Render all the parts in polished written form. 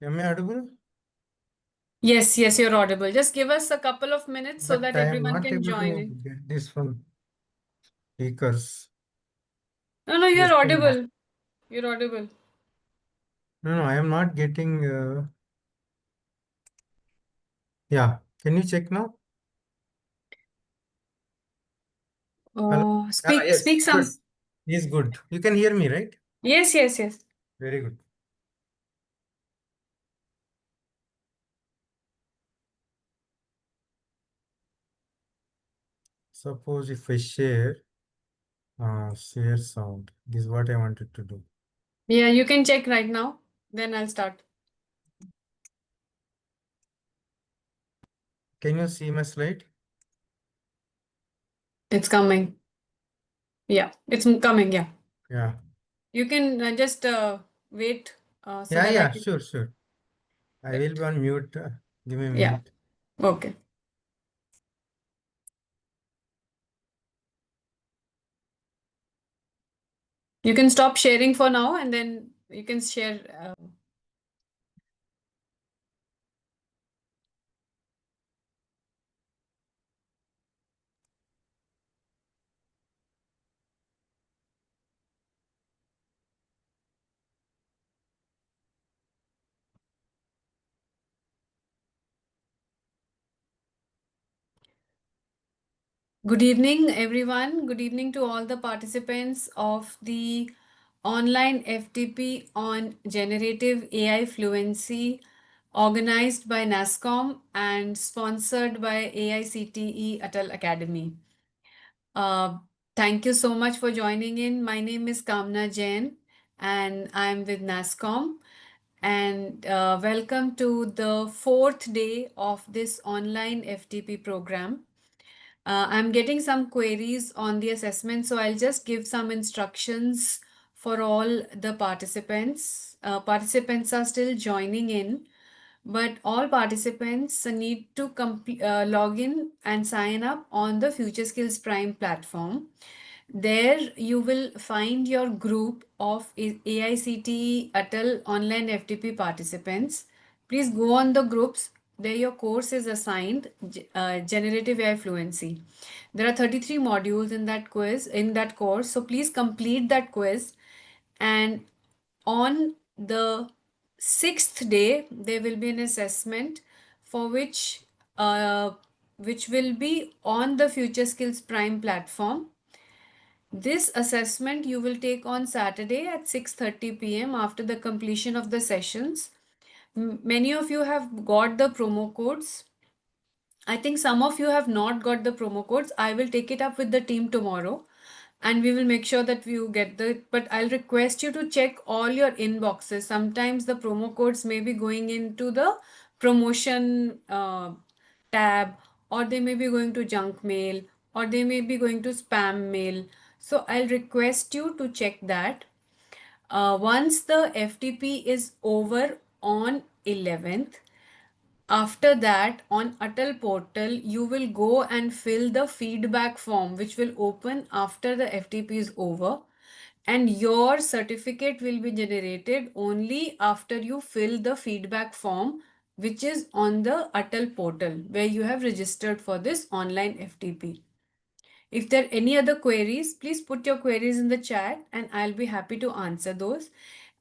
Am I audible? Yes, yes, you're audible. Just give us a couple of minutes so But that I am everyone not can able join to in. get this from speakers. No, no, you're Just a minute. audible. You're audible. No, I am not getting. Yeah, can you check now? Hello? Oh, Ah, yes, speak some. good. Is good. You can hear me, right? Yes, yes, yes. Very good. Suppose if I share sound. This is what I wanted to do. Yeah, you can check right now. Then I'll start. Can you see my slide? It's coming. Yeah, it's coming. Yeah. Yeah. You can just wait so Yeah, that I yeah, can. sure, sure. I will Wait. be on mute. Give me a Yeah. minute. Okay. You can stop sharing for now and then you can share. Good evening, everyone. Good evening to all the participants of the online FTP on generative AI fluency organized by NASCOM and sponsored by AICTE Atal Academy. Uh, Thank you so much for joining in. My name is Kamna Jain and I'm with NASCOM. And welcome to the fourth day of this online FTP program. I'm getting some queries on the assessment, so I'll just give some instructions for all the participants. Participants are still joining in, but all participants need to log in and sign up on the Future Skills Prime platform. There you will find your group of AICTE Atal online FTP participants. Please go on the groups. There your course is assigned Generative AI Fluency. There are 33 modules in that course. So please complete that quiz. And on the sixth day, there will be an assessment for uh, which will be on the Future Skills Prime platform. This assessment you will take on Saturday at 6:30 p.m. after the completion of the sessions. Many of you have got the promo codes. I think some of you have not got the promo codes. I will take it up with the team tomorrow and we will make sure that you get but I'll request you to check all your inboxes. Sometimes the promo codes may be going into the promotion tab, or they may be going to junk mail, or they may be going to spam mail. So I'll request you to check that. Once the FTP is over on 11th, after that, on Atal portal, you will go and fill the feedback form, which will open after the FTP is over. And your certificate will be generated only after you fill the feedback form, which is on the Atal portal where you have registered for this online FTP. If there are any other queries, please put your queries in the chat and I'll be happy to answer those.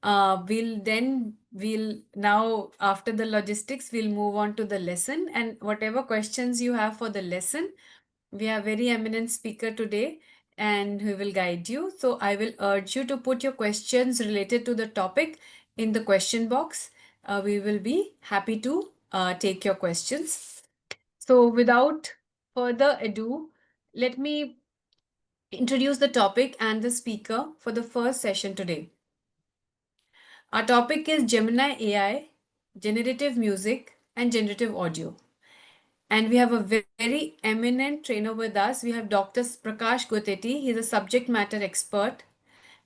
We'll now, after the logistics, we'll move on to the lesson, and whatever questions you have for the lesson, we have very eminent speaker today and who will guide you. So I will urge you to put your questions related to the topic in the question box. We will be happy to take your questions. So without further ado, let me introduce the topic and the speaker for the first session today. Our topic is Gemini AI, generative music, and generative audio. And we have a very eminent trainer with us. We have Dr. Prakash Goteti. He's a subject matter expert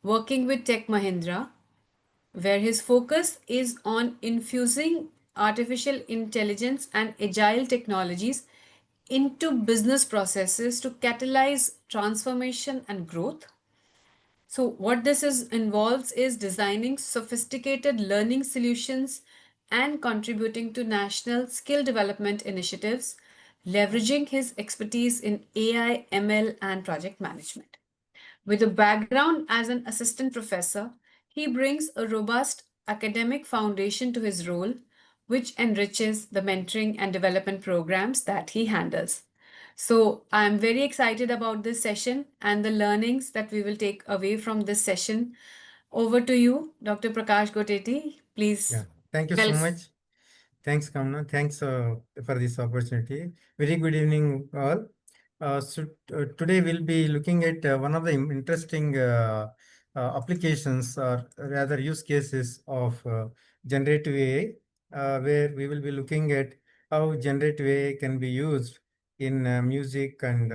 working with Tech Mahindra, where his focus is on infusing artificial intelligence and agile technologies into business processes to catalyze transformation and growth. So, what this is involves is designing sophisticated learning solutions and contributing to national skill development initiatives, leveraging his expertise in AI, ML, and project management. With a background as an assistant professor, he brings a robust academic foundation to his role, which enriches the mentoring and development programs that he handles. So, I'm very excited about this session and the learnings that we will take away from this session. Over to you, Dr. Prakash Goteti. Yeah. Please. Thank you so Well, much. Thanks, Kamna. Thanks for this opportunity. Very good evening, all. Today we'll be looking at one of the interesting applications or rather use cases of generative AI, where we will be looking at how generative AI can be used in music and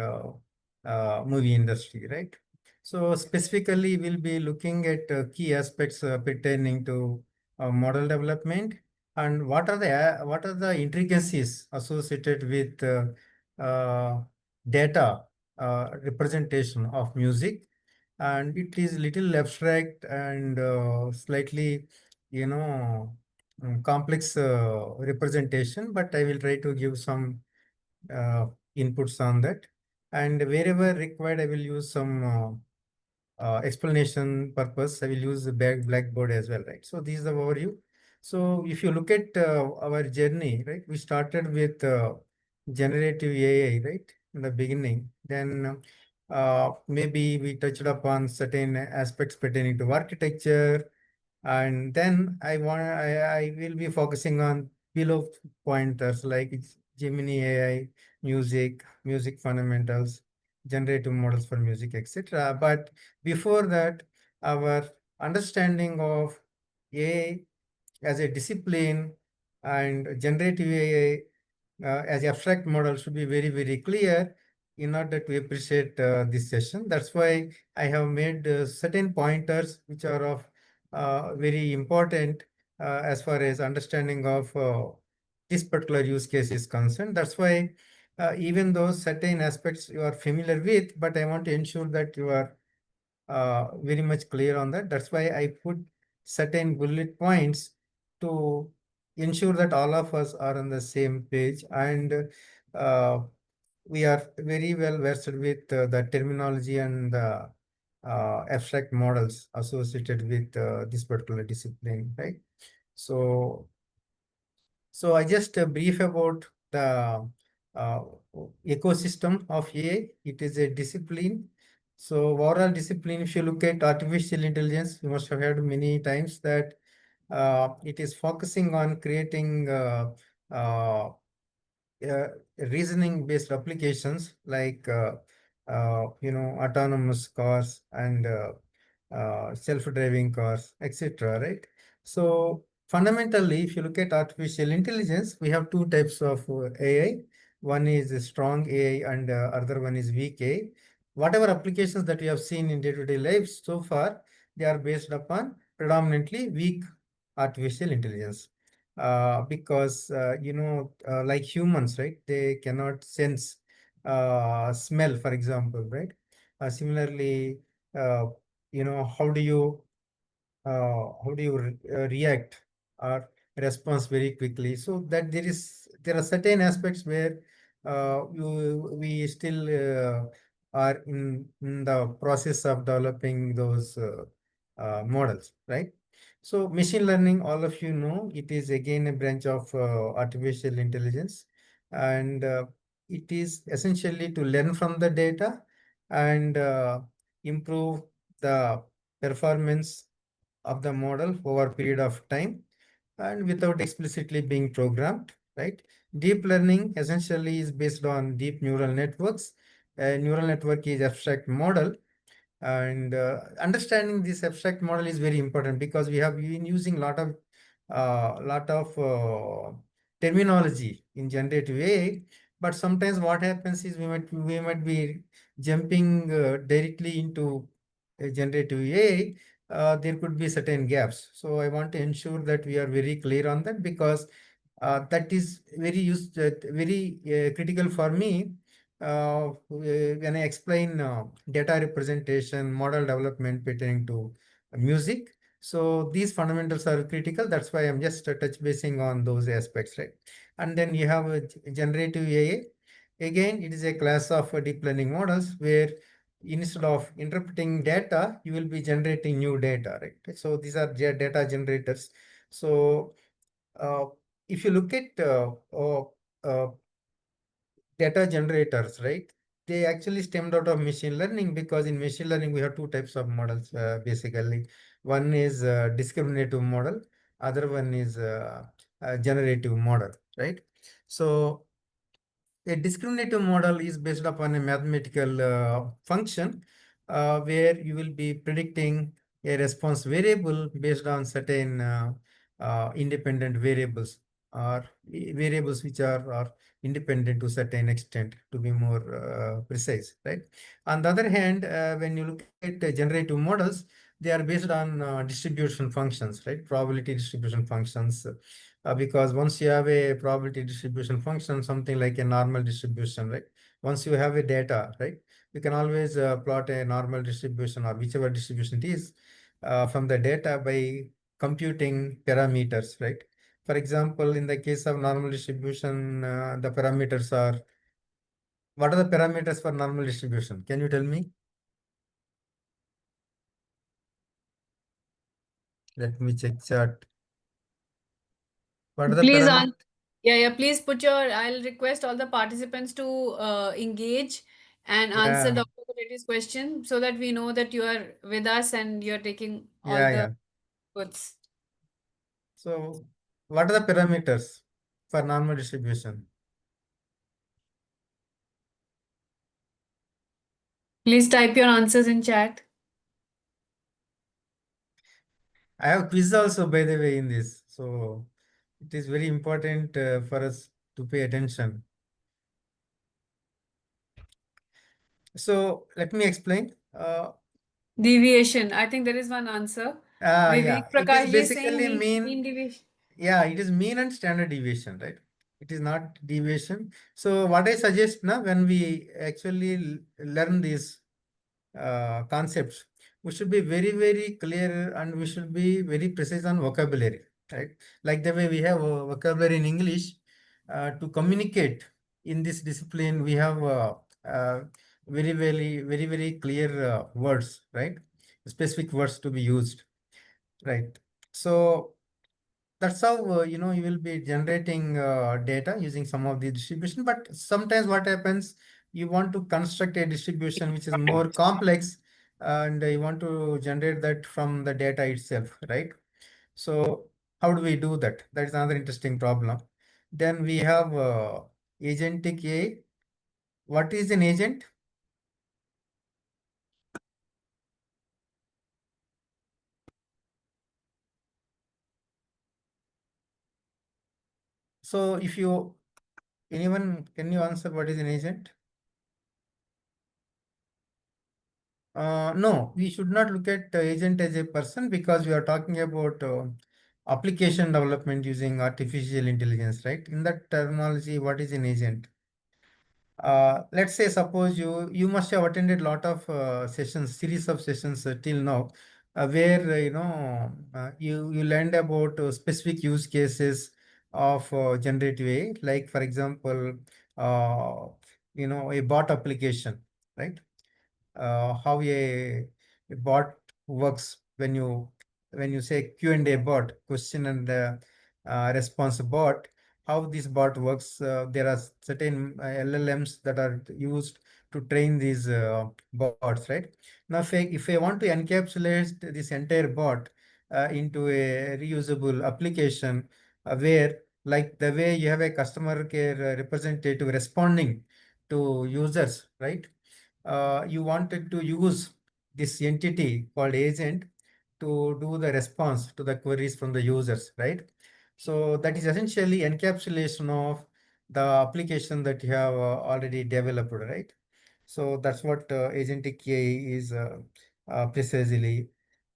movie industry, right? So specifically, we'll be looking at key aspects pertaining to model development and what are the intricacies associated with data representation of music, and it is little abstract and slightly, you know, complex representation, but I will try to give some uh, inputs on that, and wherever required I will use some explanation purpose, I will use the blackboard as well, right? So this is the overview. So if you look at our journey, right, we started with generative AI, right, in the beginning. Then maybe we touched upon certain aspects pertaining to architecture, and then I will be focusing on below pointers like Gemini AI, music fundamentals, generative models for music, etc. But before that, our understanding of AI as a discipline and generative AI as abstract model should be very, very clear in order to appreciate this session. That's why I have made certain pointers which are of very important as far as understanding of this particular use case is concerned. That's why even though certain aspects you are familiar with, but I want to ensure that you are very much clear on that. That's why I put certain bullet points to ensure that all of us are on the same page, and uh, we are very well versed with the terminology and the abstract models associated with this particular discipline, right? So so I just brief about the uh, ecosystem of AI. It is a discipline. So overall discipline, if you look at artificial intelligence, you must have heard many times that it is focusing on creating uh, uh, reasoning based applications like autonomous cars and self-driving cars, etc., right? So fundamentally, if you look at artificial intelligence, we have two types of AI. One is a strong AI and other one is weak AI. Whatever applications that we have seen in day-to-day life so far, they are based upon predominantly weak artificial intelligence, because like humans, right, they cannot sense smell, for example, right? Similarly, uh, how do you react or response very quickly, so that there are certain aspects where we still are in the process of developing those models, right? So machine learning, all of you know, it is again a branch of artificial intelligence, and it is essentially to learn from the data and improve the performance of the model over a period of time and without explicitly being programmed, right? Deep learning essentially is based on deep neural networks. A neural network is abstract model, and understanding this abstract model is very important because we have been using lot of terminology in generative AI. But sometimes what happens is we might be jumping directly into a generative AI. There could be certain gaps. So I want to ensure that we are very clear on that, because that is very critical for me when I explain data representation, model development pertaining to music. So these fundamentals are critical. That's why I'm just touch basing on those aspects, right? And then you have generative AI. Again, it is a class of deep learning models where instead of interpreting data, you will be generating new data, right? So these are data generators. So uh, if you look at uh, data generators, right? They actually stemmed out of machine learning, because in machine learning we have two types of models basically. One is discriminative model, other one is generative model, right? So a discriminative model is based upon a mathematical function where you will be predicting a response variable based on certain independent variables, or variables which are independent to certain extent, to be more precise, right? On the other hand, when you look at generative models, they are based on distribution functions, right? Probability distribution functions, because once you have a probability distribution function, something like a normal distribution, right? Once you have a data, right, you can always plot a normal distribution or whichever distribution it is from the data by computing parameters, right? For example, in the case of normal distribution, the parameters are, what are the parameters for normal distribution? Can you tell me? Let me check chart. What are the Please parameters? answer. Yeah, yeah. Please put your. I'll request all the participants to engage and answer Yeah, Dr. Reddy's question so that we know that you are with us and you're taking all yeah, the yeah. goods. So what are the parameters for normal distribution? Please type your answers in chat. I have quiz also, by the way, in this. So it is very important for us to pay attention. So let me explain. Deviation. I think there is one answer. Yeah, Vivek it is Prakash ji is saying basically mean deviation. yeah, it is mean and standard deviation, right? It is not deviation. So what I suggest now, when we actually learn these concepts, we should be very, very clear, and we should be very precise on vocabulary, right? Like the way we have vocabulary in English to communicate in this discipline, we have very, very, very clear words, right? Specific words to be used, right? So that's how you will be generating data using some of the distribution. But sometimes what happens, you want to construct a distribution which is more complex, and you want to generate that from the data itself, right? So how do we do that? That is another interesting problem. Then we have agentic AI. What is an agent? So if you, anyone, can you answer what is an agent? No, we should not look at agent as a person, because we are talking about application development using artificial intelligence, right? In that terminology, what is an agent? Let's say, suppose you must have attended a lot of sessions, series of sessions till now, where you learned about specific use cases of generative AI, like for example, uh, a bot application, right? How a bot works, when you say Q&A bot, question and response bot, how this bot works. There are certain LLMs that are used to train these bots, right? Now, if I want to encapsulate this entire bot into a reusable application, where, like the way you have a customer care representative responding to users, right? You wanted to use this entity called agent to do the response to the queries from the users, right? So that is essentially encapsulation of the application that you have already developed, right? So that's what agentic AI is precisely,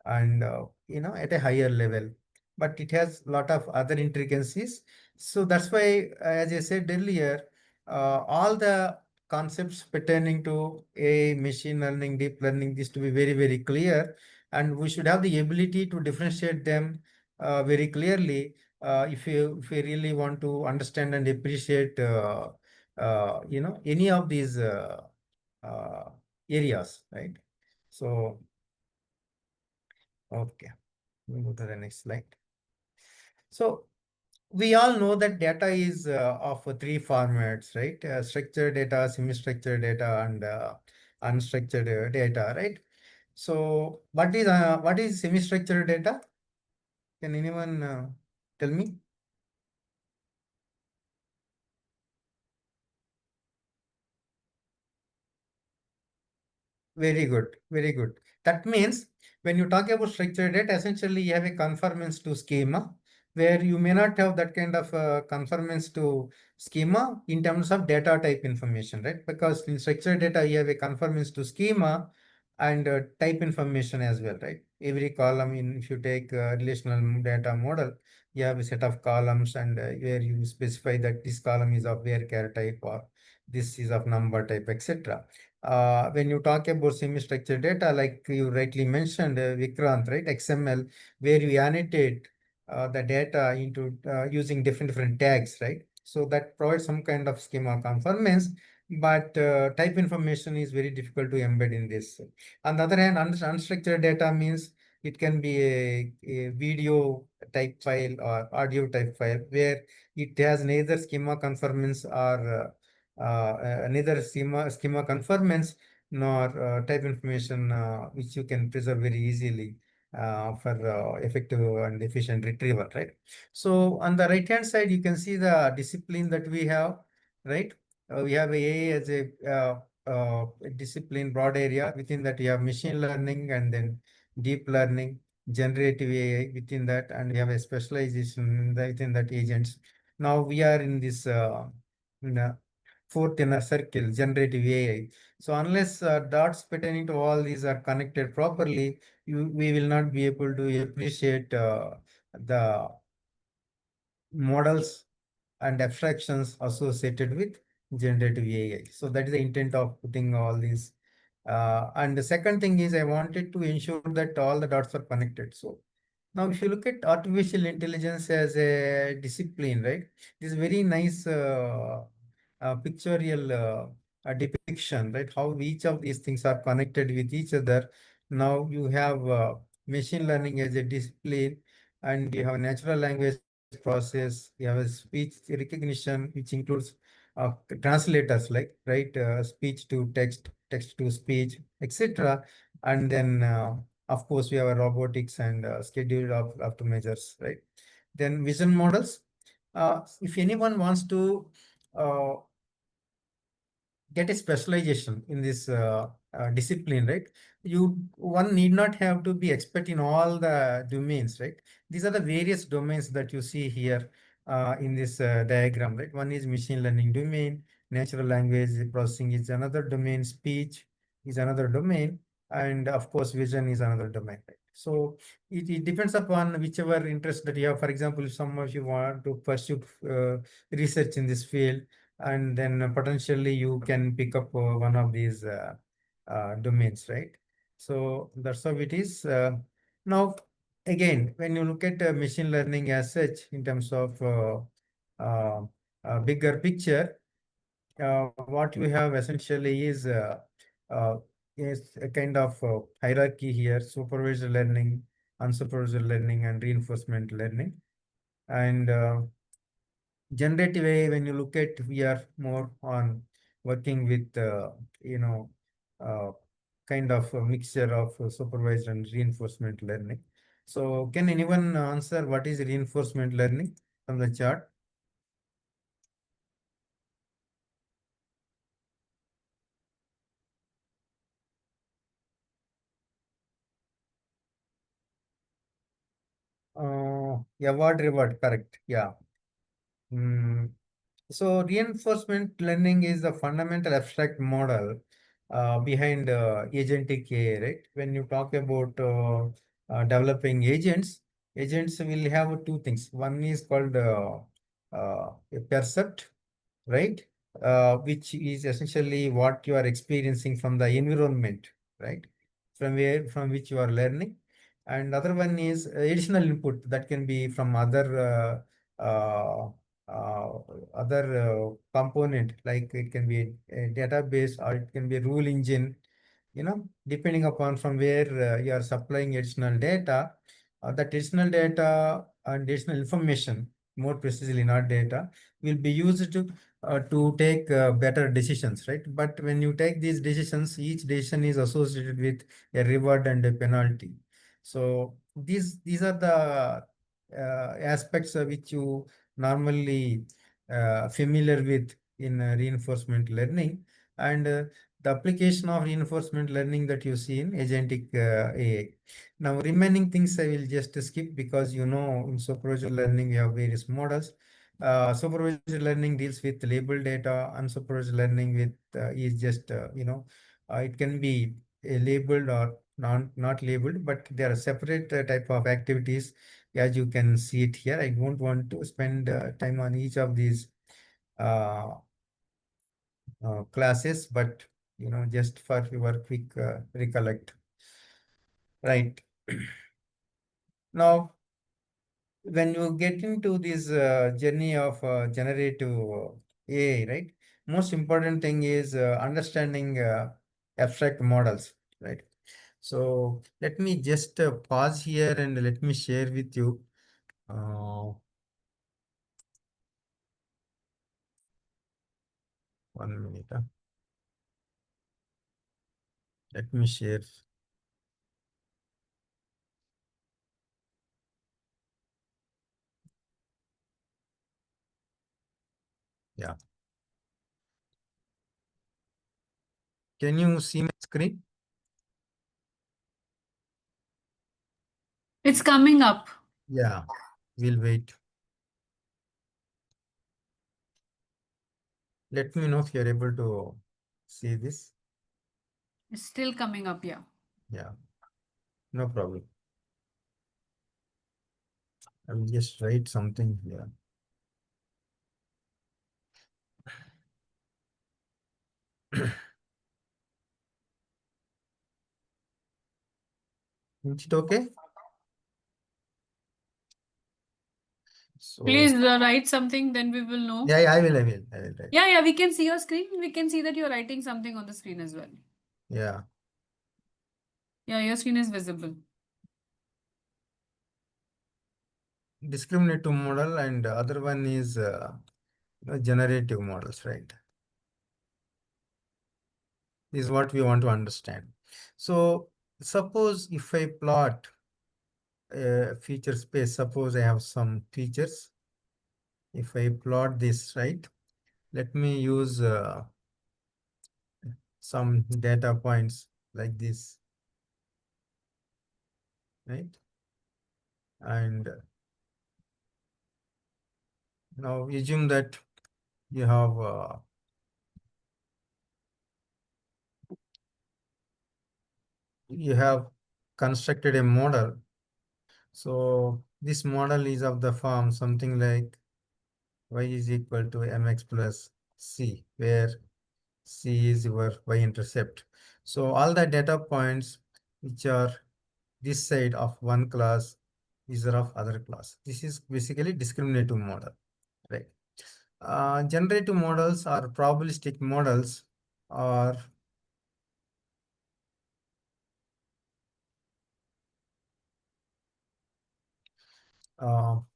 and at a higher level. But it has a lot of other intricacies. So that's why, as I said earlier, all the concepts pertaining to AI, machine learning, deep learning, this to be very, very clear. And we should have the ability to differentiate them very clearly if we really want to understand and appreciate, any of these uh, areas, right? So, okay, we go to the next slide. So, we all know that data is of three formats, right? Structured data, semi-structured data, and unstructured data, right? So, what is semi-structured data? Can anyone tell me? Very good, very good. That means when you talk about structured data, essentially you have a conformance to schema, where you may not have that kind of conformance to schema in terms of data type information, right? Because in structured data, you have a conformance to schema and type information as well, right? Every column in, if you take relational data model, you have a set of columns and where you specify that this column is of where type or this is of number type, etc. When you talk about semi-structured data, like you rightly mentioned, Vikrant, right? XML, where you annotate the data into using different tags, right? So that provides some kind of schema conformance, but type information is very difficult to embed in this. On the other hand, unstructured data means it can be a video type file or audio type file where it has neither schema conformance or neither schema conformance nor type information which you can preserve very easily for effective and efficient retrieval, right? So on the right hand side, you can see the discipline that we have, right? We have AI as a discipline broad area. Within that, you have machine learning and then deep learning, generative AI within that, and we have a specialization within that agents. Now we are in this in a fourth inner circle, generative AI. So unless dots pertaining to all these are connected properly, we will not be able to appreciate the models and abstractions associated with generative AI. So that is the intent of putting all these. And the second thing is I wanted to ensure that all the dots are connected. So now, if you look at artificial intelligence as a discipline, right, this very nice pictorial depiction, right, how each of these things are connected with each other. Now you have machine learning as a discipline, and you have natural language process, you have a speech recognition, which includes translators, like, right, speech to text, text to speech, etc. And then of course, we have a robotics and scheduled of measures, right? Then vision models. If anyone wants to uh, get a specialization in this discipline, right? One need not have to be expert in all the domains, right? These are the various domains that you see here in this diagram, right? One is machine learning domain, natural language processing is another domain, speech is another domain, and of course, vision is another domain, right? So it depends upon whichever interest that you have. For example, if some of you want to pursue research in this field, and then potentially you can pick up one of these domains, right? So that's how it is. Now, again, when you look at machine learning as such in terms of a bigger picture, what we have essentially uh, is a kind of hierarchy here: supervised learning, unsupervised learning, and reinforcement learning. And generative AI, when you look at, we are more on working with, uh, kind of a mixture of supervised and reinforcement learning. So can anyone answer what is reinforcement learning from the chart? Yeah, word reward, correct. Yeah. Mm, So reinforcement learning is the fundamental abstract model behind agentic AI, right? When you talk about developing agents, agents will have two things. One is called a percept, right? which is essentially what you are experiencing from the environment, right? From which you are learning. And other one is additional input that can be from uh, other component, like it can be a database or it can be a rule engine, depending upon from where you are supplying additional data, that additional data and additional information, more precisely not data, will be used to take better decisions, right? But when you take these decisions, each decision is associated with a reward and a penalty. So these are the aspects which you normally familiar with in reinforcement learning, and the application of reinforcement learning that you see in agentic AI. Now, remaining things I will just skip because in supervised learning we have various models. Supervised learning deals with labeled data. Unsupervised learning with is just it can be labeled or not labeled, but there are separate type of activities as you can see it here. I don't want to spend time on each of these uh, classes, but just for your quick recollect, right? Now, when you get into this journey of generative AI, right? Most important thing is understanding abstract models, right? So let me just pause here and let me share with you. Uh, 1 minute. Let me share. Yeah. Can you see my screen? It's coming up. Yeah. We'll wait. Let me know if you're able to see this. It's still coming up, yeah. Yeah. No problem. I will just write something here. Is it okay? So Please write something, then we will know. yeah, I will write. Yeah, yeah, we can see your screen. We can see that you're writing something on the screen as well. Yeah. Yeah, your screen is visible. Discriminative model and other one is generative models, right? Is what we want to understand. So suppose if I plot a feature space, suppose I have some features. If I plot this, right? Let me use some data points like this, right? And now assume that you have constructed a model. So this model is of the form something like y is equal to mx plus c, where c is your y-intercept. So all the data points which are this side of one class, these are of other class. This is basically discriminative model, right? Generative models or probabilistic models are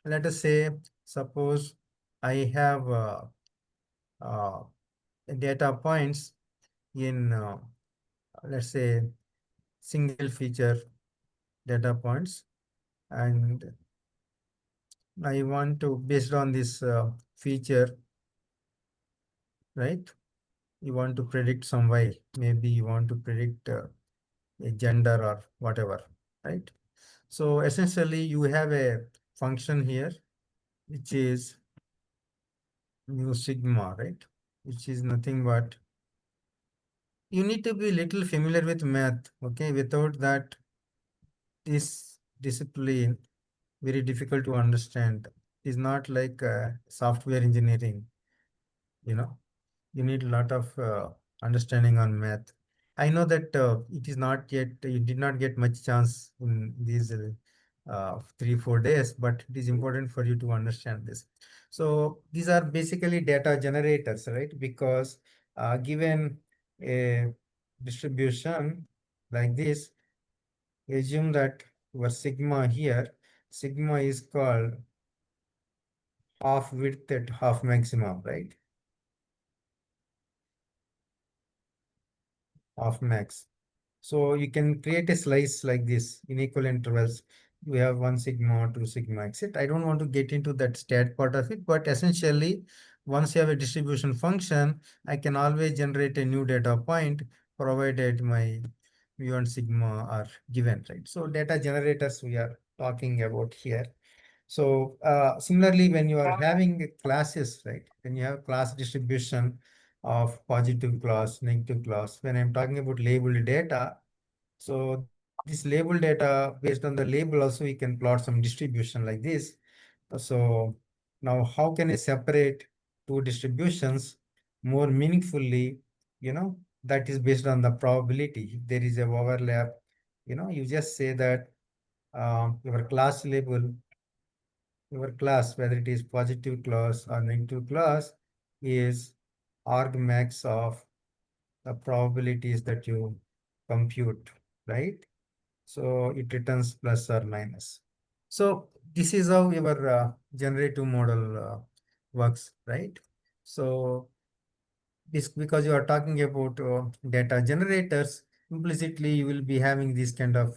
let us say, suppose I have uh, data points in let's say single feature data points, and I want to, based on this feature, right? You want to predict some y, maybe you want to predict a gender or whatever, right? So essentially you have a function here which is mu sigma, right? Which is nothing but, you need to be little familiar with math, okay? Without that, this discipline very difficult to understand. It's not like software engineering, you know. You need a lot of understanding on math. I know that it is not yet, you did not get much chance in these 3 4 days, but it is important for you to understand this. So these are basically data generators, right? Because given a distribution like this, assume that your sigma here, sigma is called half width at half maximum, right? Half max. So you can create a slice like this in equal intervals. We have 1 sigma, 2 sigma, etc. I don't want to get into that stat part of it, but essentially, once you have a distribution function, I can always generate a new data point provided my mu and sigma are given, right? So data generators we are talking about here. So similarly, when you are having classes, right? When you have class distribution of positive class, negative class, when I'm talking about labeled data, so this label data, based on the label also, we can plot some distribution like this. So now how can I separate two distributions more meaningfully? That is based on the probability. If there is a overlap, you just say that your class label, your class, whether it is positive class or negative class, is argmax of the probabilities that you compute, right? So it returns plus or minus. So this is how your generative model works, right? So this, because you are talking about data generators, implicitly you will be having these kind of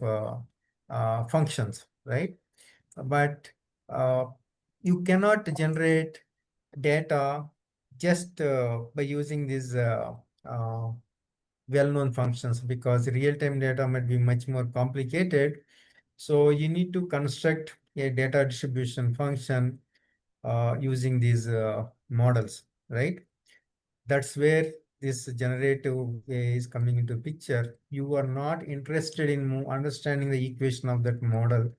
functions, right? But uh, you cannot generate data just by using these uh, well-known functions, because real-time data might be much more complicated. So you need to construct a data distribution function using these models, right? That's where this generative AI is coming into picture. You are not interested in understanding the equation of that model,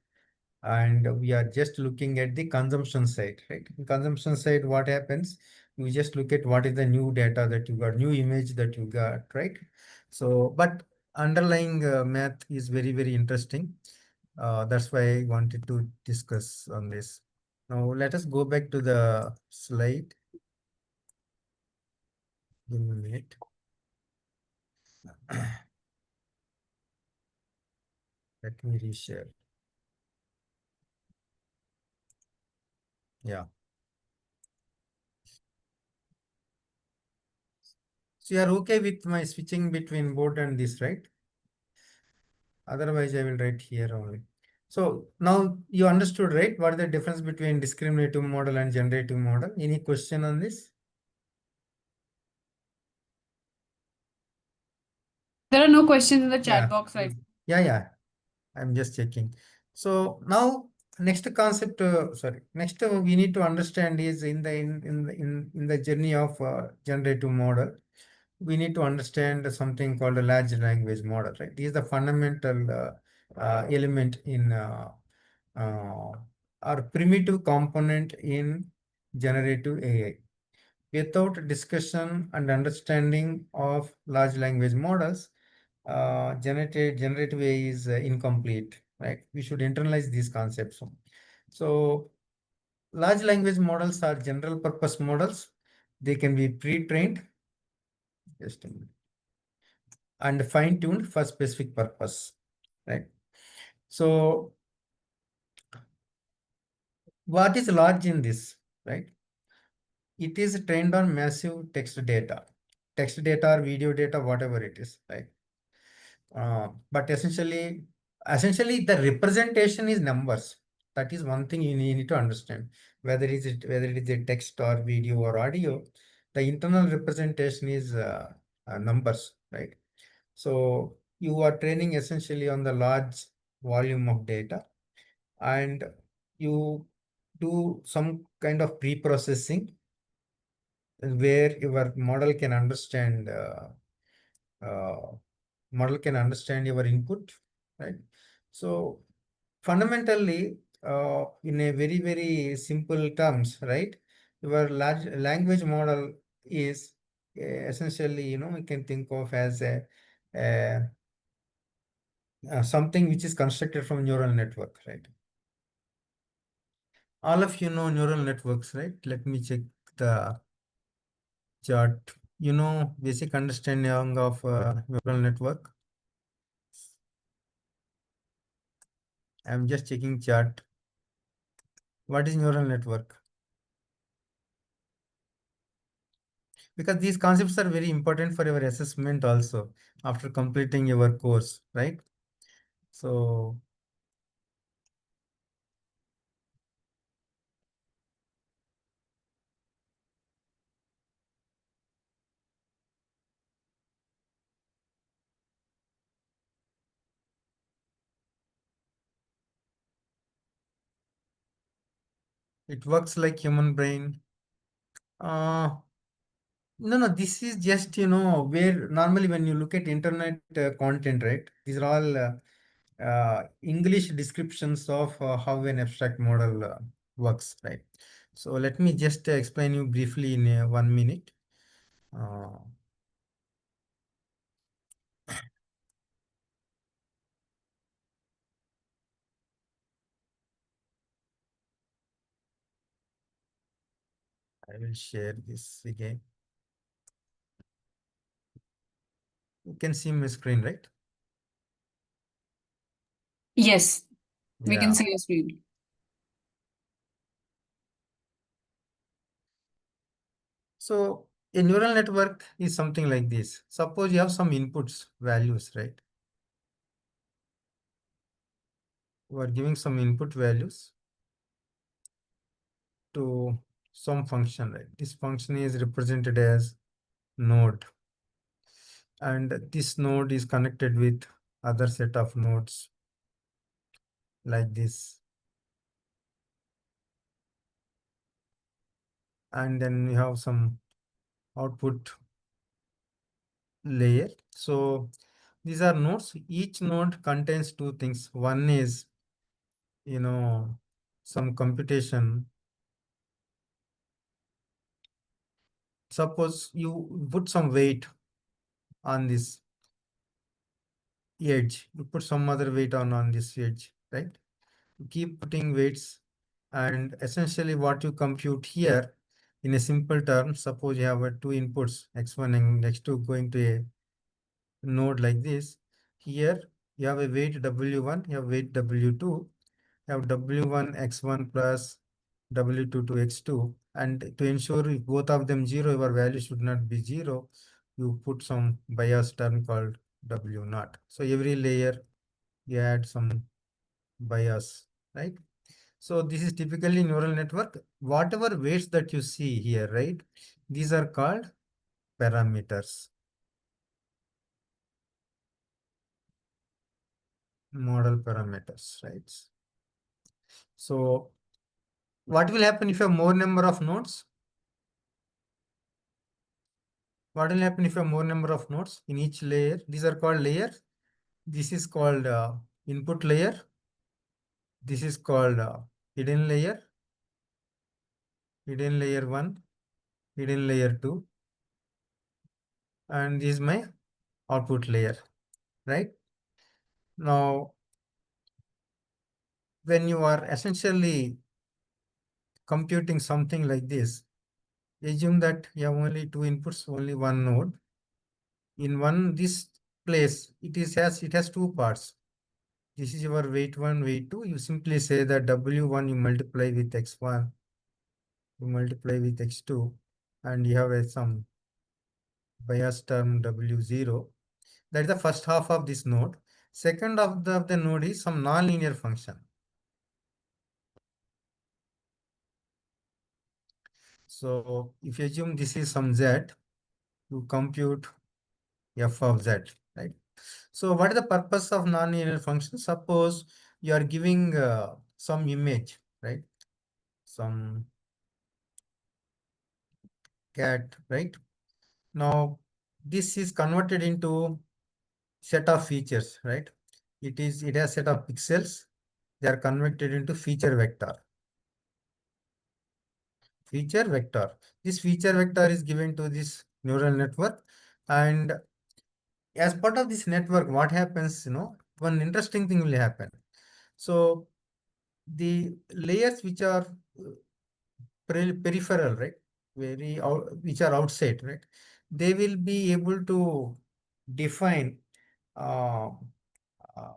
and we are just looking at the consumption side, right? In consumption side, what happens? You just look at what is the new data that you got, new image that you got, right? So, but underlying math is very, very interesting. That's why I wanted to discuss on this. Now, let us go back to the slide. Give me a minute. Let me reshare. Yeah. So you are okay with my switching between board and this, right? Otherwise, I will write here only. So now you understood, right? What is the difference between discriminative model and generative model? Any question on this? There are no questions in the chat Yeah. box right. Yeah, yeah. I'm just checking. So now next concept, next we need to understand is in the journey of generative model, we need to understand something called a large language model, right? This is the fundamental element in uh, or primitive component in generative AI. Without discussion and understanding of large language models, generative AI is incomplete, right? We should internalize these concepts. So large language models are general purpose models. They can be pre-trained, just a minute, and fine-tuned for specific purpose, right? So what is large in this, right? It is trained on massive text data or video data, whatever it is, right? But essentially the representation is numbers. That is one thing you need to understand. Whether it is a text or video or audio, the internal representation is numbers, right? So you are training essentially on the large volume of data, and you do some kind of pre-processing where your uh, model can understand your input, right? So fundamentally, in a very, very simple terms, right? Your large language model is essentially, we can think of as a, something which is constructed from neural network, right? All of you know neural networks, right? Let me check the chart. Basic understanding of neural network. I'm just checking chart. What is neural network? Because these concepts are very important for your assessment also after completing your course, right? So it works like human brain. Uh, no, no, this is just, where normally when you look at internet content, right? These are all English descriptions of how an abstract model works, right? So let me just explain you briefly in 1 minute. Uh, I will share this again. You can see my screen, right? Yes, we can Yeah. see your screen. So a neural network is something like this. Suppose you have some inputs, values, right? You are giving some input values to some function, right? This function is represented as node, and this node is connected with other set of nodes like this. And then we have some output layer. So these are nodes. Each node contains two things. One is, you know, some computation. Suppose you put some weight on this edge, you put some other weight on this edge, right? You keep putting weights, and essentially what you compute here in a simple term, suppose you have two inputs, x1 and x2 going to a node like this. Here you have a weight w1, you have weight w2, you have w1 x1 plus w2 to x2, and to ensure if both of them zero, your value should not be zero, you put some bias term called w naught. So every layer you add some bias, right? So this is typically neural network. Whatever weights that you see here, right? These are called parameters, model parameters, right? So what will happen if you have more number of nodes? What will happen if you have more number of nodes in each layer? These are called layers. This is called input layer. This is called hidden layer, hidden layer 1, hidden layer 2, and this is my output layer, right? Now, when you are essentially computing something like this, assume that you have only two inputs, only one node. In this place, it has two parts. This is your weight 1, weight 2. You simply say that W1 you multiply with x1, you multiply with x2, and you have some bias term W0. That is the first half of this node. Second of the node is some nonlinear function. So if you assume this is some z, you compute f of z, right? So what is the purpose of nonlinear function? Suppose you are giving some image, right? Some cat, right? Now this is converted into set of features, right? It has set of pixels. They are converted into feature vector. Feature vector. This feature vector is given to this neural network. And as part of this network, what happens, one interesting thing will happen. So the layers which are peripheral, right? Which are outside, right? They will be able to define uh, uh,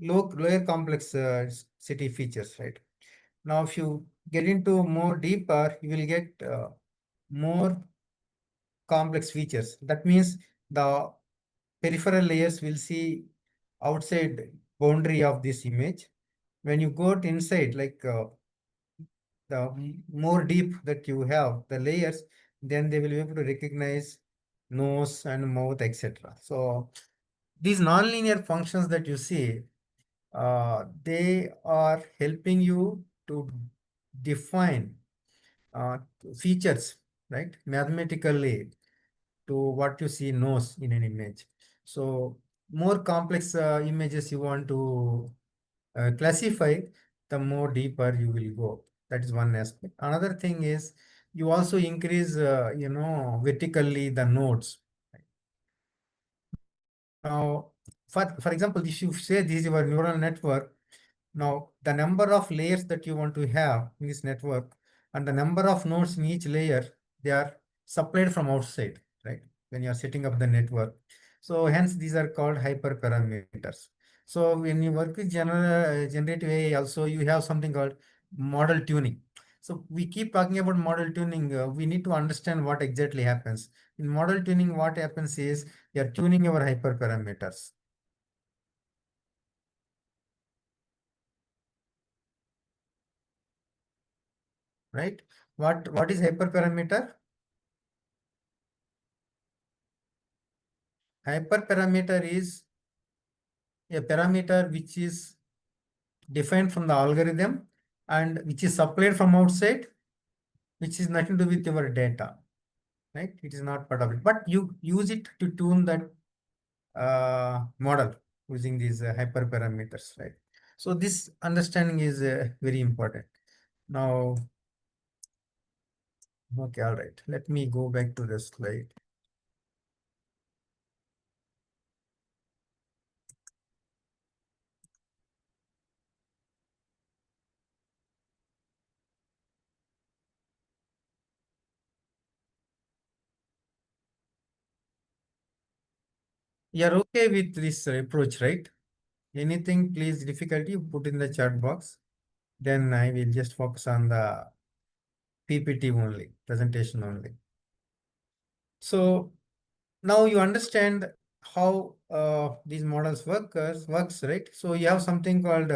lower complex city features, right? Now, if you get into more deeper, you will get more complex features. That means the peripheral layers will see outside boundary of this image. When you go to inside, like the more deep that you have the layers, then they will be able to recognize nose and mouth, etc. So these nonlinear functions that you see, they are helping you to define uh, features, right, mathematically to what you see nose in an image. So more complex images you want to classify, the more deeper you will go. That is one aspect. Another thing is you also increase, vertically the nodes. Now, for example, if you say this is your neural network, now the number of layers that you want to have in this network and the number of nodes in each layer, they are supplied from outside, right? When you are setting up the network. So hence these are called hyperparameters. So when you work with generative AI, also you have something called model tuning. So we keep talking about model tuning. We need to understand what exactly happens. In model tuning, what happens is you are tuning your hyperparameters, right? What is hyperparameter? Hyperparameter is a parameter which is defined from the algorithm and which is supplied from outside, which is nothing to do with your data, right? It is not part of it, but you use it to tune that model using these hyperparameters, right? So this understanding is very important. Now, okay, all right. Let me go back to the slide. You're okay with this approach, right? Anything, please, difficulty, put in the chat box. Then I will just focus on the PPT only, presentation only. So now you understand how these models works, right? So you have something called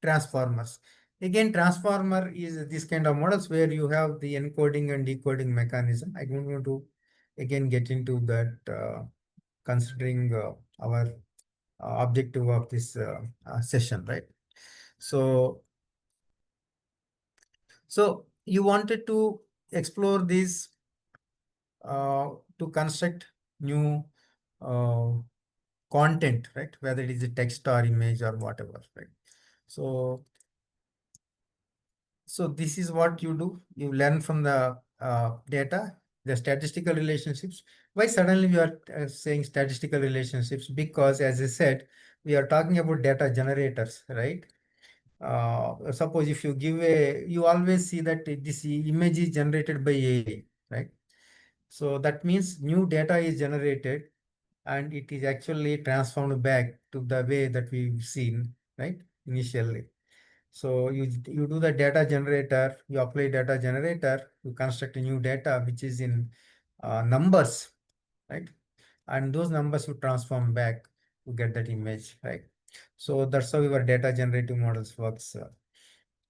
transformers. Again, transformer is this kind of models where you have the encoding and decoding mechanism. I don't want to again get into that, considering our objective of this session, right? So, so you wanted to explore these to construct new uh, content, right? Whether it is a text or image or whatever, right? So, so this is what you do. You learn from the data, the statistical relationships. Why suddenly we are saying statistical relationships? Because as I said, we are talking about data generators, right? Suppose if you give you always see that this image is generated by AI, right? So that means new data is generated and it is actually transformed back to the way that we've seen, right? Initially. So you do the data generator, you apply data generator, you construct a new data which is in numbers, right? And those numbers you transform back to get that image, right? So that's how your data generative models works.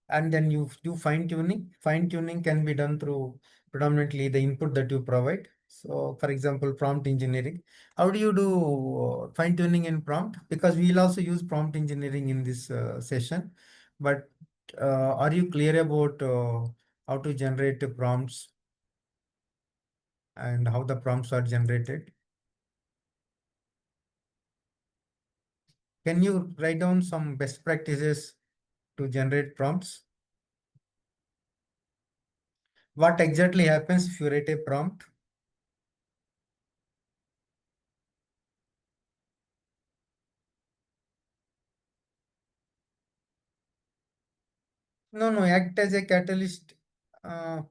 And then you do fine tuning. Fine tuning can be done through predominantly the input that you provide. So for example, prompt engineering. How do you do fine tuning in prompt? Because we'll also use prompt engineering in this session. But are you clear about how to generate the prompts and how the prompts are generated? Can you write down some best practices to generate prompts? What exactly happens if you write a prompt? No, no, act as a catalyst. Uh,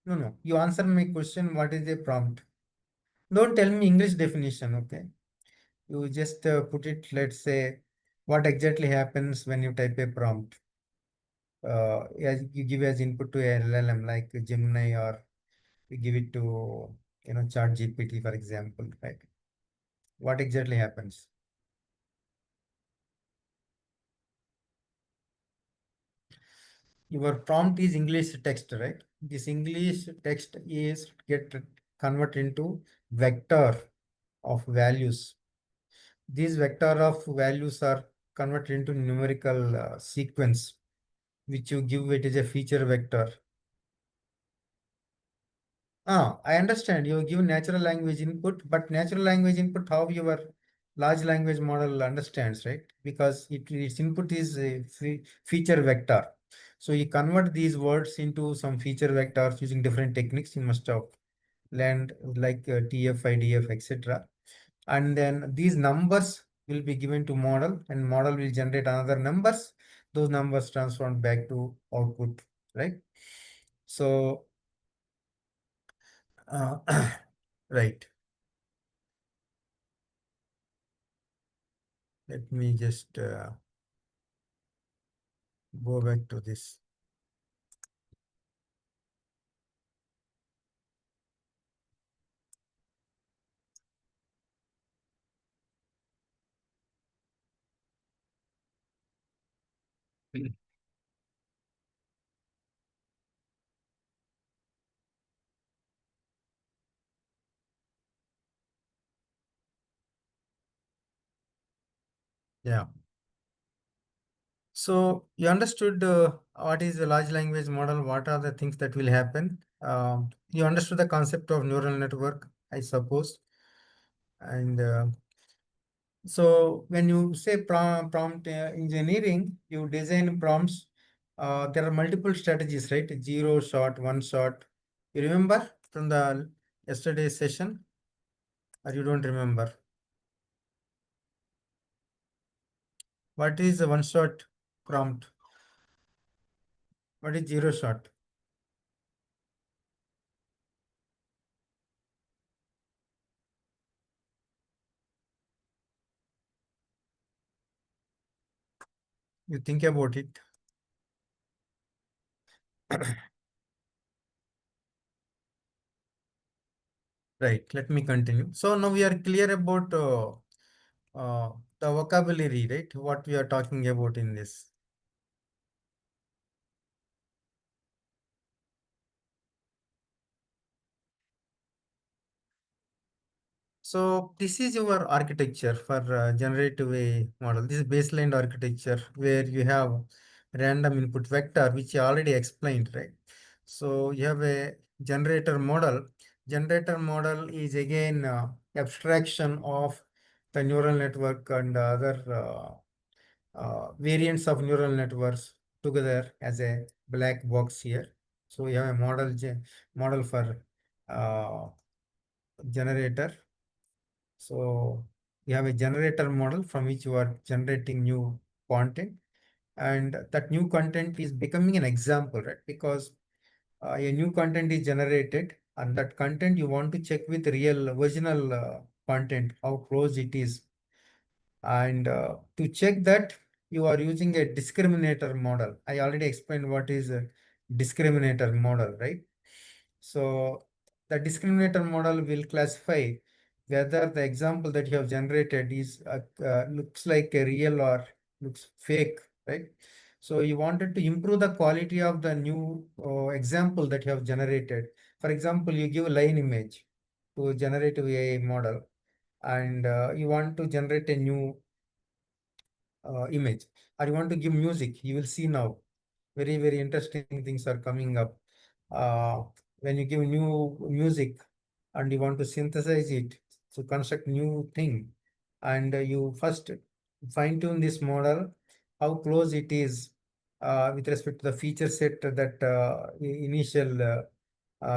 no, no. You answer my question. What is a prompt? Don't tell me English definition, okay? You just put it, let's say, what exactly happens when you type a prompt. As you give as input to a LLM like Gemini, or you give it to, Chat GPT, for example, right? What exactly happens? Your prompt is English text, right? This English text is get converted into vector of values. These vector of values are converted into numerical sequence, which you give it as a feature vector. I understand you give natural language input, but natural language input, how your large language model understands, right? Because its input is a feature vector. So you convert these words into some feature vectors using different techniques. You must have learned like TF, IDF, etc. And then these numbers will be given to model, and model will generate another numbers. Those numbers transformed back to output, right? So, uh, right. Let me just go back to this. Mm. Yeah. So you understood what is a large language model, what are the things that will happen. You understood the concept of neural network, I suppose. And so when you say prompt engineering, you design prompts. There are multiple strategies, right? Zero shot, one shot. You remember from the yesterday's session, or you don't remember? What is a one shot prompt? What is zero shot? You think about it. Right. Let me continue. So now we are clear about uh, the vocabulary, right? What we are talking about in this. So this is your architecture for generative AI model. This is baseline architecture where you have random input vector, which you already explained, right? So you have a generator model. Generator model is again abstraction of the neural network and other variants of neural networks together as a black box here. So you have a model for uh, generator. So you have a generator model from which you are generating new content, and that new content is becoming an example, right? Because a new content is generated, and that content you want to check with real original content, how close it is. And to check that, you are using a discriminator model. I already explained what is a discriminator model, right? So the discriminator model will classify whether the example that you have generated is looks like a real or looks fake, right? So you wanted to improve the quality of the new example that you have generated. For example, you give a line image to generative AI model, and you want to generate a new image, or you want to give music. You will see now very, very interesting things are coming up. uh, when you give new music and you want to synthesize it to construct new thing, and you first fine tune this model, how close it is with respect to the feature set that initial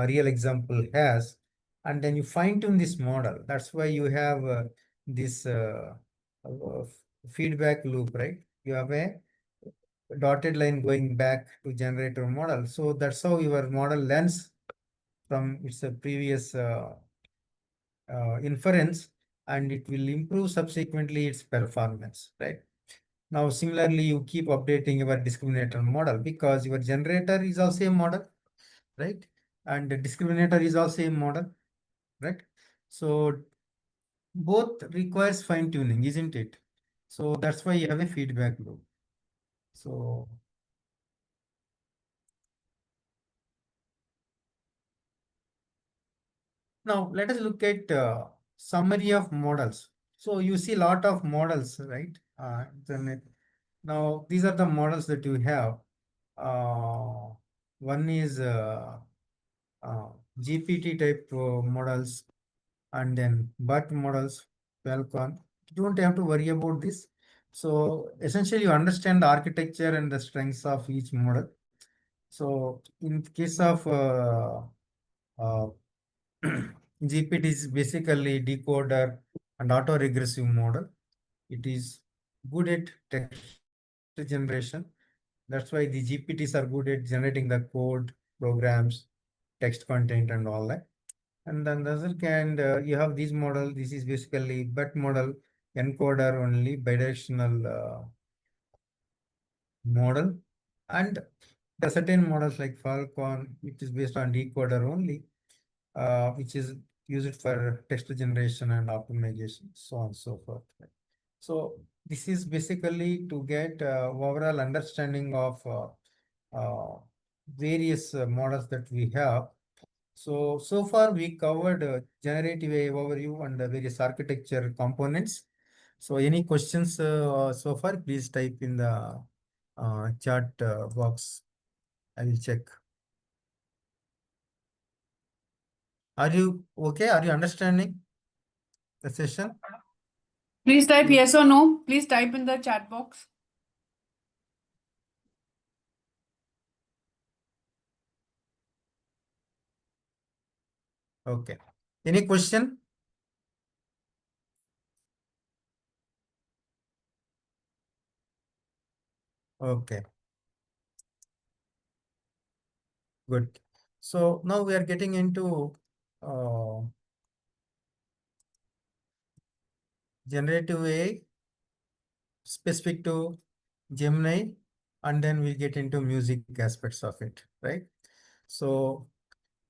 real example has, and then you fine tune this model. That's why you have this feedback loop, right? You have a dotted line going back to generator model. So that's how your model learns from its previous inference, and it will improve subsequently its performance, right? Now, similarly, you keep updating your discriminator model because your generator is also a model, right? And the discriminator is also a model, right? So both requires fine tuning, isn't it? So that's why you have a feedback loop. So now let us look at summary of models. So you see a lot of models, right? Internet. Now these are the models that you have. Uh, One is uh, GPT type models, and then BERT models, Falcon. You don't have to worry about this. So essentially, you understand the architecture and the strengths of each model. So in case of uh, GPT is basically decoder and auto-regressive model. It is good at text generation. That's why the GPTs are good at generating the code, programs, text content, and all that. And then the other can you have this model. This is basically BERT model encoder only bidirectional model, and the certain models like Falcon, which is based on decoder only, which is used for text generation and optimization, so on and so forth. Right? So this is basically to get overall understanding of various models that we have. So far we covered generative AI overview and the various architecture components. So any questions so far, please type in the chat box. I will check. Are you okay? Are you understanding the session? Please type yes or no. Please type in the chat box. Okay. Any question? Okay, good. So now we are getting into uh, generative AI specific to Gemini, and then we get into music aspects of it, right? So,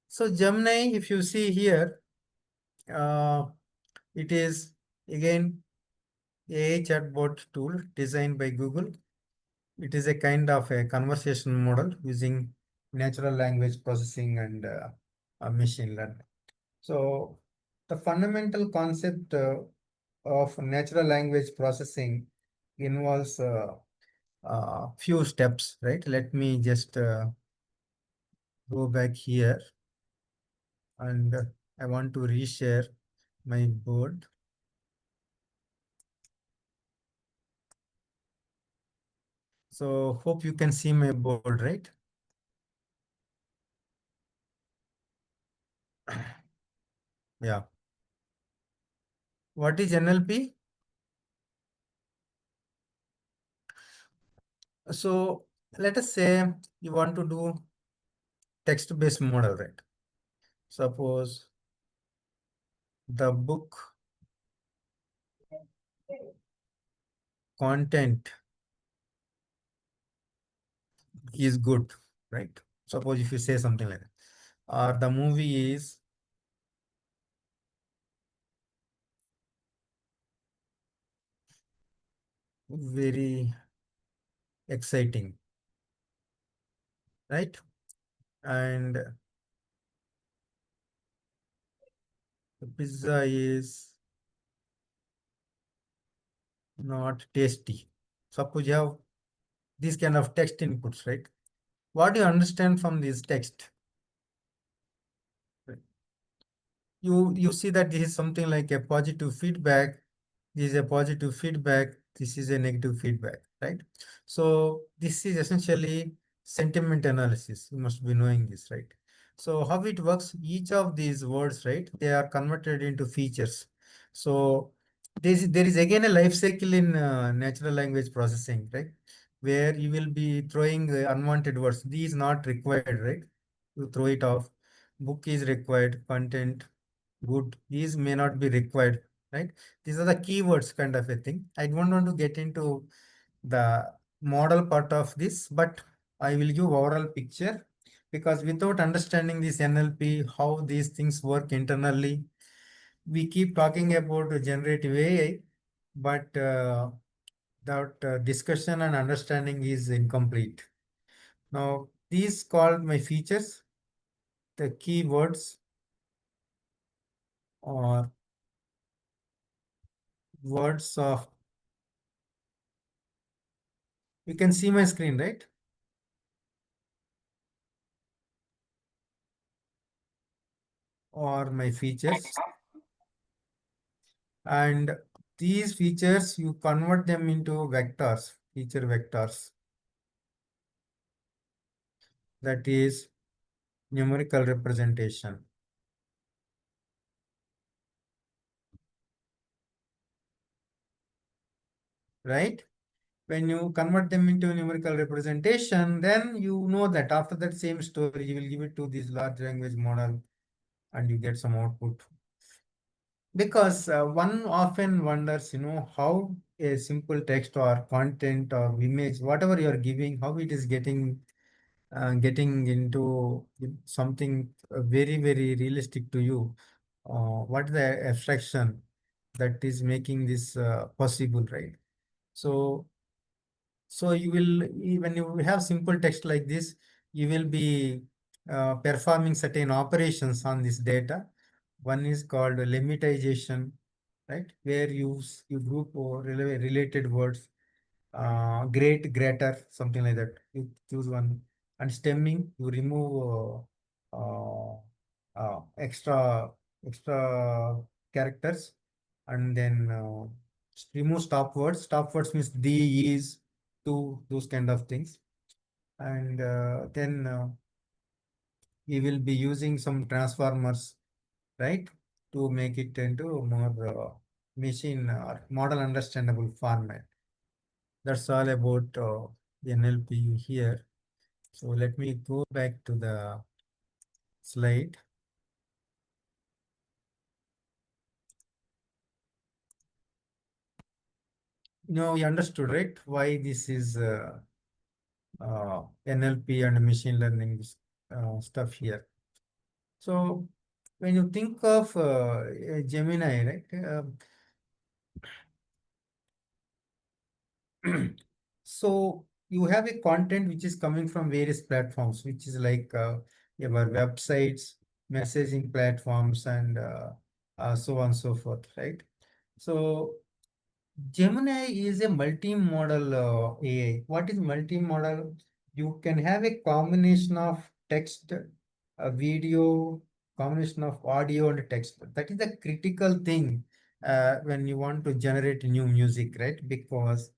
so Gemini, if you see here, uh, it is again AI chatbot tool designed by Google. It is a kind of a conversation model using natural language processing and machine learning. So the fundamental concept of natural language processing involves few steps, right? Let me just go back here, and I want to reshare my board. So hope you can see my board, right? Yeah. What is NLP? So let us say you want to do text-based model, right? Suppose the book content is good, right? Suppose if you say something like that, or the movie is very exciting, right? And the pizza is not tasty. Suppose you have these kind of text inputs, right? What do you understand from this text? You see that this is something like a positive feedback. This is a positive feedback. This is a negative feedback, right? So this is essentially sentiment analysis. You must be knowing this, right? So how it works, each of these words, right, they are converted into features. So there is again a life cycle in natural language processing, right? Where you will be throwing unwanted words. These not required, right? You throw it off. Book is required. Content, good. These may not be required, right? These are the keywords kind of a thing. I don't want to get into the model part of this, but I will give overall picture because without understanding this NLP, how these things work internally, we keep talking about generative AI, but that discussion and understanding is incomplete. Now, these called my features, the keywords or words of, you can see my screen, right? Or my features. And these features, you convert them into vectors, feature vectors. That is numerical representation, right? When you convert them into numerical representation, then you know that after that same story, you will give it to this large language model and you get some output. Because one often wonders, how a simple text or content or image, whatever you are giving, how it is getting into something very, very realistic to you. What is the abstraction that is making this possible, right? So So you will, when you have simple text like this, you will be performing certain operations on this data. One is called lemmatization, right? Where you group related words, great, greater, something like that. You choose one. And stemming, you remove extra characters, and then remove stop words. Stop words means the, is, to, those kind of things. And then we will be using some transformers, right, to make it into more machine or model understandable format. That's all about NLP here. So let me go back to the slide. You understood, right? Why this is NLP and machine learning stuff here. So when you think of Gemini, right? So you have a content which is coming from various platforms, which is like your websites, messaging platforms, and so on and so forth, right? So Gemini is a multi-modal AI. What is multi-modal? You can have a combination of text, video, combination of audio and text. That is the critical thing when you want to generate new music, right? Because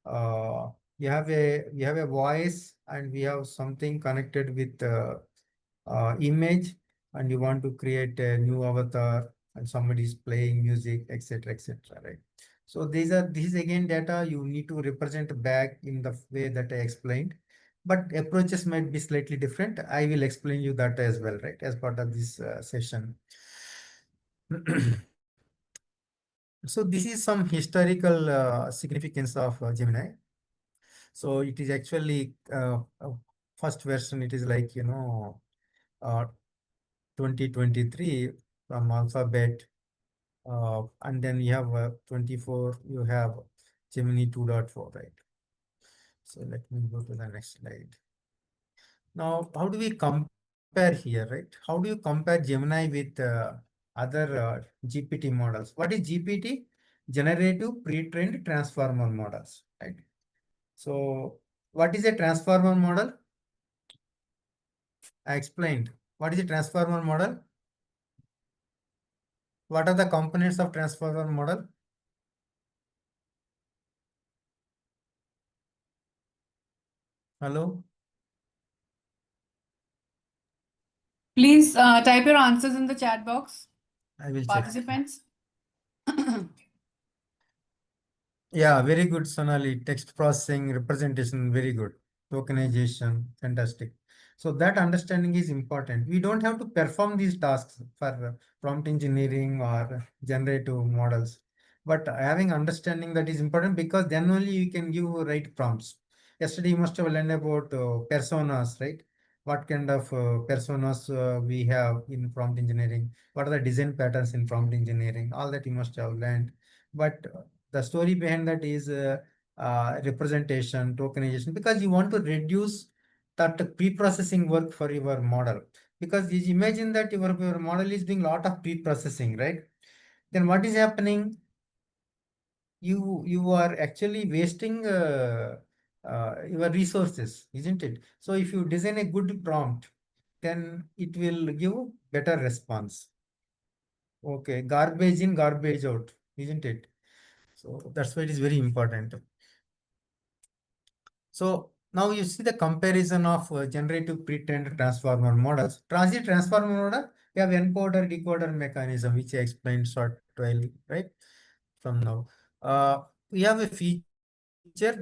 uh, we have a voice and we have something connected with image, and you want to create a new avatar and somebody is playing music, etc., etc., right? So this is again data you need to represent back in the way that I explained, but approaches might be slightly different. I will explain you that as well, right, as part of this session. So this is some historical significance of Gemini. So it is actually first version. It is like uh, 2023 from Alphabet, and then you have 24. You have Gemini 2.4, right? So let me go to the next slide. Now, how do we compare here, right? How do you compare Gemini with other GPT models? What is GPT? Generative pre-trained transformer models, right? So what is a transformer model? I explained. What is a transformer model? What are the components of transformer model? Hello? Please type your answers in the chat box, I will check. participants. Yeah, very good, Sonali. Text processing, representation, very good. Tokenization, fantastic. So that understanding is important. We don't have to perform these tasks for prompt engineering or generative models, but having understanding that is important because then only you can give right prompts. Yesterday you must have learned about personas, right? What kind of personas we have in prompt engineering? What are the design patterns in prompt engineering? All that you must have learned. But the story behind that is representation, tokenization, because you want to reduce that pre-processing work for your model. Because you imagine that your model is doing a lot of pre-processing, right? Then what is happening? You are actually wasting your resources, isn't it? So if you design a good prompt, then it will give better response. Okay, garbage in, garbage out, isn't it? So that's why it is very important. So now you see the comparison of generative pre-trained transformer models. Transit transformer model, we have encoder decoder mechanism, which I explained short while, right? From now. We have a feature,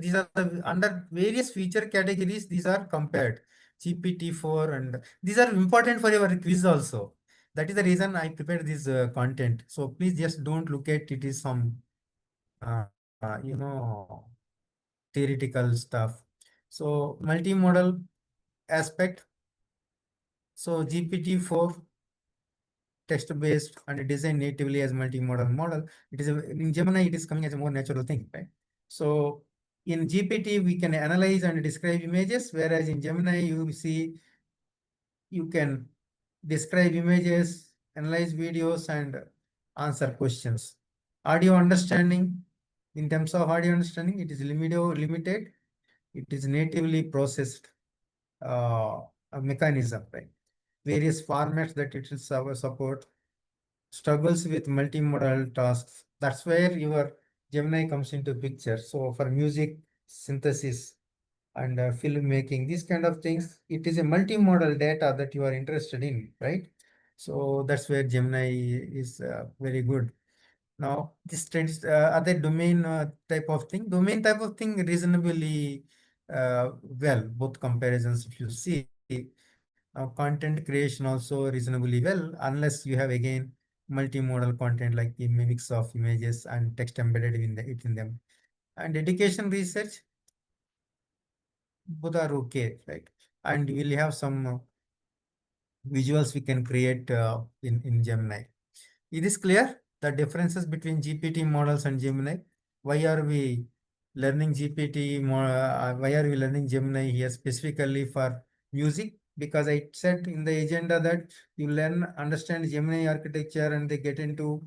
these are under various feature categories, these are compared. GPT-4 and these are important for your quiz also. That is the reason I prepared this content. So please just don't look at it is some, theoretical stuff. So multimodal aspect. So GPT-4 text-based and designed natively as multimodal model. In Gemini, it is coming as a more natural thing, right? So in GPT, we can analyze and describe images, whereas in Gemini, you see you can describe images, analyze videos, and answer questions. Audio understanding, in terms of audio understanding, it is limited. It is natively processed uh, a mechanism, right? Various formats that it will support, struggles with multimodal tasks. That's where your Gemini comes into picture. So for music synthesis and filmmaking, these kind of things, it is a multimodal data that you are interested in, right? So that's where Gemini is very good. Now, this trends other domain type of thing. Domain type of thing reasonably well, both comparisons if you see. Content creation also reasonably well, unless you have again multimodal content like a mix of images and text embedded in them. And education research, both are okay, right? And we'll have some visuals we can create in Gemini. It is clear the differences between GPT models and Gemini. Why are we learning why are we learning Gemini here specifically for music? Because I said in the agenda that you learn, understand Gemini architecture and they get into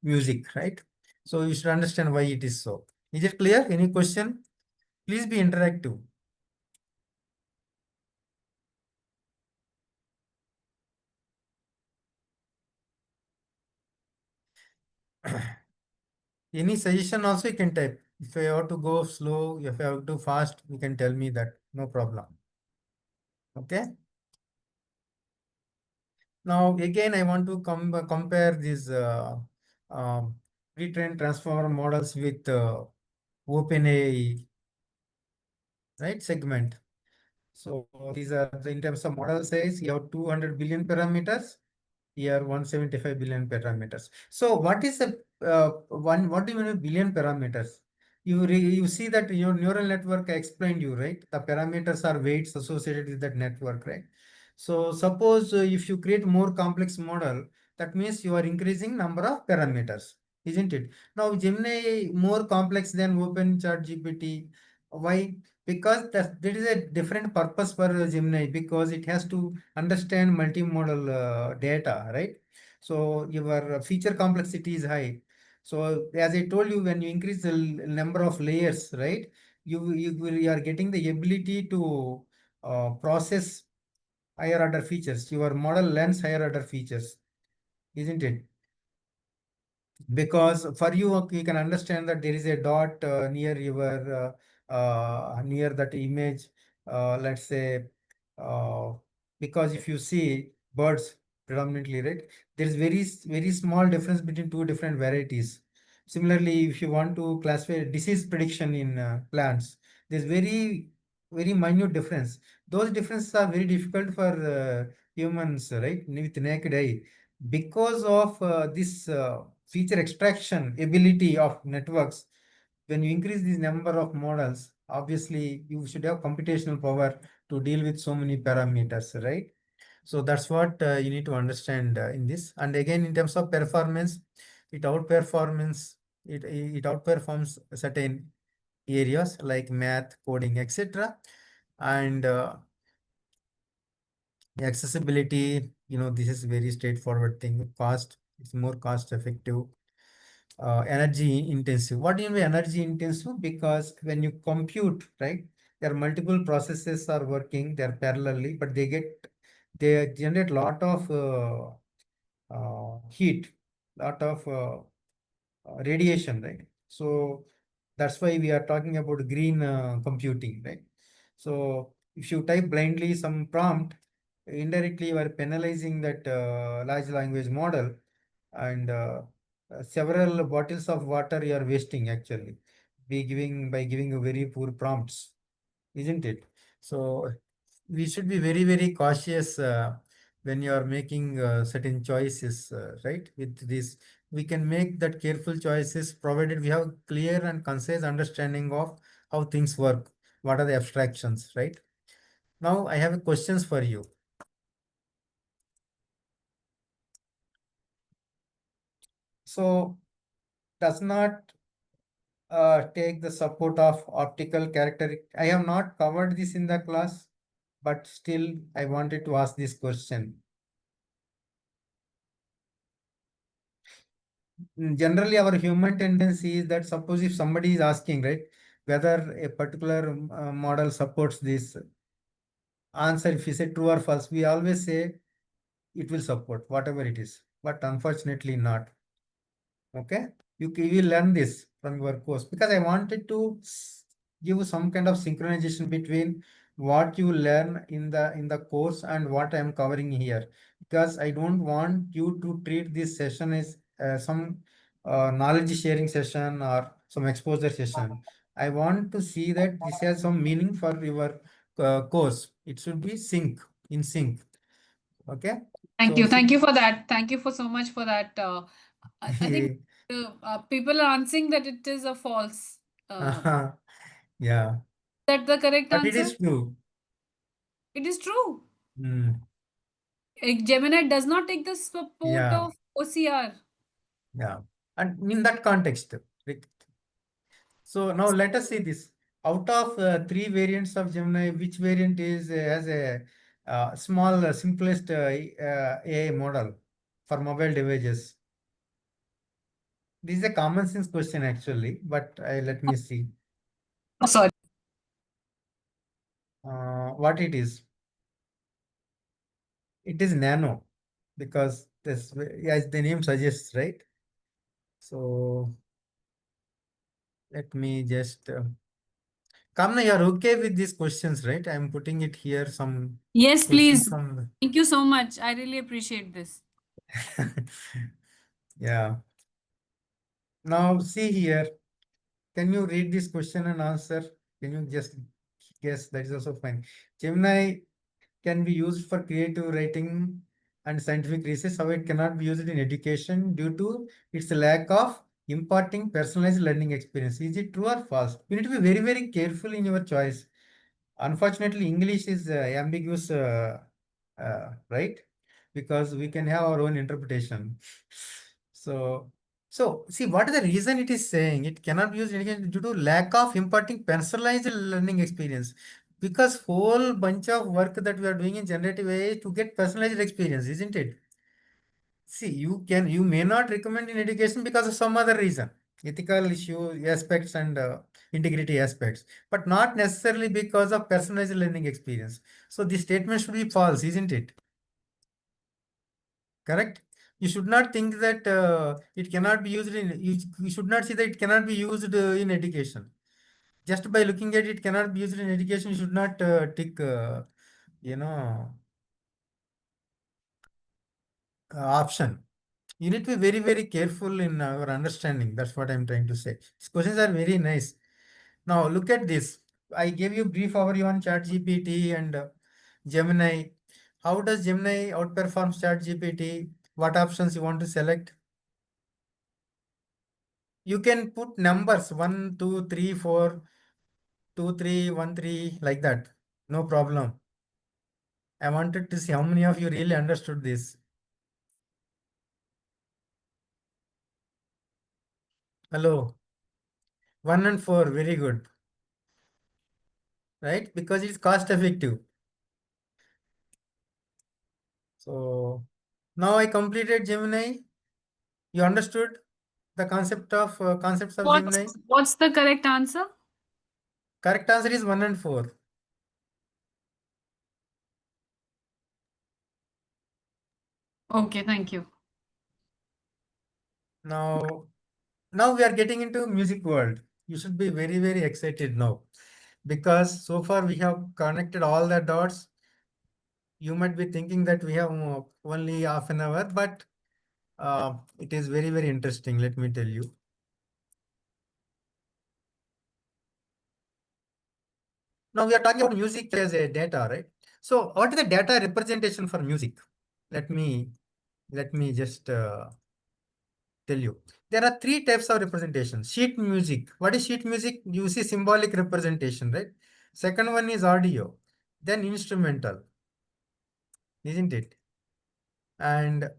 music, right? So you should understand why it is so. Is it clear? Any question? Please be interactive. Any suggestion also you can type. If I have to go slow, if I have to fast, you can tell me that. No problem. Okay. Now again, I want to compare these um, pre-trained transformer models with OpenAI, right? Segment. So these are in terms of model size, you have 200 billion parameters. Here 175 billion parameters. So what is the what do you mean by billion parameters? You see that your neural network I explained you, right? The parameters are weights associated with that network, right? So suppose if you create more complex model, that means you are increasing number of parameters, isn't it? Now Gemini more complex than Open Chat GPT. Why? Because that is a different purpose for Gemini, because it has to understand multimodal data, right? So your feature complexity is high. So as I told you, when you increase the number of layers, right, you are getting the ability to process higher order features. Your model learns higher order features, isn't it? Because for you you can understand that there is a dot near your near that image, let's say, uh, because if you see birds predominantly, right, there is very small difference between two different varieties. Similarly, if you want to classify disease prediction in plants, there's very minute difference. Those differences are very difficult for humans, right, with naked eye, because of this feature extraction ability of networks. When you increase the number of models, obviously you should have computational power to deal with so many parameters, right? So that's what you need to understand in this. And again, in terms of performance, it outperforms it outperforms certain areas like math, coding, etc. And accessibility, this is very straightforward thing. Cost, it's more cost effective. Energy intensive. What do you mean by energy intensive? Because when you compute, right, there are multiple processes are working, they're parallelly, but they generate lot of heat, lot of radiation, right? So that's why we are talking about green computing, right? So if you type blindly some prompt, indirectly you are penalizing that large language model, and several bottles of water you are wasting actually, by giving a very poor prompts, isn't it? So we should be very, very cautious when you are making certain choices, right? With this, we can make that careful choices provided we have clear and concise understanding of how things work. What are the abstractions, right? Now I have questions for you. So does not take the support of optical character. I have not covered this in the class, but still I wanted to ask this question. Generally, our human tendency is that suppose if somebody is asking, right, whether a particular model supports this answer, if you say true or false, we always say it will support whatever it is, but unfortunately not. Okay, you will learn this from your course, because I wanted to give some kind of synchronization between what you learn in the course and what I am covering here, because I don't want you to treat this session as some knowledge sharing session or some exposure session. I want to see that this has some meaning for your course. It should be in sync. Okay, Thank so you. see. Thank you for that. Thank you for so much for that. I think people are answering that it is a false. Uh, Yeah, that the correct but it answer? is true. It is true. Mm, Gemini does not take the support yeah, of OCR. yeah. And in that context, like, so now let us see this. Out of three variants of Gemini, which variant is has a small, simplest AI model for mobile devices? This is a common sense question actually, but let me see Oh, sorry. what it is. It is nano, because this, as the name suggests, right? So let me just Kamna, you're okay with these questions, right? I'm putting it here, some Yes, questions please. from Thank you so much. I really appreciate this. yeah. Now see here. Can you read this question and answer? Can you just guess? That is also fine. Gemini can be used for creative writing and scientific research. However, it cannot be used in education due to its lack of imparting personalized learning experience. Is it true or false? You need to be very, very careful in your choice. Unfortunately, English is ambiguous, right? Because we can have our own interpretation. So, so see, what is the reason it is saying it cannot be used in education due to lack of imparting personalized learning experience? Because whole bunch of work that we are doing in generative AI is to get personalized experience, isn't it? See, you may not recommend in education because of some other reason, ethical issue aspects and integrity aspects, but not necessarily because of personalized learning experience. So the statement should be false, isn't it? Correct? You should not think that it cannot be used you should not see that it cannot be used in education. Just by looking at it cannot be used in education, you should not tick, you know, option. You need to be very, very careful in our understanding. That's what I'm trying to say. These questions are very nice. Now look at this. I gave you brief overview on ChatGPT and Gemini. How does Gemini outperform ChatGPT? What options you want to select? You can put numbers 1, 2, 3, 4, 2, 3, 1, 3, like that. No problem. I wanted to see how many of you really understood this. Hello. 1 and 4, very good. Right? Because it's cost effective. So now I completed Gemini. You understood the concepts of Gemini? What's the correct answer? Correct answer is 1 and 4. Okay, thank you. Now, now we are getting into music world. You should be very, very excited now because so far we have connected all the dots. You might be thinking that we have only half an hour, but it is very, very interesting. Let me tell you. Now we are talking about music as a data, right? So what is the data representation for music? Let me just tell you. There are three types of representation. Sheet music. What is sheet music? You see symbolic representation, right? Second one is audio, then instrumental, isn't it? And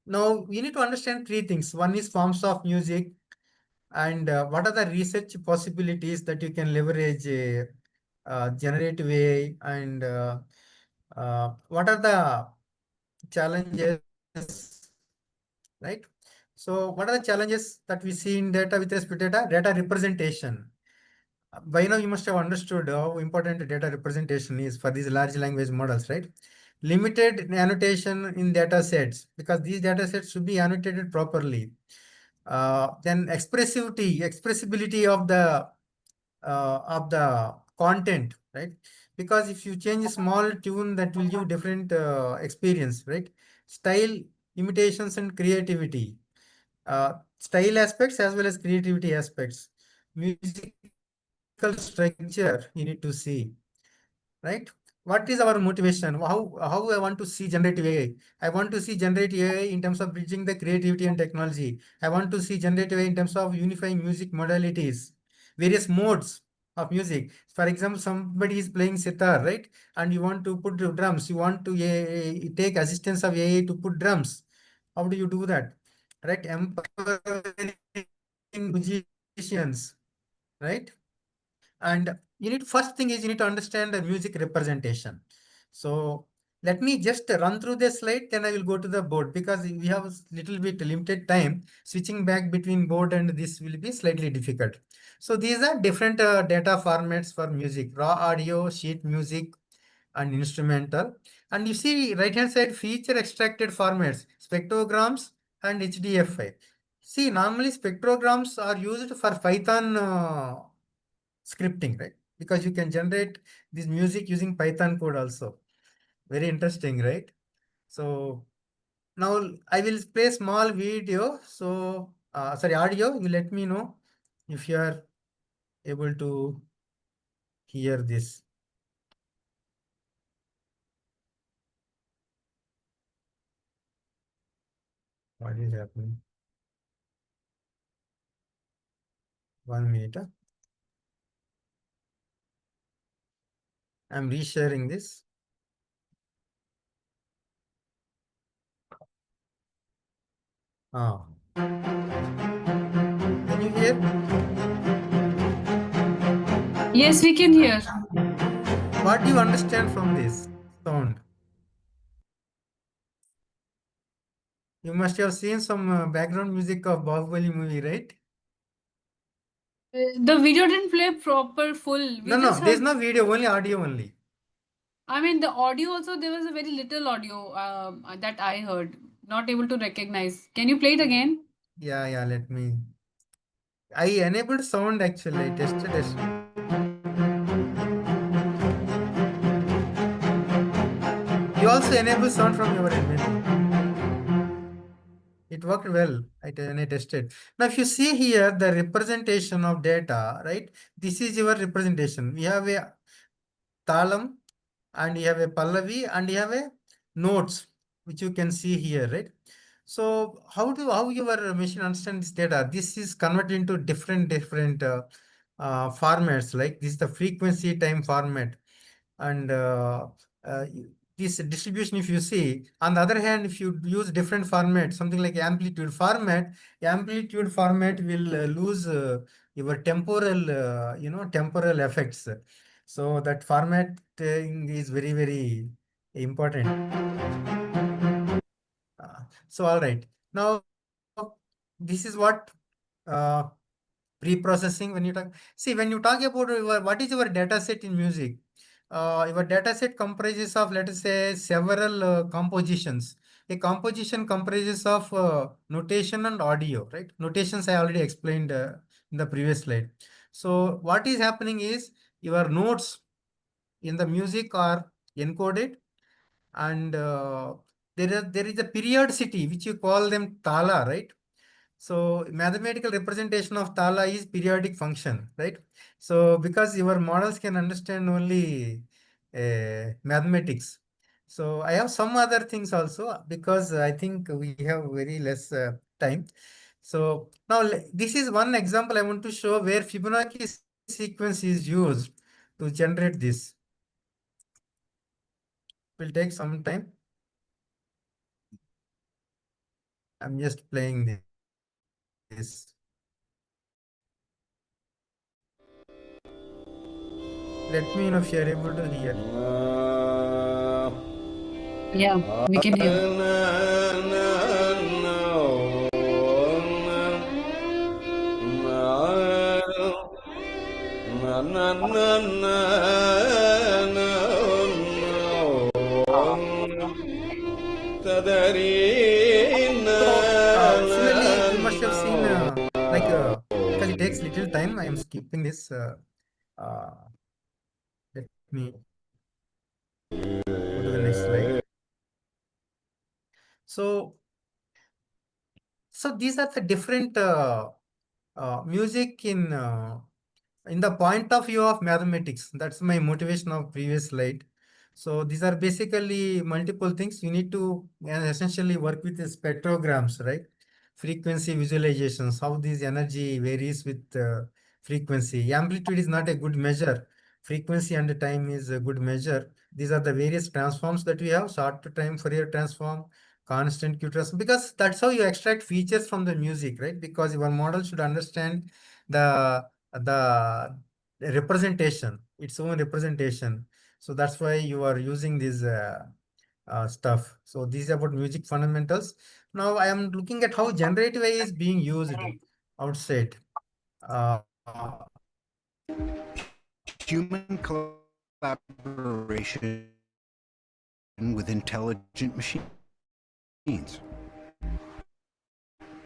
now you need to understand three things. One is forms of music, and what are the research possibilities that you can leverage generative AI, and what are the challenges, right? So what are the challenges that we see in data with respect to data representation? By now you must have understood how important data representation is for these large language models, right? Limited annotation in data sets because these data sets should be annotated properly. Then expressibility of the content, right? Because if you change a small tune, that will give different experience, right? Style, imitations, and creativity. Style aspects as well as creativity aspects. Musical structure you need to see, right? What is our motivation? How I want to see generative AI? I want to see generative AI in terms of bridging the creativity and technology. I want to see generative AI in terms of unifying music modalities, various modes of music. For example, somebody is playing sitar, right? And you want to put the drums. You want to take assistance of AI to put drums. How do you do that? Right? Empowering musicians, right? And you need first thing is you need to understand the music representation. So let me just run through this slide, then I will go to the board because we have a little bit limited time. Switching back between board and this will be slightly difficult. So these are different data formats for music: raw audio, sheet music, and instrumental. And you see right hand side feature extracted formats, spectrograms and HDFI. See, normally spectrograms are used for Python scripting, right? Because you can generate this music using Python code also. Very interesting, right? So now I will play small video. So sorry, audio. You let me know if you are able to hear this. What is happening? 1 minute. I'm resharing this. Ah, can you hear? Yes, we can hear. What do you understand from this sound? You must have seen some background music of Bahubali movie, right? The video didn't play proper full. No, We no, just there's heard. no video, only audio only. I mean, the audio also, there was a very little audio that I heard. Not able to recognize. Can you play it again? Yeah, yeah, let me. I enabled sound actually. I tested it. You also enable sound from your end, maybe. It worked well when I tested. Now, if you see here the representation of data, right? This is your representation. We have a talam and you have a pallavi and you have a notes, which you can see here, right? So how your machine understand this data? This is converted into different formats. Like this is the frequency time format, and uh, this distribution. If you see, on the other hand, if you use different format, something like amplitude format will lose your temporal, temporal effects. So that formatting is very important. So all right, now this is what uh, pre-processing. When you talk, see, when you talk about what is your data set in music, your data set comprises of, let us say, several compositions. A composition comprises of notation and audio, right? Notations I already explained in the previous slide. So what is happening is your notes in the music are encoded, and there is a periodicity which you call them tala, right? So mathematical representation of tala is periodic function, right? So because your models can understand only mathematics. So I have some other things also, because I think we have very less time. So now this is one example I want to show where Fibonacci sequence is used to generate this. Will take some time. I'm just playing this. Let me know if you are able to hear. Yeah, we can hear. So similarly, you must have seen because it takes little time. I am skipping this. Uh, Let me go to the next slide. So these are the different music in the point of view of mathematics. That's my motivation of previous slide. So these are basically multiple things. You need to essentially work with the spectrograms, right? Frequency visualizations, how this energy varies with frequency. Amplitude is not a good measure. Frequency and time is a good measure. These are the various transforms that we have: short time Fourier transform, constant Q transform, because that's how you extract features from the music, right? Because your model should understand the representation, its own representation. So that's why you are using this stuff. So this is about music fundamentals. Now I am looking at how generative AI is being used outside. Uh, Human collaboration with intelligent machines.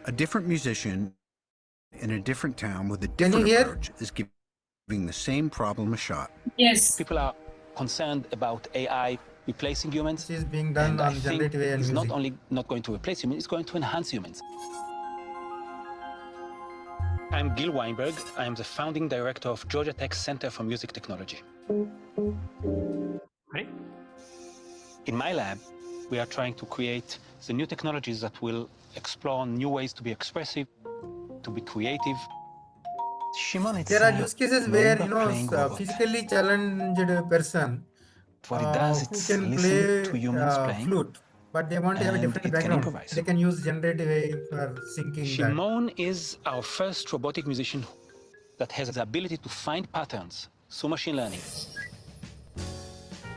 A different musician in a different town with a can you different hear? approach is giving the same problem a shot. Yes. People are concerned about AI replacing humans. This is being done And I on think generative AI and it's not music. only not going to replace humans, it's going to enhance humans. I'm Gil Weinberg. I am the founding director of Georgia Tech's Center for Music Technology. Ready? In my lab, we are trying to create the new technologies that will explore new ways to be expressive, to be creative. Shimon, it's There are a use cases where, marimba playing robot. physically challenged person What it does, who it's can listen to play humans playing, flute, but they want to have a and different it can background. improvise. They can use generative AI for syncing that. Shimon is our first robotic musician that has the ability to find patterns through machine learning.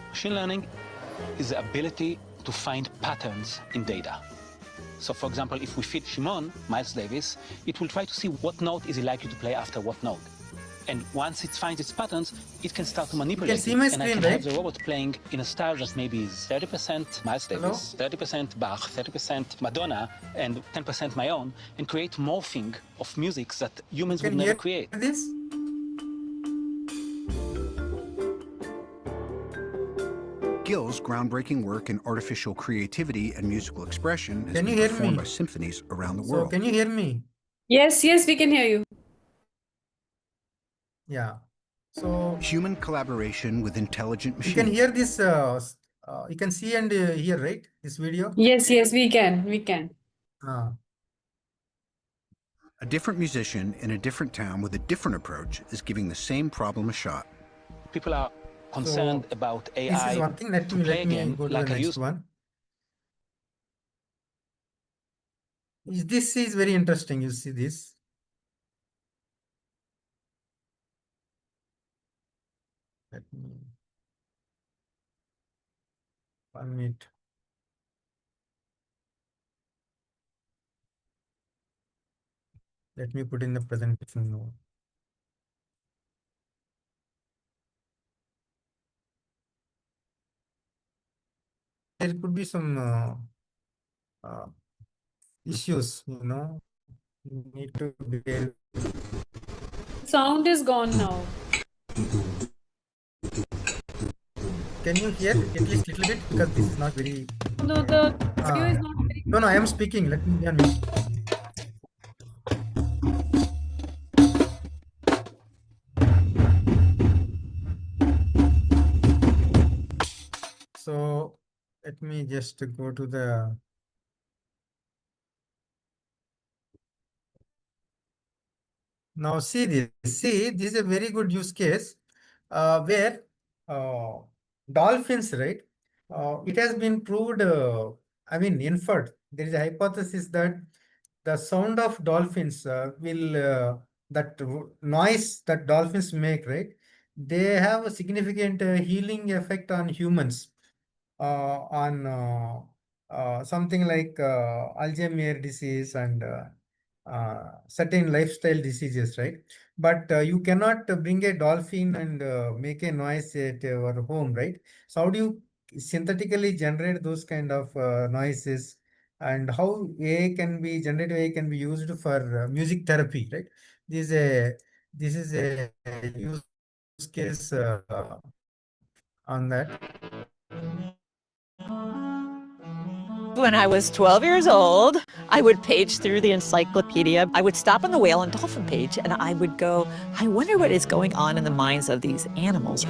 Machine learning is the ability to find patterns in data. So for example, if we feed Shimon, Miles Davis, it will try to see what note is he likely to play after what note. And once it finds its patterns, it can start to manipulate see it. my And I screen, can have right? the robot playing in a style that maybe is 30% Miles Hello? Davis, 30% Bach, 30% Madonna, and 10% my own, and create morphing of music that You humans can would never hear create. this? Gill's groundbreaking work in artificial creativity and musical expression has Can been you hear performed me? by symphonies around the So world. can you hear me? Yes, we can hear you. Yeah. So Human collaboration with intelligent you can machines. hear this, you can see and hear, right? This video. Yes, we can. Uh, A different musician in a different town with a different approach is giving the same problem a shot. People are concerned so about this is AI one thing. Let to me play a game go to the like I next used. one. This is very interesting. You see this. Let me 1 minute. Let me put in the presentation now. There could be some issues, you need to bear. Sound is gone now. Can you hear at least a little bit? Because this is not very. No, the audio is not very No, I am speaking. Let me be on mute. So let me just go to the. Now see this. See, this is a very good use case where uh, dolphins, right? It has been proved, inferred. There is a hypothesis that the sound of dolphins that noise that dolphins make, right? They have a significant healing effect on humans, on something like Alzheimer disease and certain lifestyle diseases, right? But you cannot bring a dolphin and make a noise at your home, right? So how do you synthetically generate those kind of noises, and how generative AI can be used for music therapy, right? This is a use case on that. When I was 12 years old, I would page through the encyclopedia. I would stop on the whale and dolphin page and I would go, I wonder what is going on in the minds of these animals.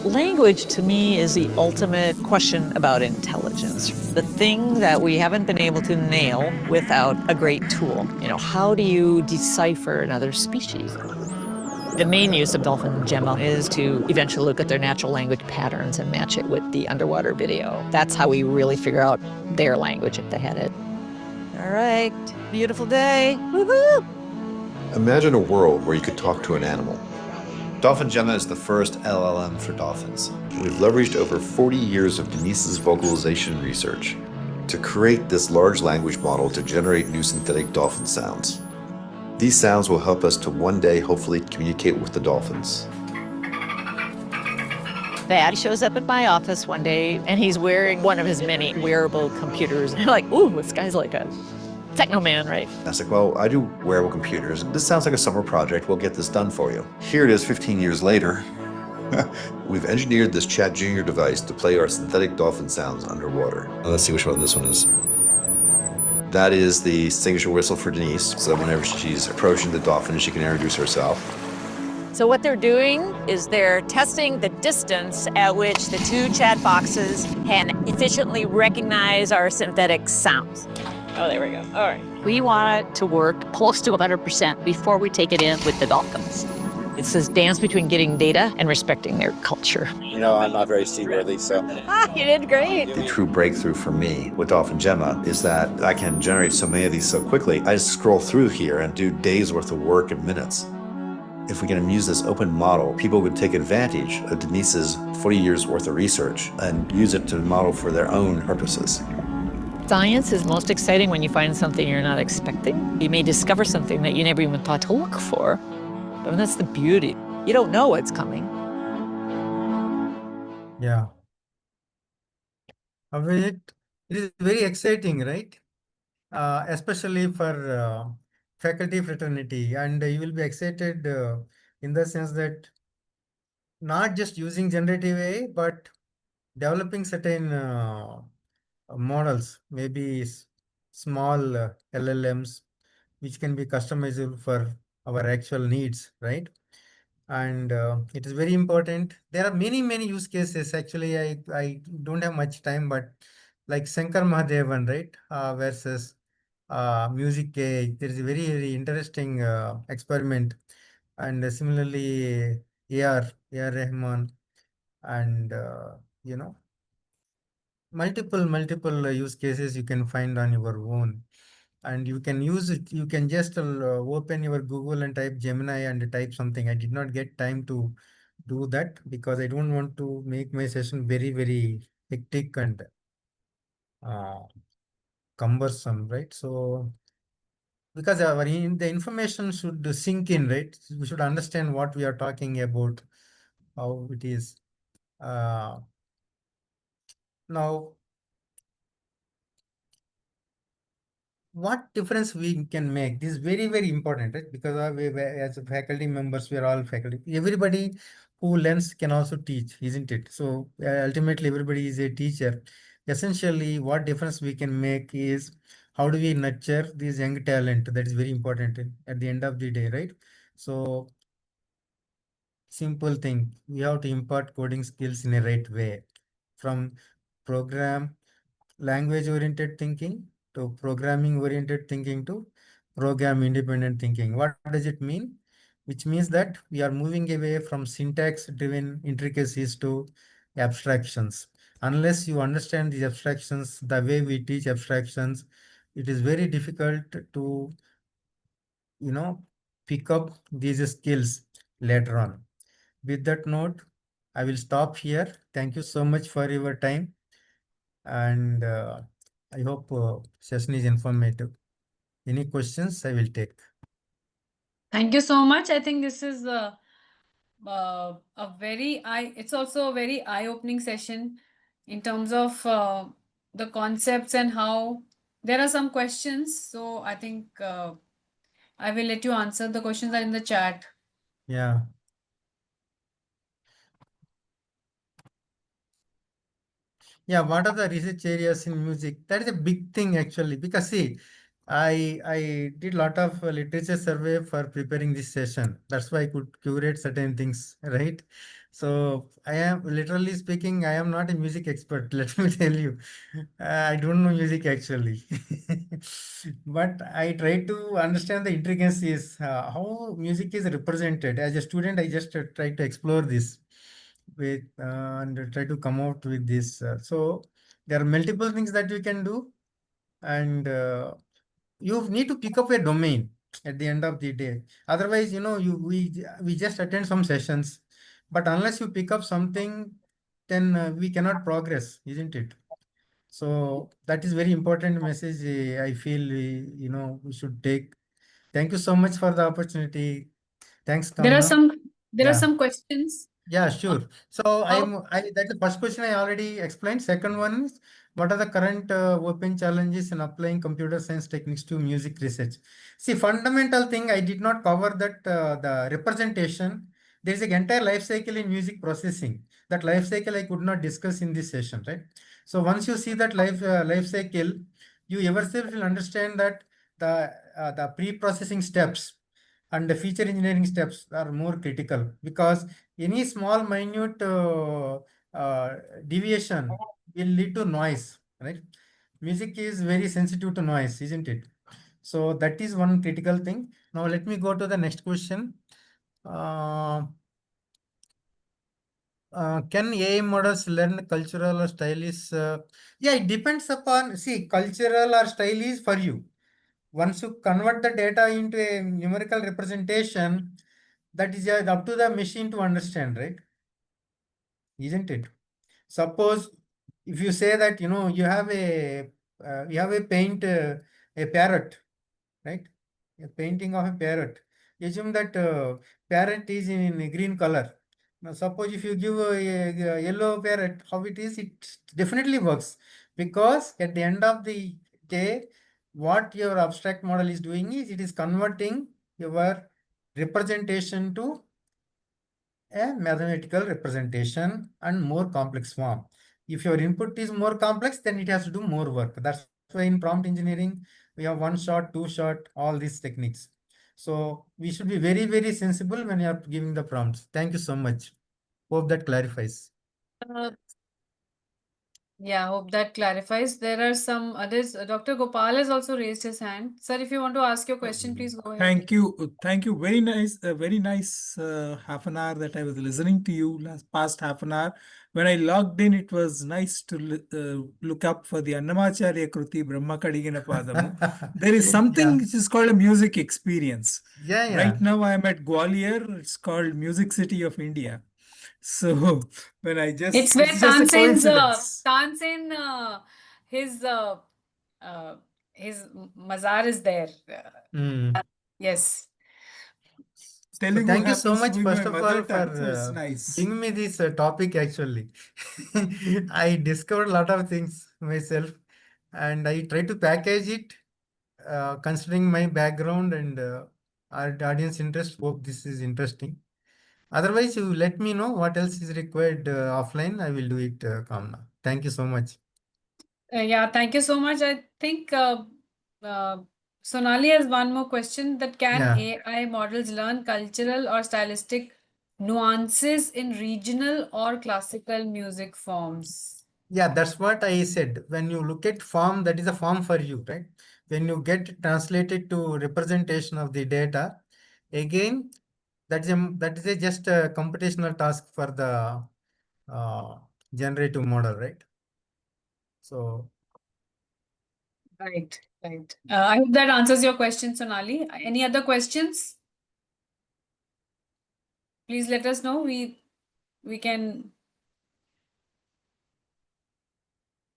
Language to me is the ultimate question about intelligence, the thing that we haven't been able to nail without a great tool. How do you decipher another species? The main use of dolphin Gemma is to eventually look at their natural language patterns and match it with the underwater video. That's how we really figure out their language if they had it. All right, beautiful day. Woohoo! Imagine a world where you could talk to an animal. Dolphin Gemma is the first LLM for dolphins. We've leveraged over 40 years of Denise's vocalization research to create this large language model to generate new synthetic dolphin sounds. These sounds will help us to one day hopefully communicate with the dolphins. Dad shows up at my office one day and he's wearing one of his many wearable computers. I'm like, ooh, this guy's like a techno man, right? I was like, well, I do wearable computers. This sounds like a summer project. We'll get this done for you. Here it is 15 years later. We've engineered this Chat Junior device to play our synthetic dolphin sounds underwater. Now let's see which one this one is. That is the signature whistle for Denise. So whenever she's approaching the dolphin, she can introduce herself. So what they're doing is they're testing the distance at which the two chat boxes can efficiently recognize our synthetic sounds. Oh, there we go. All right. We want it to work close to 100% before we take it in with the dolphins. It's this dance between getting data and respecting their culture. I'm not very seaworthy, so. You did great. The true breakthrough for me with Dolphin Gemma is that I can generate so many of these so quickly. I just scroll through here and do days worth of work in minutes. If we can use this open model, people would take advantage of Denise's 40 years worth of research and use it to model for their own purposes. Science is most exciting when you find something you're not expecting. You may discover something that you never even thought to look for. And that's the beauty. You don't know what's coming. Yeah. It is very exciting, right? Especially for faculty fraternity, and you will be excited in the sense that not just using generative AI, but developing certain models, maybe small LLMs, which can be customizable for our actual needs, right? And it is very important. There are many use cases. Actually, I don't have much time, but like Shankar Mahadevan, right, versus music AI. There is a very interesting experiment, and similarly AR Rahman, and you know multiple use cases you can find on your own, and you can use it. You can just open your Google and type Gemini and type something. I did not get time to do that because I don't want to make my session very hectic and uh, cumbersome, right? So because the information should sink in, right? We should understand what we are talking about, how it is. Now what difference we can make, this is very important, right? Because as a faculty members, we are all faculty. Everybody who learns can also teach, isn't it? So ultimately everybody is a teacher. Essentially what difference we can make is how do we nurture this young talent. That is very important at the end of the day, right? So simple thing, we have to impart coding skills in a right way, from program language oriented thinking to programming oriented thinking to program independent thinking. What does it mean? Which means that we are moving away from syntax driven intricacies to abstractions. Unless you understand these abstractions the way we teach abstractions, it is very difficult to you know pick up these skills later on. With that note, I will stop here. Thank you so much for your time, and I hope session is informative. Any questions I will take. Thank you so much. I think this is a very it's also a very eye-opening session in terms of the concepts and how there are some questions. So I think I will let you answer. The questions are in the chat. Yeah. Yeah, what are the research areas in music? That is a big thing actually, because see, I did lot of literature survey for preparing this session. That's why I could curate certain things, right? So I am literally speaking, I am not a music expert. Let me tell you, I don't know music actually, but I try to understand the intricacies, how music is represented. As a student, I just try to explore this with and try to come out with this. So there are multiple things that you can do, and you need to pick up a domain at the end of the day. Otherwise, we just attend some sessions, but unless you pick up something, then we cannot progress, isn't it? So that is very important message. I feel we should take. Thank you so much for the opportunity. Thanks, There are Kamna. some Yeah. questions. Yeah, Uh, sure. So how that's the first question I already explained. Second one is, what are the current open challenges in applying computer science techniques to music research? See, fundamental thing, I did not cover that the representation. There is an entire life cycle in music processing. That life cycle I could not discuss in this session, right? So once you see that life cycle, you yourself will understand that the pre-processing steps and the feature engineering steps are more critical, because any small minute uh, deviation will lead to noise, right? Music is very sensitive to noise, isn't it? So that is one critical thing. Now let me go to the next question. uh, can AI models learn cultural or stylish? Yeah, it depends upon, see, cultural or stylish for you. Once you convert the data into a numerical representation, that is up to the machine to understand, right? Isn't it? Suppose if you say that you have a paint a parrot, right? A painting of a parrot. Assume that parrot is in a green color. Now suppose if you give a yellow parrot, how it is? It definitely works, because at the end of the day, what your abstract model is doing is it is converting your representation to a mathematical representation and more complex form. If your input is more complex, then it has to do more work. That's why in prompt engineering, we have one shot, two shot, all these techniques. So we should be very, very sensible when you are giving the prompts. Thank you so much. Hope that clarifies. Uh, Yeah, hope that clarifies. There are some others. Dr. Gopal has also raised his hand. Sir, if you want to ask your question, please go ahead. Thank you. Thank you. Very nice. Very nice half an hour that I was listening to you last past half an hour. When I logged in, it was nice to look up for the Annamacharya Kruti Brahma Kadigina Padamu. There is something Yeah. which is called a music experience. Yeah, yeah. Right now I am at Gwalior. It's called Music City of India. So when I just It's where it's just a coincidence. Tansen, uh, his mazar is there. Mm. Yes. So Telugu thank you so happens to much, be first my of mother all, for tongue, so it's nice. giving me this topic. Actually, I discovered a lot of things myself, and I try to package it, considering my background and our audience interest. Hope this is interesting. Otherwise, you let me know what else is required offline. I will do it, Kamna. Thank you so much. Yeah, thank you so much. I think uh, Sonali has one more question, that can Yeah. AI models learn cultural or stylistic nuances in regional or classical music forms? Yeah, that's what I said. When you look at form, that is a form for you, right? When you get translated to representation of the data, again, that is a just a computational task for the uh, generative model, right? So Right, right. I hope that answers your question, Sonali. Any other questions? Please let us know. We can.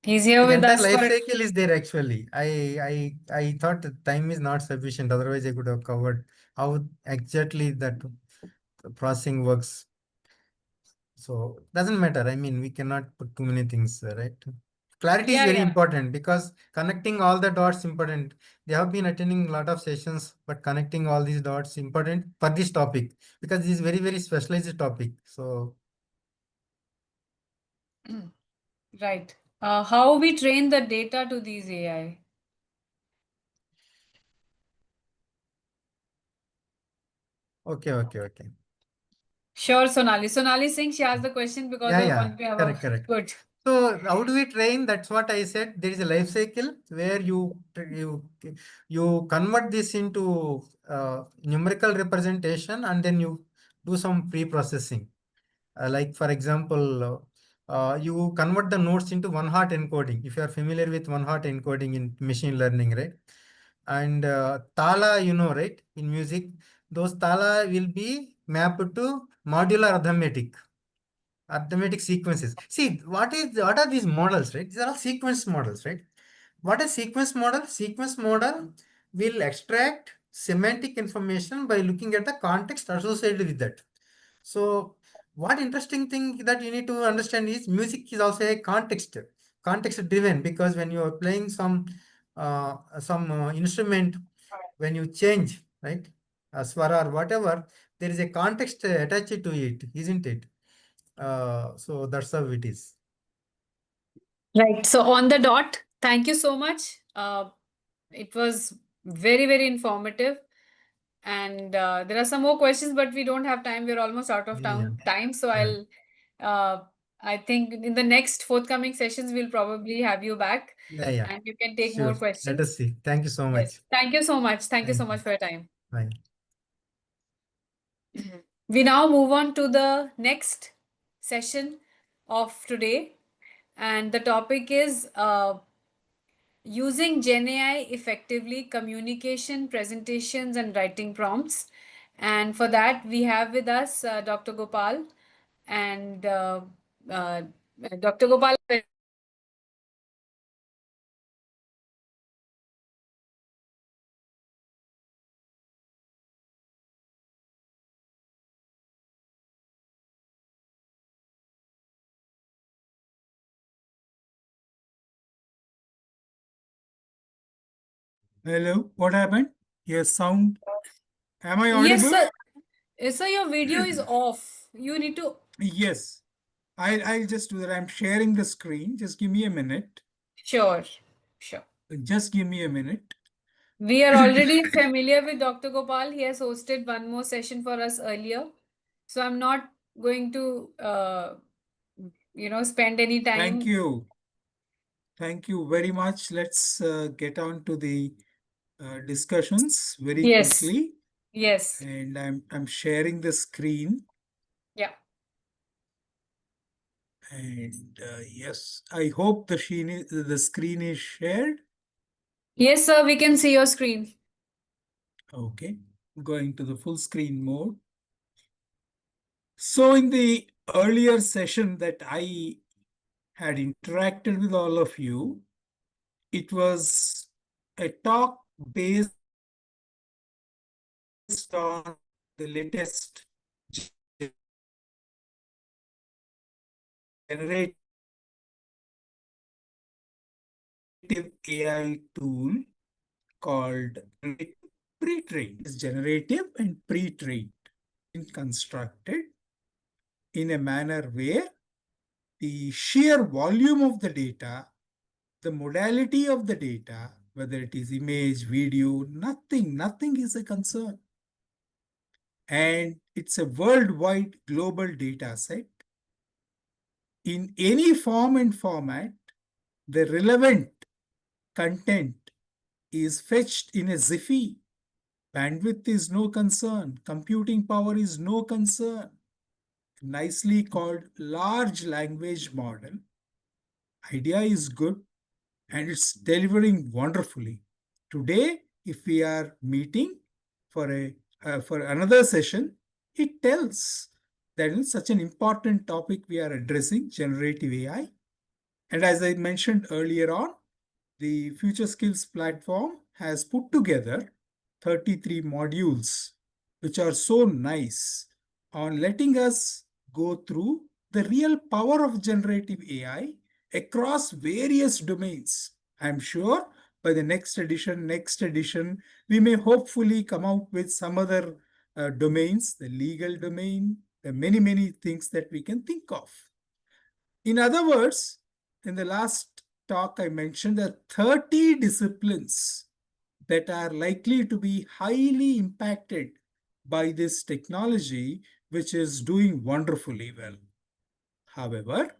He's here the with entire us life for. cycle is there actually. I thought the time is not sufficient. Otherwise, I could have covered how exactly that processing works. So doesn't matter. I mean, we cannot put too many things, right? Clarity is Yeah, very yeah. important because connecting all the dots important. They have been attending a lot of sessions, but connecting all these dots important for this topic because this is very, very specialized topic. So Right. How we train the data to these AI? okay. Sure, Sonali. Sonali Singh, she asked the question because Yeah, of yeah. one we have a Correct. good. So how do we train? That's what I said. There is a life cycle where you convert this into numerical representation and then you do some pre-processing. Like for example, you convert the nodes into one hot encoding. If you are familiar with one hot encoding in machine learning, right? And tala, right? In music, those tala will be mapped to modular arithmetic sequences. See, what are these models, right? These are all sequence models, right? What is sequence model? Sequence model will extract semantic information by looking at the context associated with that. So what interesting thing that you need to understand is music is also a context driven, because when you are playing some instrument, when you change, right, a swara or whatever, there is a context attached to it, isn't it? So that's how it is. Right. So on the dot, thank you so much. It was very, very informative. And there are some more questions, but we don't have time. We're almost out of Yeah, time. So correct. I think in the next forthcoming sessions, we'll probably have you back Yeah. and you can take Sure. more Let us questions. see. Thank you so Yes. much. Thank you so much. Thank you so Thank you. much for your time. Bye. We now move on to the next session of today. And the topic is using Gen AI effectively, communication, presentations, and writing prompts. And for that, we have with us Dr. Gopal. And uh, Dr. Gopal. Hello, what happened? Yes, sound. Am I Yes, audible? sir. Sir, your video is off. You need to. Yes. I'll just do that. I'm sharing the screen. Just give me a minute. Sure, sure. Just give me a minute. We are already familiar with Dr. Gopal. He has hosted one more session for us earlier. So I'm not going to, spend any time. Thank you. Thank you very much. Let's get on to the discussions very Yes. quickly. Yes. And I'm sharing the screen. Yeah. And yes, I hope the screen is shared. Yes, sir, we can see your screen. Okay, going to the full screen mode. So in the earlier session that I had interacted with all of you, it was a talk based on the latest generative AI tool called pre-trained. It's generative and pre-trained, constructed in a manner where the sheer volume of the data, the modality of the data, whether it is image, video, nothing is a concern. And it's a worldwide global data set. In any form and format, the relevant content is fetched in a Ziffy. Bandwidth is no concern. Computing power is no concern. Nicely called large language model. Idea is good and it's delivering wonderfully. Today, if we are meeting for another session, it tells that it's such an important topic we are addressing, generative AI. And as I mentioned earlier on, the Future Skills platform has put together 33 modules, which are so nice on letting us go through the real power of generative AI across various domains. I'm sure by the next edition, we may hopefully come out with some other domains, the legal domain, the many things that we can think of. In other words, in the last talk, I mentioned that 30 disciplines that are likely to be highly impacted by this technology, which is doing wonderfully well. However,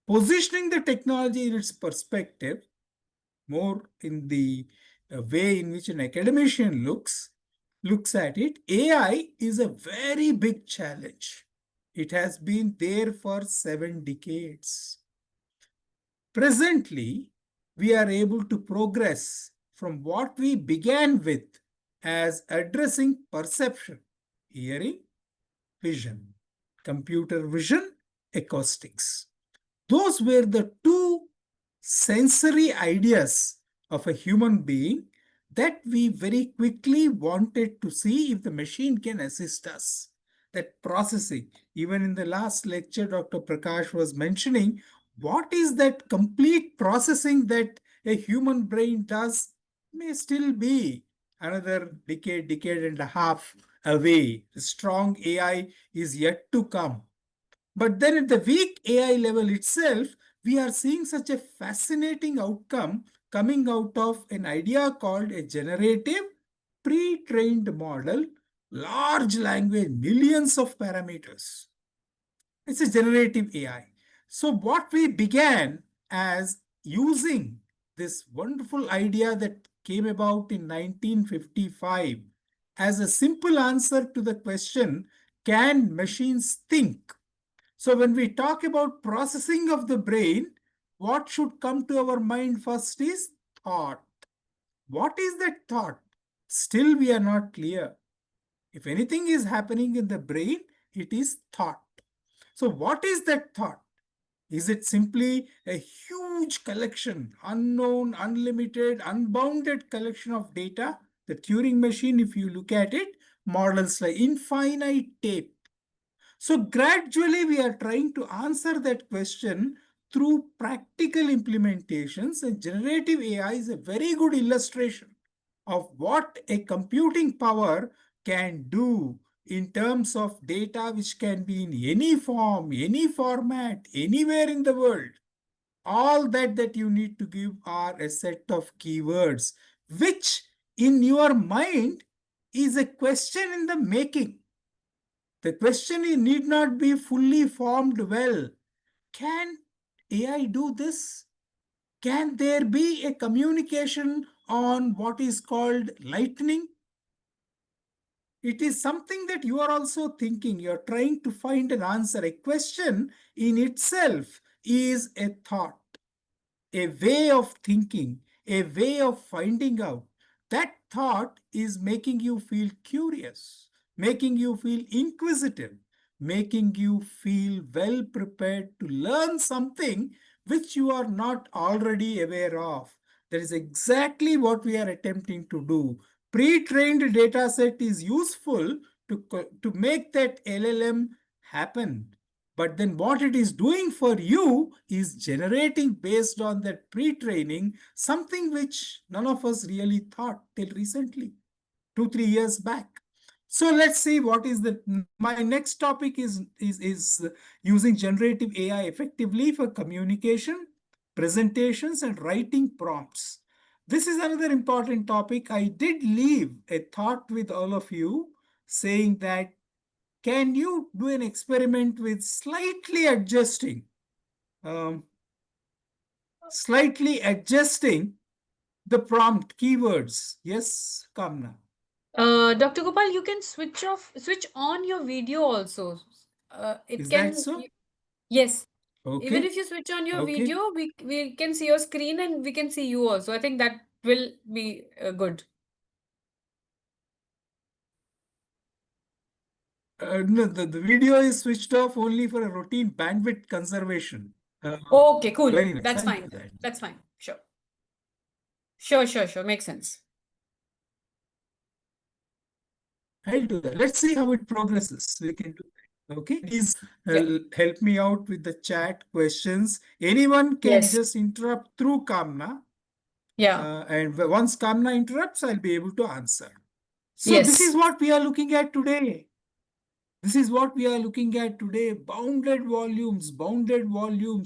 positioning the technology in its perspective, more in the way in which an academician looks at it, AI is a very big challenge. It has been there for 7 decades. Presently, we are able to progress from what we began with as addressing perception, hearing, vision, computer vision, acoustics. Those were the two sensory ideas of a human being that we very quickly wanted to see if the machine can assist us. That processing, even in the last lecture, Dr. Prakash was mentioning, what is that complete processing that a human brain does may still be another decade and a half away. Strong AI is yet to come. But then at the weak AI level itself, we are seeing such a fascinating outcome coming out of an idea called a generative pre-trained model, large language, millions of parameters. It's a generative AI. So what we began as using this wonderful idea that came about in 1955 as a simple answer to the question, can machines think? So when we talk about processing of the brain, what should come to our mind first is thought. What is that thought? Still we are not clear. If anything is happening in the brain, it is thought. So what is that thought? Is it simply a huge collection, unknown, unlimited, unbounded collection of data? The Turing machine, if you look at it, models like infinite tape. So gradually we are trying to answer that question through practical implementations, and generative AI is a very good illustration of what a computing power can do in terms of data which can be in any form, any format, anywhere in the world. All that you need to give are a set of keywords, which in your mind is a question in the making. The question need not be fully formed well. Can AI do this? Can there be a communication on what is called lightning? It is something that you are also thinking. You're trying to find an answer. A question in itself is a thought, a way of thinking, a way of finding out. That thought is making you feel curious, making you feel inquisitive, making you feel well prepared to learn something which you are not already aware of. That is exactly what we are attempting to do. Pre-trained data set is useful to make that LLM happen. But then what it is doing for you is generating based on that pre-training something which none of us really thought till recently, 2-3 years back. So let's see what is my next topic is using generative AI effectively for communication, presentations, and writing prompts. This is another important topic. I did leave a thought with all of you saying that can you do an experiment with um, slightly adjusting the prompt keywords? Yes, Kamna. Dr. Gopal, you can switch on your video also. It Is that can, so? yes. Even Okay. if you switch on your Okay. video, we can see your screen and we can see you also. I think that will be good. No, the video is switched off only for a routine bandwidth conservation. Okay, cool. Very nice. That's I'll fine. do that. That's fine. Sure. Sure. Makes sense. I'll do that. Let's see how it progresses. We can do that. Okay. Please Yeah. help me out with the chat questions. Anyone can Yes. just interrupt through Kamna. Yeah. And once Kamna interrupts, I'll be able to answer. So this is Yes. what we are looking at today. This is what we are looking at today. Bounded volumes,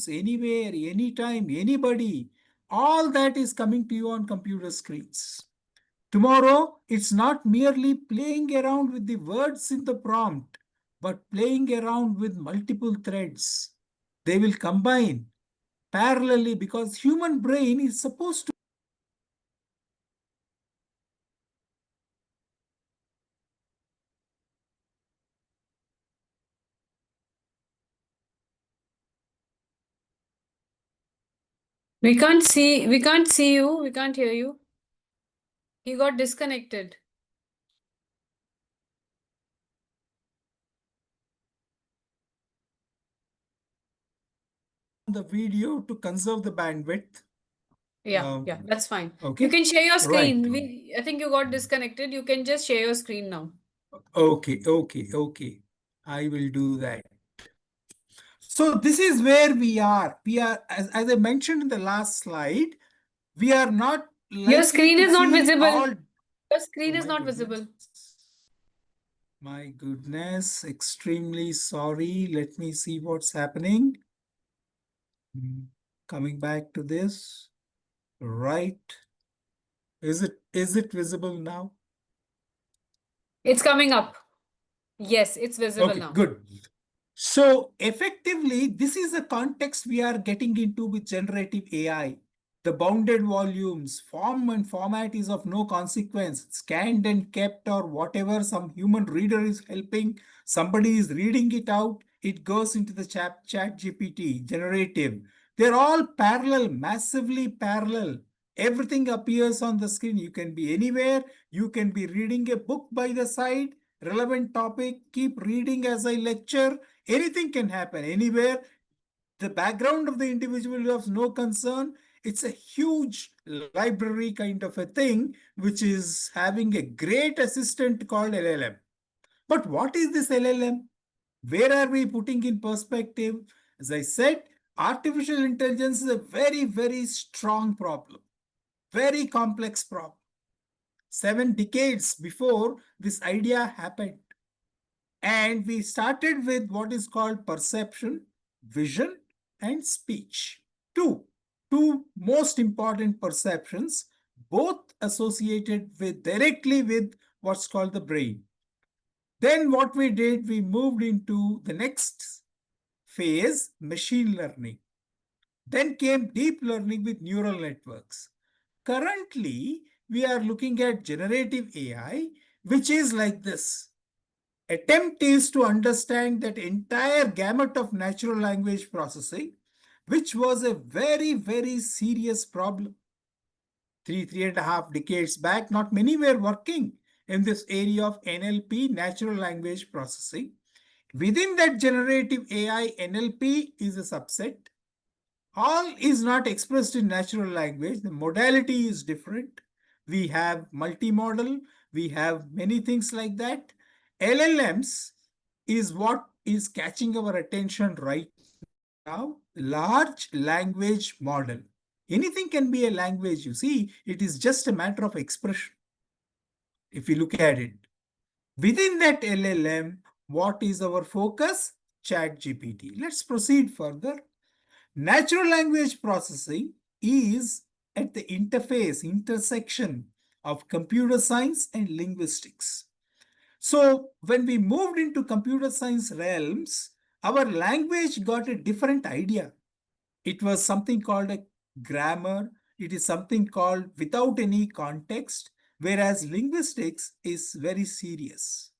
anywhere, anytime, anybody. All that is coming to you on computer screens. Tomorrow, it's not merely playing around with the words in the prompt, but playing around with multiple threads. They will combine parallelly because human brain is supposed to. We can't see you, we can't hear you. He got disconnected. The video to conserve the bandwidth. Yeah, that's fine. Okay. You can share your screen. Right. I think you got disconnected. You can just share your screen now. Okay. I will do that. So this is where we are. We are, as I mentioned in the last slide, we are not likely Your screen to is not see visible. all. Your screen Oh, is my not goodness. visible. My goodness, extremely sorry. Let me see what's happening. Coming back to this. Right. Is it visible now? It's coming up. Yes, it's visible Okay, now. good. So effectively, this is the context we are getting into with generative AI. The bounded volumes, form and format is of no consequence. Scanned and kept or whatever, some human reader is helping, somebody is reading it out, it goes into the chat GPT, generative. They're all parallel, massively parallel. Everything appears on the screen. You can be anywhere. You can be reading a book by the side, relevant topic, keep reading as I lecture. Anything can happen anywhere. The background of the individual is of no concern. It's a huge library kind of a thing, which is having a great assistant called LLM. But what is this LLM? Where are we putting in perspective? As I said, artificial intelligence is a very, very strong problem, very complex problem. 7 decades before this idea happened. And we started with what is called perception, vision, and speech. Two most important perceptions, both associated with directly with what's called the brain. Then what we did, we moved into the next phase, machine learning. Then came deep learning with neural networks. Currently, we are looking at generative AI, which is like this. Attempt is to understand that entire gamut of natural language processing, which was a very, very serious problem. Three and a half decades back, not many were working in this area of NLP, natural language processing. Within that generative AI, NLP is a subset. All is not expressed in natural language. The modality is different. We have multimodal. We have many things like that. LLMs is what is catching our attention right now. Large language model. Anything can be a language, you see. It is just a matter of expression. If you look at it. Within that LLM, what is our focus? ChatGPT. Let's proceed further. Natural language processing is at the intersection of computer science and linguistics. So when we moved into computer science realms, our language got a different idea. It was something called a grammar. It is something called without any context, whereas linguistics is very serious.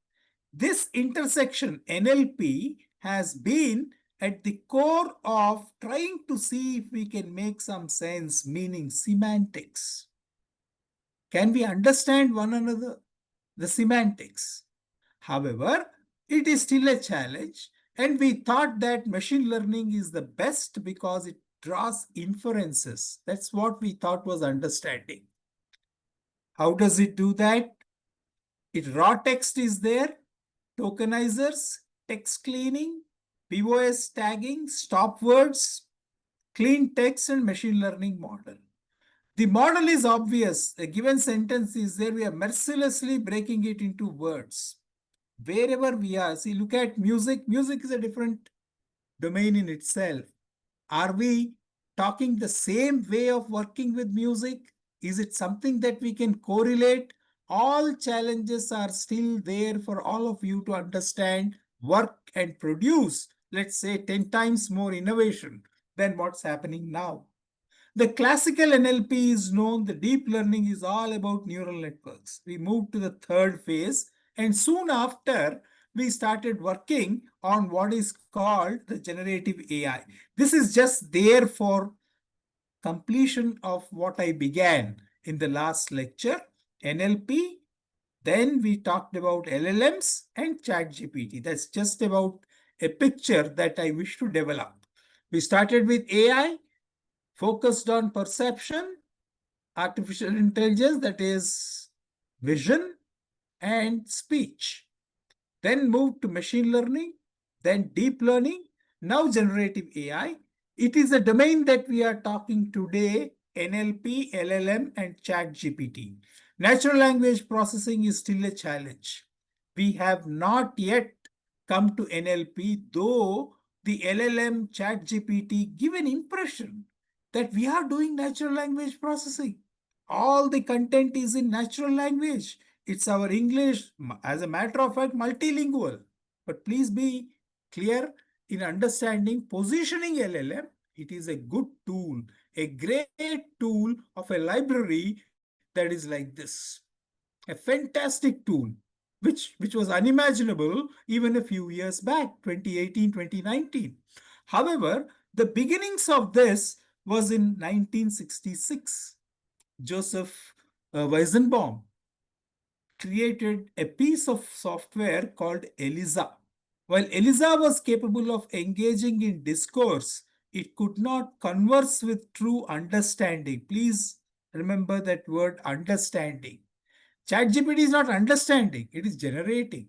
This intersection, NLP, has been at the core of trying to see if we can make some sense, meaning semantics. Can we understand one another? The semantics. However, it is still a challenge, and we thought that machine learning is the best because it draws inferences. That's what we thought was understanding. How does it do that? Raw text is there, tokenizers, text cleaning, POS tagging, stop words, clean text, and machine learning model. The model is obvious. A given sentence is there. We are mercilessly breaking it into words. Wherever we are, see, look at music. Music is a different domain in itself. Are we talking the same way of working with music? Is it something that we can correlate? All challenges are still there for all of you to understand, work, and produce, let's say, 10 times more innovation than what's happening now. The classical NLP is known, the deep learning is all about neural networks. We moved to the third phase, and soon after, we started working on what is called the generative AI. This is just there for completion of what I began in the last lecture, NLP. Then we talked about LLMs and ChatGPT. That's just about a picture that I wish to develop. We started with AI, focused on perception, artificial intelligence, that is vision and speech. Then moved to machine learning, then deep learning, now generative AI. It is a domain that we are talking today, NLP, LLM, and ChatGPT. Natural language processing is still a challenge. We have not yet come to NLP, though the LLM, ChatGPT give an impression that we are doing natural language processing. All the content is in natural language. It's our English, as a matter of fact, multilingual. But please be clear in understanding positioning LLM. It is a good tool, a great tool of a library that is like this. A fantastic tool, which was unimaginable even a few years back, 2018, 2019. However, the beginnings of this was in 1966. Joseph Weizenbaum created a piece of software called ELIZA. While ELIZA was capable of engaging in discourse, it could not converse with true understanding. Please remember that word, understanding. ChatGPT is not understanding, it is generating.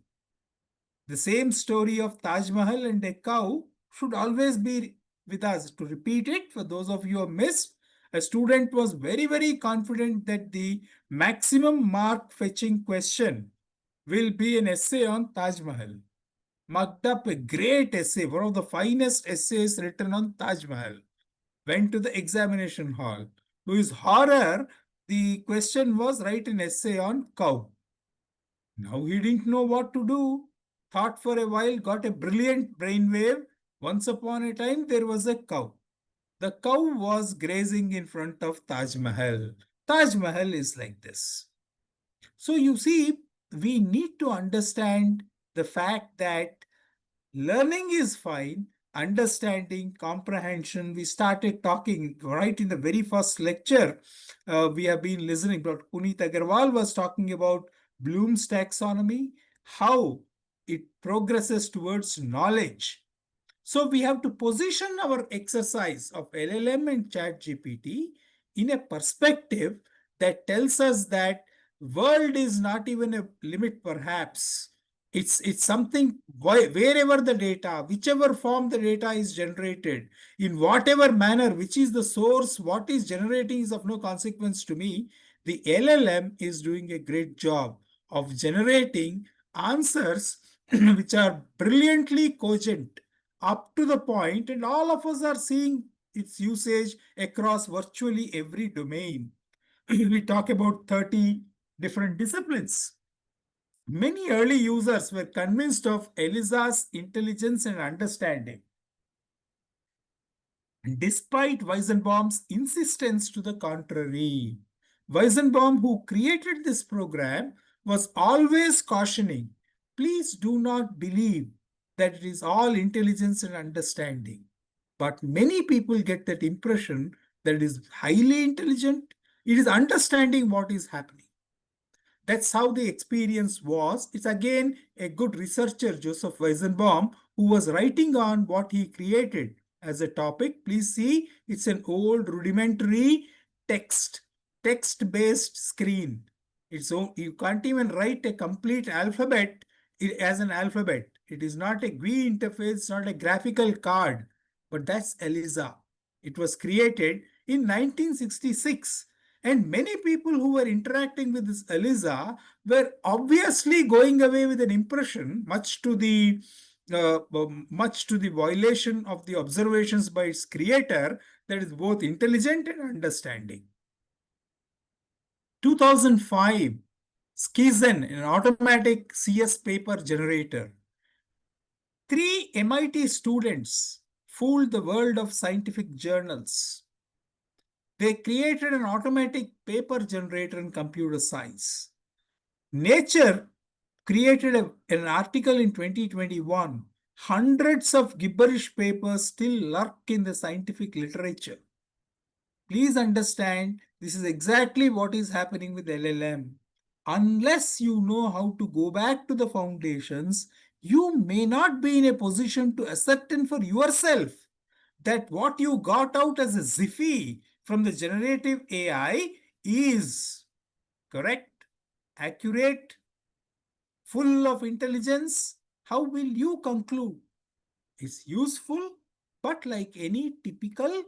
The same story of Taj Mahal and a cow should always be with us. To repeat it, for those of you who have missed, a student was very, very confident that the maximum mark fetching question will be an essay on Taj Mahal. mugged up a great essay, one of the finest essays written on Taj Mahal. Went to the examination hall. To his horror, the question was write an essay on cow. Now he didn't know what to do. Thought for a while, got a brilliant brainwave. Once upon a time, there was a cow. The cow was grazing in front of Taj Mahal. Taj Mahal is like this. So you see, we need to understand the fact that learning is fine, understanding, comprehension. We started talking right in the very first lecture. We have been listening, but Puneet Agarwal was talking about Bloom's taxonomy, how it progresses towards knowledge. So we have to position our exercise of LLM and ChatGPT in a perspective that tells us that world is not even a limit, perhaps. It's something wherever the data, whichever form the data is generated, in whatever manner, which is the source, what is generating is of no consequence to me. The LLM is doing a great job of generating answers which are brilliantly cogent up to the point, and all of us are seeing its usage across virtually every domain. We talk about 30 different disciplines. Many early users were convinced of Eliza's intelligence and understanding, despite Weizenbaum's insistence to the contrary. Weizenbaum, who created this program, was always cautioning, please do not believe that it is all intelligence and understanding. But many people get that impression that it is highly intelligent. It is understanding what is happening. That's how the experience was. It's again a good researcher, Joseph Weizenbaum, who was writing on what he created as a topic. Please see, it's an old rudimentary text-based screen. You can't even write a complete alphabet as an alphabet. It is not a GUI interface, not a graphical card, but that's ELIZA. It was created in 1966. And many people who were interacting with this ELIZA were obviously going away with an impression, much to the violation of the observations by its creator, that is both intelligent and understanding. 2005, Schizen, an automatic CS paper generator. 3 MIT students fooled the world of scientific journals. They created an automatic paper generator in computer science. Nature created an article in 2021. Hundreds of gibberish papers still lurk in the scientific literature. Please understand, this is exactly what is happening with LLM. Unless you know how to go back to the foundations, you may not be in a position to ascertain for yourself that what you got out as a Ziffy from the generative AI is correct, accurate, full of intelligence. How will you conclude? It's useful, but like any typical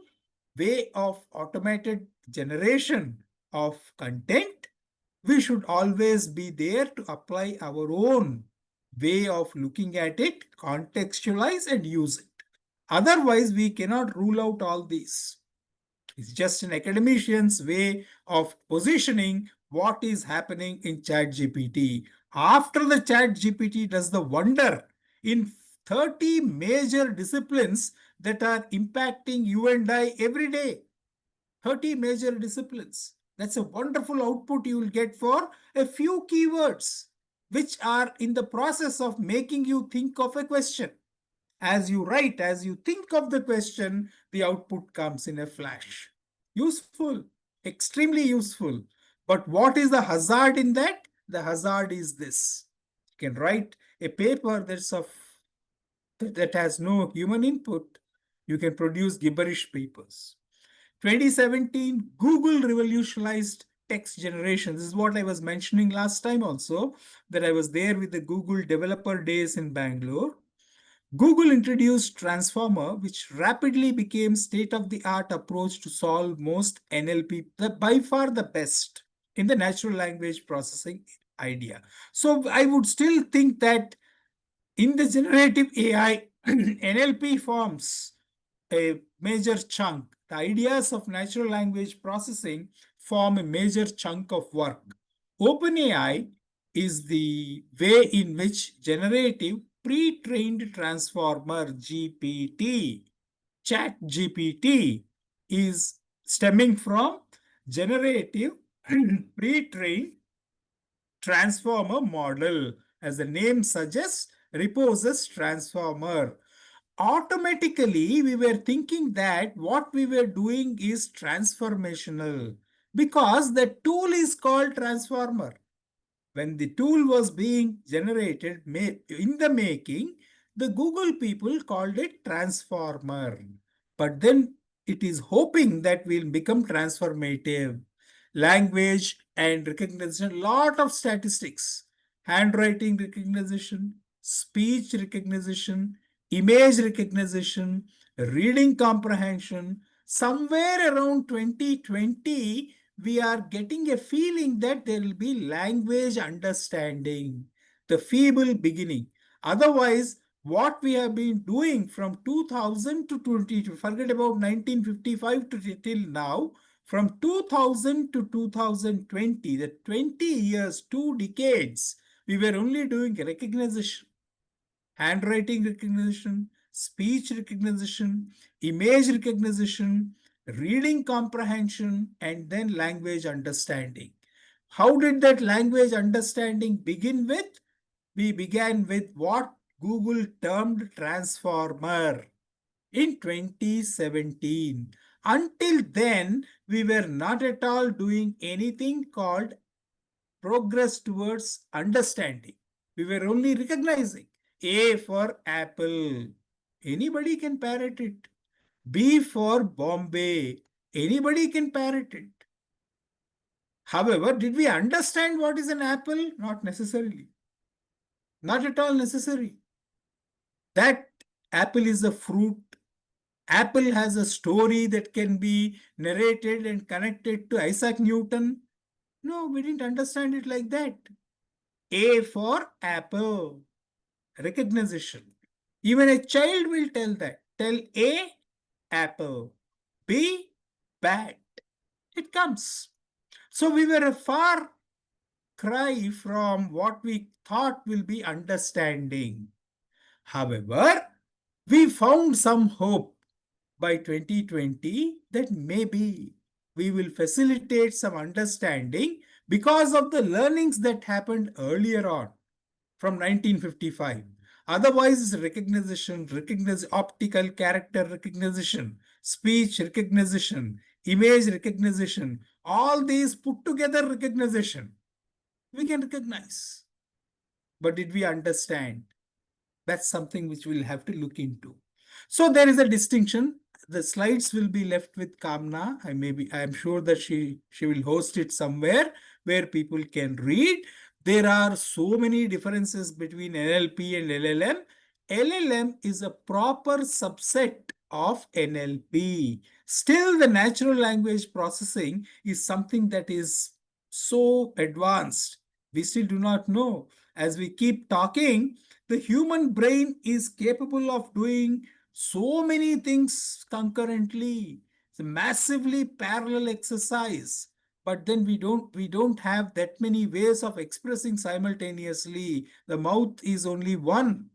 way of automated generation of content, we should always be there to apply our own way of looking at it, contextualize and use it. Otherwise, we cannot rule out all these. It's just an academician's way of positioning what is happening in ChatGPT. After the ChatGPT does the wonder in 30 major disciplines that are impacting you and I every day. 30 major disciplines. That's a wonderful output you will get for a few keywords, which are in the process of making you think of a question. As you write, as you think of the question, the output comes in a flash. Useful, extremely useful. But what is the hazard in that? The hazard is this. You can write a paper that has no human input. You can produce gibberish papers. 2017, Google revolutionized text generation. This is what I was mentioning last time also, that I was there with the Google Developer Days in Bangalore. Google introduced Transformer, which rapidly became state-of-the-art approach to solve most NLP, by far the best in the natural language processing idea. So I would still think that In the generative AI, NLP forms a major chunk. The ideas of natural language processing form a major chunk of work. OpenAI is the way in which generative pre-trained transformer GPT, chat GPT, is stemming from generative pre-trained transformer model. As the name suggests, reposes transformer. Automatically, we were thinking that what we were doing is transformational because the tool is called transformer. When the tool was being generated in the making, the Google people called it transformer. But then it is hoping that we'll become transformative. Language and recognition, lot of statistics, handwriting recognition, speech recognition, image recognition, reading comprehension. Somewhere around 2020, we are getting a feeling that there will be language understanding, the feeble beginning. Otherwise, what we have been doing from 2000 to 20, forget about 1955 to till now, from 2000 to 2020, the 20 years, 2 decades, we were only doing recognition, handwriting recognition, speech recognition, image recognition, reading comprehension, and then language understanding. How did that language understanding begin with? We began with what Google termed transformer in 2017. Until then, we were not at all doing anything called progress towards understanding. We were only recognizing. A for apple. Anybody can parrot it. B for Bombay. Anybody can parrot it. However, did we understand what is an apple? Not necessarily. Not at all necessary. That apple is a fruit. Apple has a story that can be narrated and connected to Isaac Newton. No, we didn't understand it like that. A for apple. Recognition. Even a child will tell that. Tell A, apple. B, bat. It comes. So we were a far cry from what we thought will be understanding. However, we found some hope by 2020 that maybe we will facilitate some understanding because of the learnings that happened earlier on from 1955. Otherwise, recognition, optical character recognition, speech recognition, image recognition, all these put together recognition, we can recognize. But did we understand? That's something which we'll have to look into. So there is a distinction. The slides will be left with Kamna. I'm sure that she will host it somewhere where people can read. There are so many differences between NLP and LLM. LLM is a proper subset of NLP. Still, the natural language processing is something that is so advanced. We still do not know. As we keep talking, the human brain is capable of doing so many things concurrently. It's a massively parallel exercise. But then we don't have that many ways of expressing simultaneously. The mouth is only one.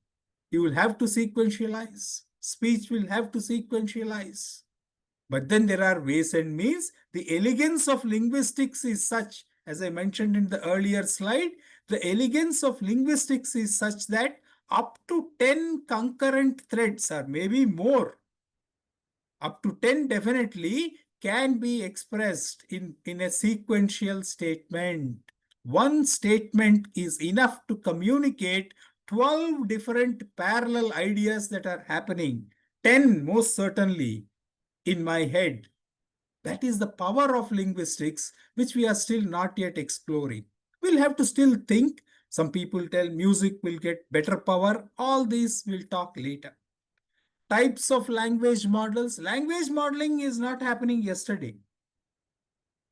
You will have to sequentialize. Speech will have to sequentialize. But then there are ways and means. The elegance of linguistics is such, as I mentioned in the earlier slide, the elegance of linguistics is such that up to 10 concurrent threads or maybe more, up to 10 definitely can be expressed in a sequential statement. One statement is enough to communicate 12 different parallel ideas that are happening, 10 most certainly in my head. That is the power of linguistics, which we are still not yet exploring. We'll have to still think. Some people tell music will get better power. All these we'll talk later. Types of language models. Language modeling is not happening yesterday.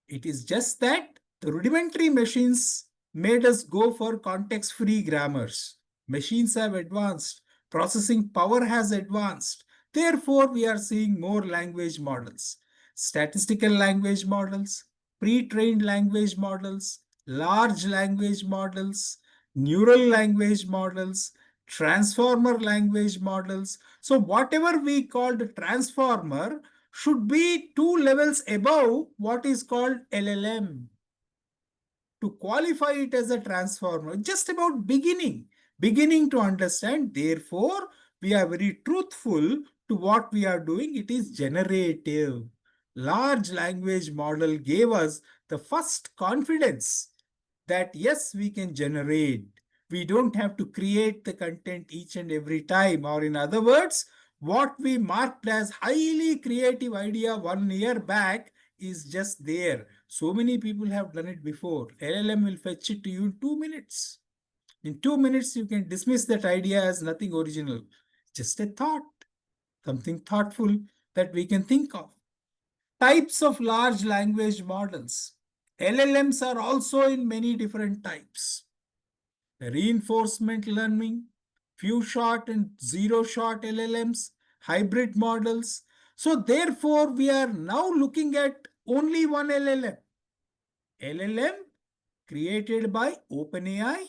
It is just that the rudimentary machines made us go for context-free grammars. Machines have advanced. Processing power has advanced. Therefore, we are seeing more language models. Statistical language models, pre-trained language models, large language models, neural language models, transformer language models. So whatever we called transformer should be 2 levels above what is called LLM. To qualify it as a transformer, just about beginning to understand. Therefore, we are very truthful to what we are doing. It is generative. Large language model gave us the first confidence that yes, we can generate. We don't have to create the content each and every time. Or in other words, what we marked as highly creative idea 1 year back is just there. So many people have done it before. LLM will fetch it to you in 2 minutes. In 2 minutes, you can dismiss that idea as nothing original. Just a thought, something thoughtful that we can think of. Types of large language models. LLMs are also in many different types. Reinforcement learning, few shot and zero shot LLMs, hybrid models. So therefore, we are now looking at only one LLM. LLM created by OpenAI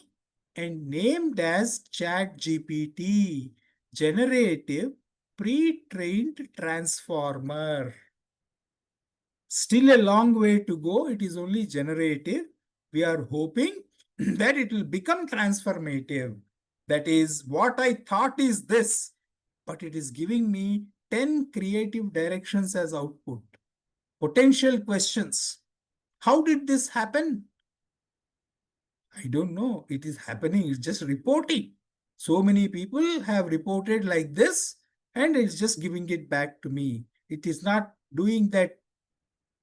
and named as ChatGPT, Generative Pre-trained Transformer. Still a long way to go. It is only generative. We are hoping that it will become transformative. That is, what I thought is this, but it is giving me 10 creative directions as output. Potential questions. How did this happen? I don't know. It is happening. It's just reporting. So many people have reported like this, and it's just giving it back to me. It is not doing that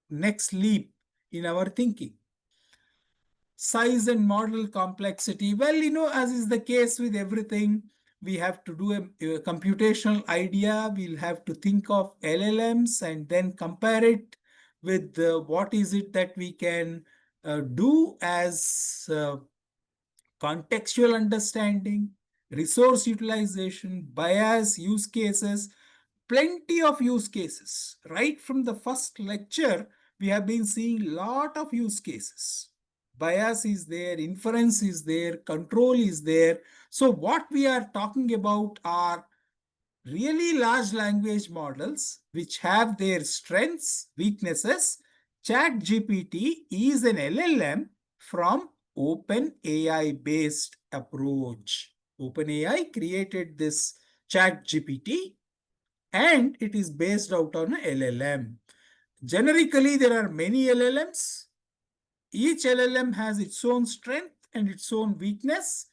next leap in our thinking. Size and model complexity. Well, as is the case with everything, we have to do a computational idea. We'll have to think of LLMs and then compare it with what is it that we can do as contextual understanding, resource utilization, bias, use cases, plenty of use cases. Right from the first lecture, we have been seeing a lot of use cases. Bias is there, inference is there, control is there. So what we are talking about are really large language models which have their strengths, weaknesses. ChatGPT is an LLM from OpenAI based approach. OpenAI created this ChatGPT and it is based out on a LLM. Generically, there are many LLMs. Each LLM has its own strength and its own weakness.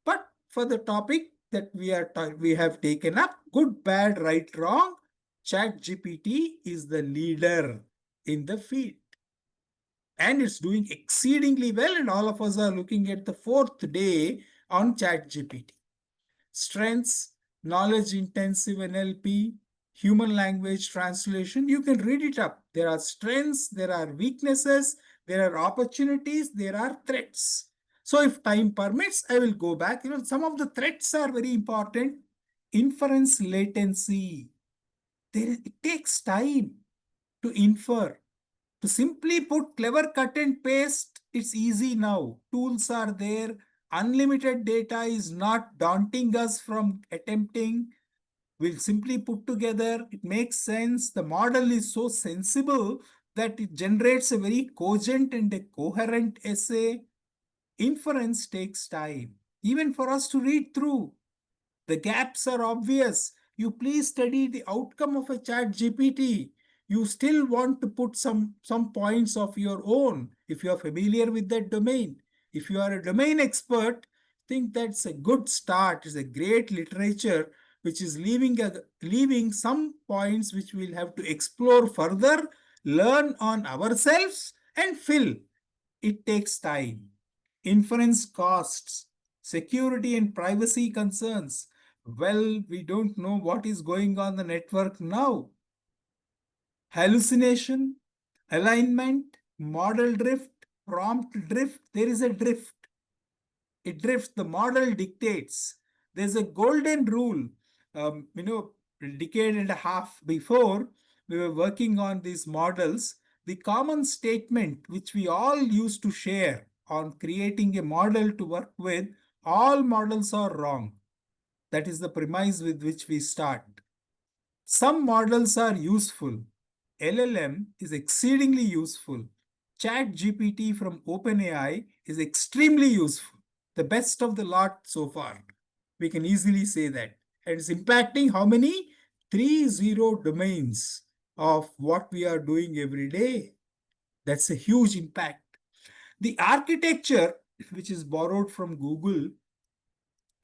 But for the topic that we have taken up, good, bad, right, wrong, ChatGPT is the leader in the field. And it's doing exceedingly well, and all of us are looking at the 4th day on ChatGPT. Strengths, knowledge intensive NLP, human language translation, you can read it up. There are strengths, there are weaknesses, there are opportunities, there are threats. So if time permits, I will go back. Some of the threats are very important. Inference latency. It takes time to infer. To simply put clever cut and paste, it's easy now. Tools are there. Unlimited data is not daunting us from attempting. We'll simply put together. It makes sense. The model is so sensible that it generates a very cogent and a coherent essay. Inference takes time, even for us to read through. The gaps are obvious. You please study the outcome of a ChatGPT. You still want to put some points of your own if you are familiar with that domain. If you are a domain expert, think that's a good start. It's a great literature which is leaving some points which we'll have to explore further, learn on ourselves, and fill. It takes time. Inference costs, security and privacy concerns. Well, we don't know what is going on the network now. Hallucination, alignment, model drift, prompt drift. There is a drift. It drifts. The model dictates. There's a golden rule. A decade and a half before we were working on these models, the common statement which we all used to share on creating a model to work with, all models are wrong. That is the premise with which we start. Some models are useful. LLM is exceedingly useful. Chat GPT from OpenAI is extremely useful. The best of the lot so far. We can easily say that. And it's impacting how many? 30 domains of what we are doing every day. That's a huge impact. The architecture, which is borrowed from Google,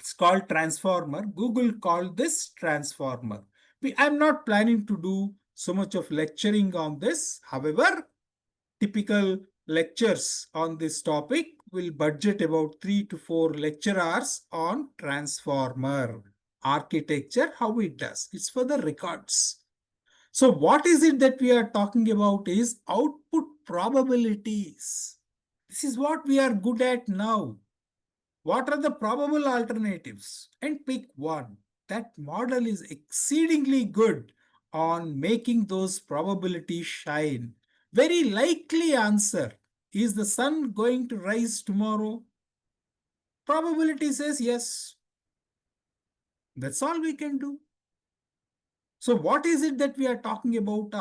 it's called transformer. Google called this transformer. I'm not planning to do so much of lecturing on this. However, typical lectures on this topic will budget about 3 to 4 lecture hours on transformer architecture, how it does. It's for the records. So what is it that we are talking about is output probabilities. This is what we are good at now. What are the probable alternatives? And pick one. That model is exceedingly good on making those probabilities shine. Very likely answer. Is the sun going to rise tomorrow? Probability says yes. That's all we can do. So what is it that we are talking about?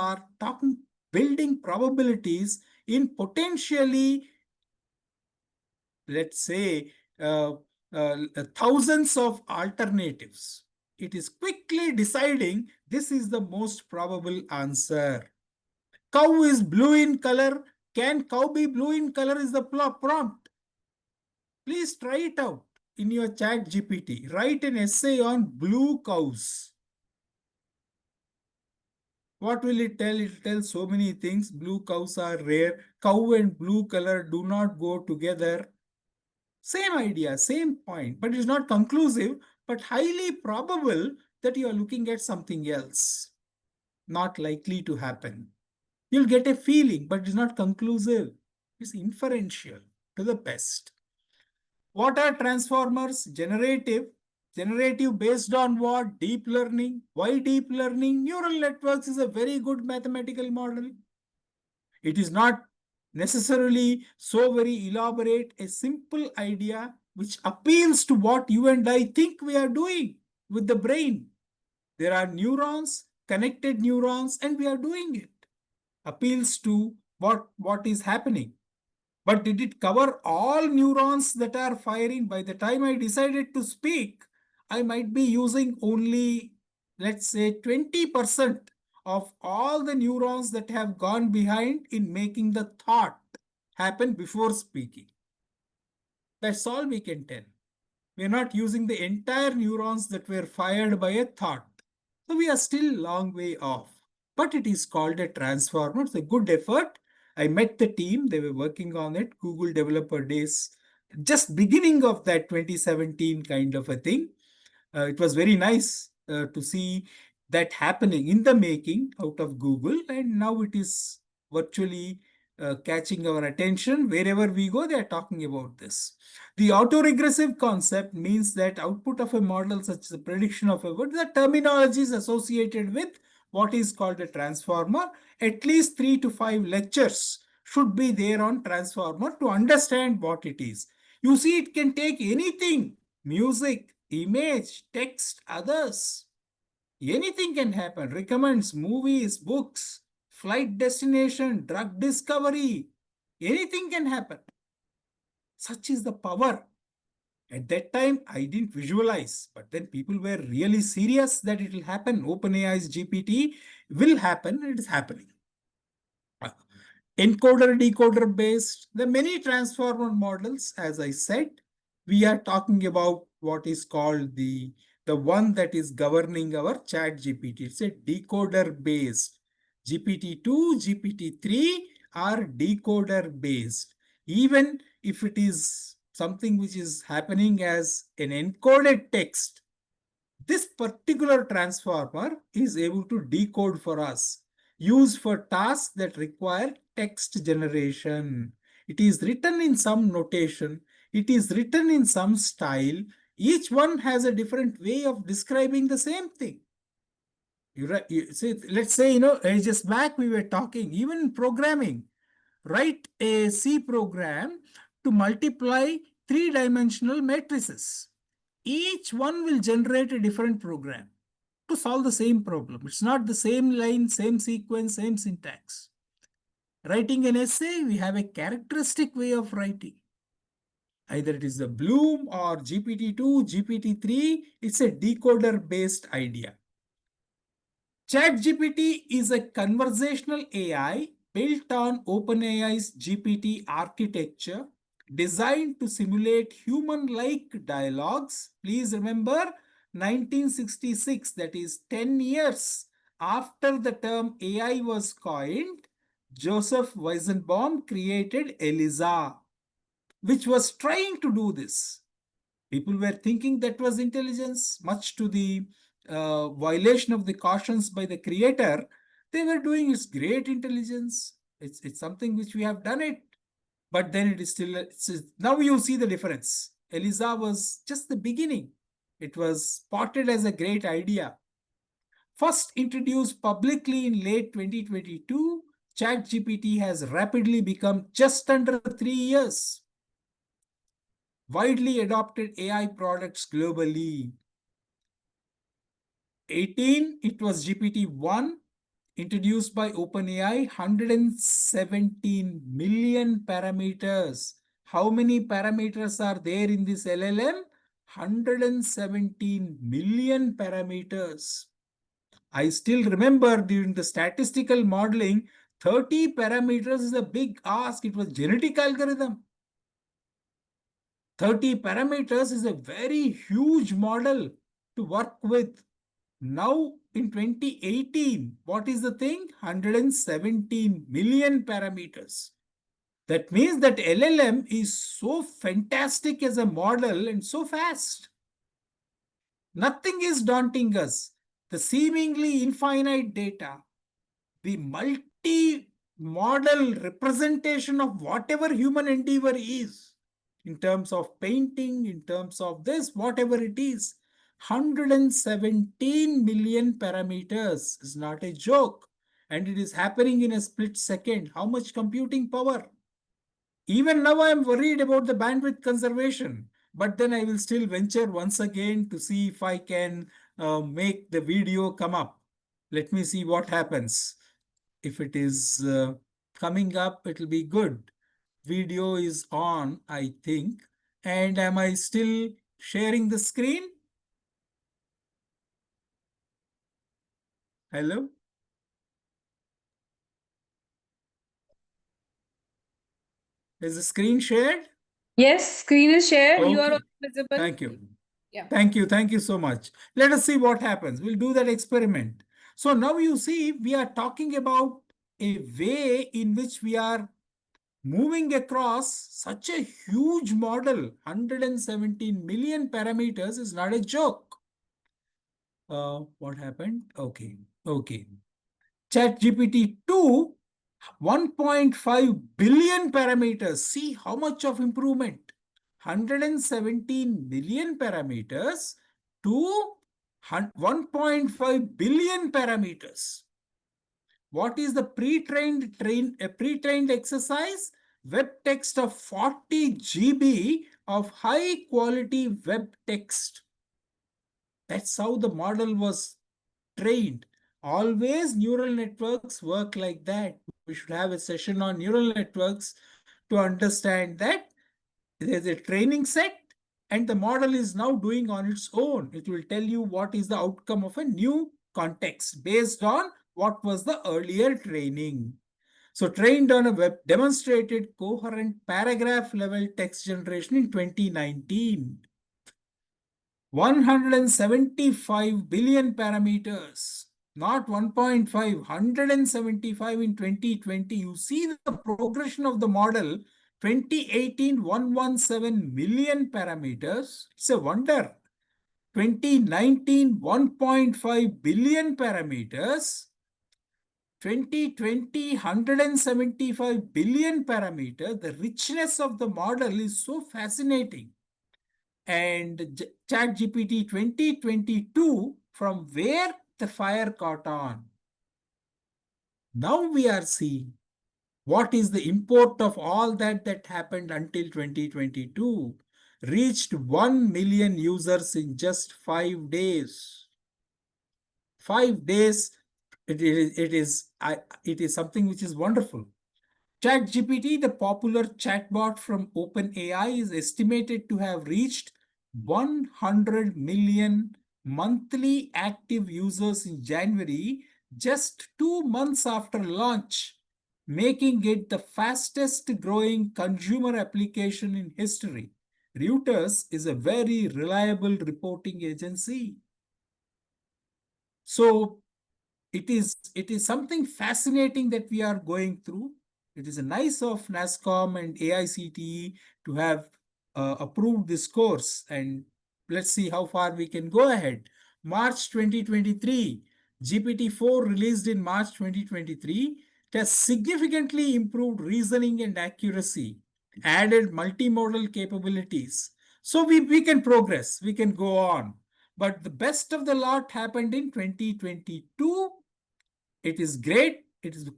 Building probabilities in potentially, let's say, thousands of alternatives. It is quickly deciding this is the most probable answer. Cow is blue in color. Can cow be blue in color is the prompt. Please try it out in your chat GPT. Write an essay on blue cows. What will it tell? It will tell so many things. Blue cows are rare. Cow and blue color do not go together. Same idea, same point, but it's not conclusive, but highly probable that you are looking at something else. Not likely to happen. You'll get a feeling, but it's not conclusive. It's inferential to the best. What are transformers? Generative. Generative based on what? Deep learning. Why deep learning? Neural networks is a very good mathematical model. It is not necessarily so very elaborate, a simple idea which appeals to what you and I think we are doing with the brain. There are neurons, connected neurons, and we are doing it. Appeals to what is happening. But did it cover all neurons that are firing? By the time I decided to speak, I might be using only, let's say, 20% of all the neurons that have gone behind in making the thought happen before speaking. That's all we can tell. We're not using the entire neurons that were fired by a thought. So we are still a long way off. But it is called a transformer. It's a good effort. I met the team. They were working on it. Google Developer Days. Just beginning of that 2017 kind of a thing. It was very nice to see that happening in the making out of Google. And now it is virtually catching our attention. Wherever we go, they are talking about this. The autoregressive concept means that output of a model, such as the prediction of a word, the terminology is associated with what is called a transformer. At least 3 to 5 lectures should be there on transformer to understand what it is. You see, it can take anything, music, image, text, others. Anything can happen. Recommends, movies, books, flight destination, drug discovery. Anything can happen. Such is the power. At that time, I didn't visualize, but then people were really serious that it will happen. OpenAI's GPT will happen. It is happening. Encoder, decoder based, the many transformer models, as I said, we are talking about what is called the one that is governing our chat GPT. It's a decoder based. GPT-2, GPT-3 are decoder based. Even if it is something which is happening as an encoded text, this particular transformer is able to decode for us, used for tasks that require text generation. It is written in some notation. It is written in some style. Each one has a different way of describing the same thing. Let's say, ages back we were talking, even in programming, write a C program to multiply three-dimensional matrices. Each one will generate a different program to solve the same problem. It's not the same line, same sequence, same syntax. Writing an essay, we have a characteristic way of writing. Either it is the Bloom or GPT-2, GPT-3, it's a decoder-based idea. ChatGPT is a conversational AI built on OpenAI's GPT architecture, designed to simulate human-like dialogues. Please remember, 1966, that is 10 years after the term AI was coined, Joseph Weizenbaum created ELIZA, which was trying to do this. People were thinking that was intelligence, much to the violation of the cautions by the creator. They were doing its great intelligence. It's something which we have done it, but then it is still, now you see the difference. ELIZA was just the beginning. It was spotted as a great idea. First introduced publicly in late 2022, ChatGPT has rapidly become just under 3 years. Widely adopted AI products globally. 18, it was GPT-1, introduced by OpenAI, 117 million parameters. How many parameters are there in this LLM? 117 million parameters. I still remember during the statistical modeling, 30 parameters is a big ask. It was genetic algorithm. 30 parameters is a very huge model to work with. Now in 2018, what is the thing? 117 million parameters. That means that LLM is so fantastic as a model and so fast. Nothing is daunting us. The seemingly infinite data, the multi-model representation of whatever human endeavor is, in terms of painting, in terms of this, whatever it is, 117 million parameters is not a joke. And it is happening in a split second. How much computing power? Even now I am worried about the bandwidth conservation, but then I will still venture once again to see if I can make the video come up. Let me see what happens. If it is coming up, it will be good. Video is on, I think. And am I still sharing the screen? Hello? Is the screen shared? Yes, screen is shared. You are Okay. also visible. Thank you. Yeah. Thank you. Thank you so much. Let us see what happens. We'll do that experiment. So now you see, we are talking about a way in which we are moving across such a huge model. 117 million parameters is not a joke. What happened? Okay. Okay. ChatGPT 2, 1.5 billion parameters. See how much of improvement. 117 million parameters to 1.5 billion parameters. What is the pre-trained exercise? Web text of 40 GB of high quality web text. That's how the model was trained. Always neural networks work like that. We should have a session on neural networks to understand that there's a training set and the model is now doing on its own. It will tell you what is the outcome of a new context based on what was the earlier training. So trained on a web demonstrated coherent paragraph level text generation in 2019. 175 billion parameters, not 1.5, 175 in 2020. You see the progression of the model. 2018, 117 million parameters. It's a wonder. 2019, 1.5 billion parameters. 2020, 175 billion parameters. The richness of the model is so fascinating. and ChatGPT 2022, from where the fire caught on. Now we are seeing what is the import of all that happened until 2022, reached 1 million users in just 5 days. 5 days, it is something which is wonderful. ChatGPT, the popular chatbot from OpenAI, is estimated to have reached 100 million monthly active users in January, just 2 months after launch, making it the fastest growing consumer application in history. Reuters is a very reliable reporting agency. So it is something fascinating that we are going through. It is a nice of NASCOM and AICTE to have approved this course, and let's see how far we can go ahead. March 2023, GPT-4 released in March 2023, it has significantly improved reasoning and accuracy, added multimodal capabilities. So we can progress, we can go on. But the best of the lot happened in 2022. It is great. It is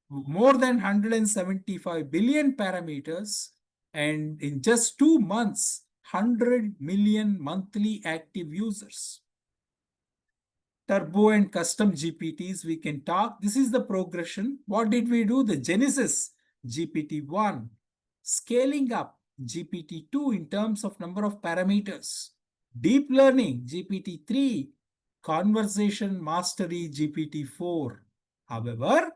more than 175 billion parameters. And in just 2 months, 100 million monthly active users. Turbo and custom GPTs, we can talk. This is the progression. What did we do? The genesis, GPT-1. Scaling up, GPT-2 in terms of number of parameters. Deep learning, GPT-3. Conversation mastery, GPT-4. However,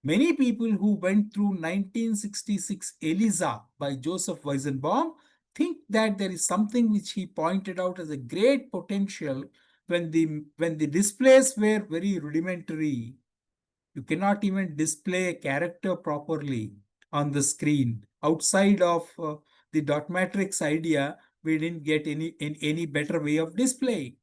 many people who went through 1966 ELIZA by Joseph Weizenbaum think that there is something which he pointed out as a great potential when the displays were very rudimentary. You cannot even display a character properly on the screen. Outside of the dot matrix idea, we didn't get any better way of displaying.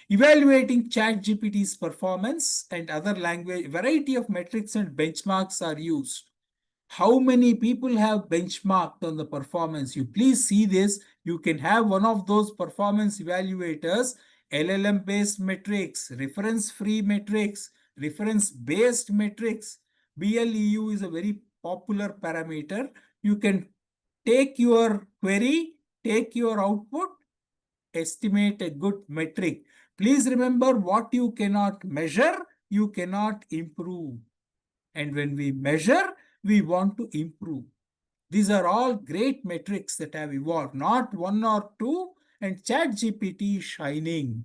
Evaluating ChatGPT's performance and other language, variety of metrics and benchmarks are used. How many people have benchmarked on the performance? You please see this. You can have one of those performance evaluators, LLM-based metrics, reference-free metrics, reference-based metrics. BLEU is a very popular parameter. You can take your query, take your output, estimate a good metric. Please remember, what you cannot measure, you cannot improve. And when we measure, we want to improve. These are all great metrics that have evolved, not one or two, and ChatGPT is shining.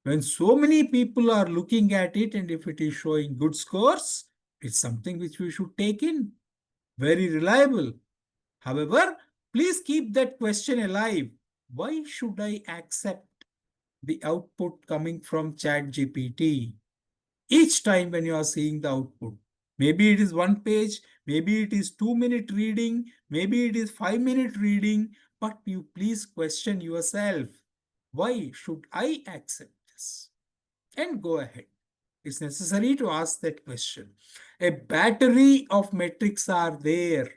When so many people are looking at it, and if it is showing good scores, it's something which we should take in. Very reliable. However, please keep that question alive. Why should I accept the output coming from ChatGPT each time when you are seeing the output? Maybe it is 1 page, maybe it is 2-minute reading, maybe it is 5-minute reading, but you please question yourself. Why should I accept this? And go ahead. It's necessary to ask that question. A battery of metrics are there.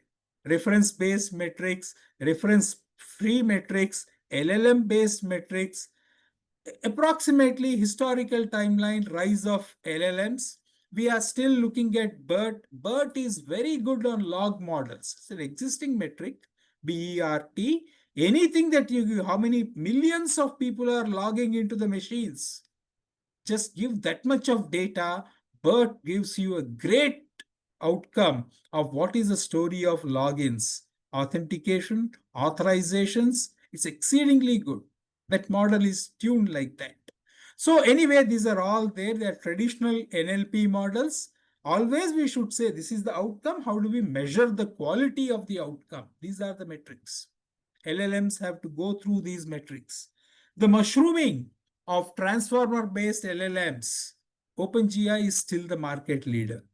Reference-based metrics, reference-free metrics, LLM-based metrics. Approximately historical timeline, rise of LLMs. We are still looking at BERT. BERT is very good on log models. It's an existing metric, BERT. Anything that you, how many millions of people are logging into the machines. Just give that much of data. BERT gives you a great outcome of what is the story of logins, authentication, authorizations. It's exceedingly good. That model is tuned like that. So anyway, these are all there. They are traditional NLP models. Always we should say this is the outcome. How do we measure the quality of the outcome? These are the metrics. LLMs have to go through these metrics. The mushrooming of transformer-based LLMs, OpenGI is still the market leader.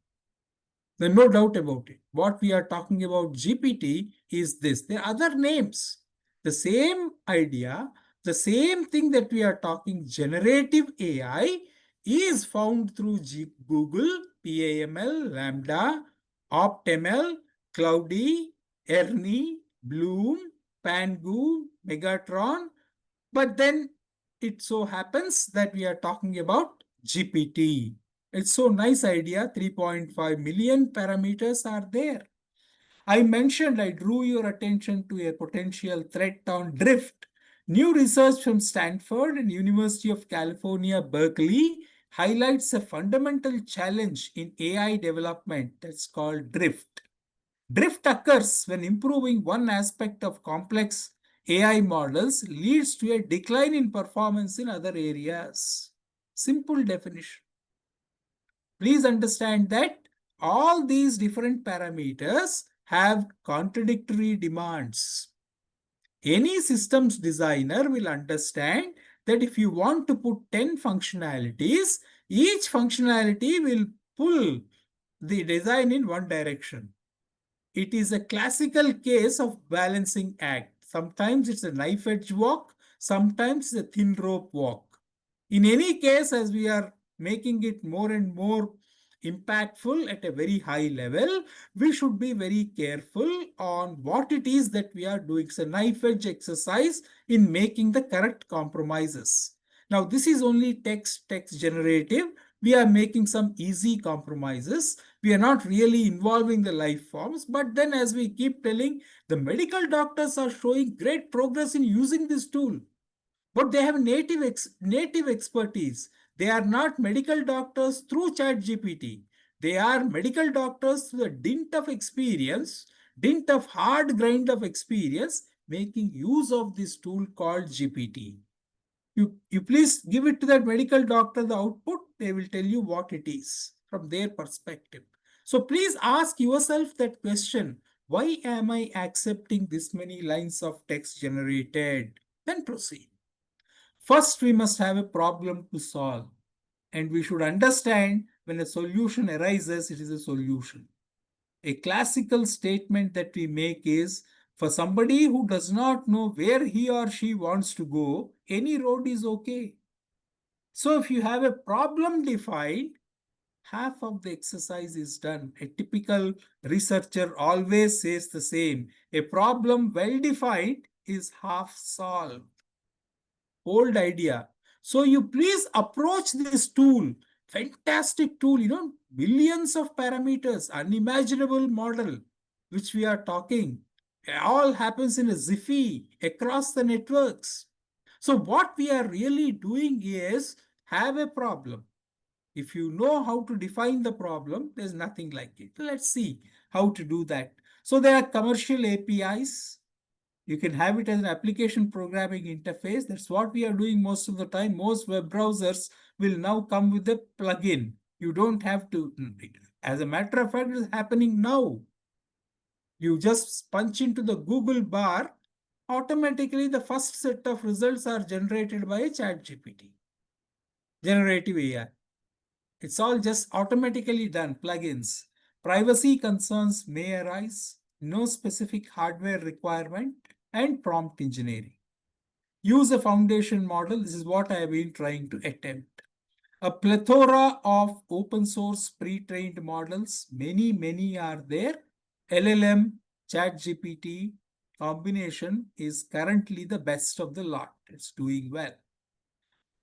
There's no doubt about it. What we are talking about GPT is this. There are other names. The same idea, the same thing that we are talking, generative AI, is found through Google, PAML, Lambda, OptML, Cloudy, Ernie, Bloom, Pangu, Megatron, But then it so happens that we are talking about GPT. It's so nice idea, 3.5 million parameters are there. I drew your attention to a potential threat on drift. New research from Stanford and University of California, Berkeley highlights a fundamental challenge in AI development that's called drift. Drift occurs when improving one aspect of complex AI models leads to a decline in performance in other areas. Simple definition. Please understand that all these different parameters have contradictory demands. Any systems designer will understand that if you want to put 10 functionalities, each functionality will pull the design in one direction. It is a classical case of balancing act. Sometimes it's a knife edge walk, sometimes it's a thin rope walk. In any case, as we are making it more and more impactful at a very high level, we should be very careful on what it is that we are doing. It's a knife edge exercise in making the correct compromises. Now, this is only text generative. We are making some easy compromises. We are not really involving the life forms. But then as we keep telling, the medical doctors are showing great progress in using this tool. But they have native expertise. They are not medical doctors through ChatGPT. They are medical doctors through the dint of experience, dint of hard grind of experience, making use of this tool called GPT. You please give it to that medical doctor, the output, they will tell you what it is from their perspective. So please ask yourself that question, why am I accepting this many lines of text generated? Then proceed. First, we must have a problem to solve. And we should understand when a solution arises, it is a solution. A classical statement that we make is, for somebody who does not know where he or she wants to go, any road is okay. So if you have a problem defined, half of the exercise is done. A typical researcher always says the same. A problem well defined is half solved. Old idea. So you please approach this tool. Fantastic tool, billions of parameters, unimaginable model, which we are talking. It all happens in a jiffy across the networks. So what we are really doing is have a problem. If you know how to define the problem, there's nothing like it. Let's see how to do that. So there are commercial APIs. You can have it as an application programming interface. That's what we are doing most of the time. Most web browsers will now come with a plugin. You don't have to. As a matter of fact, it is happening now. You just punch into the Google bar, automatically the first set of results are generated by a ChatGPT. Generative AI. It's all just automatically done, plugins. Privacy concerns may arise, no specific hardware requirement, and prompt engineering. Use a foundation model. This is what I have been trying to attempt. A plethora of open source pre-trained models, many are there. LLM, ChatGPT combination is currently the best of the lot. It's doing well.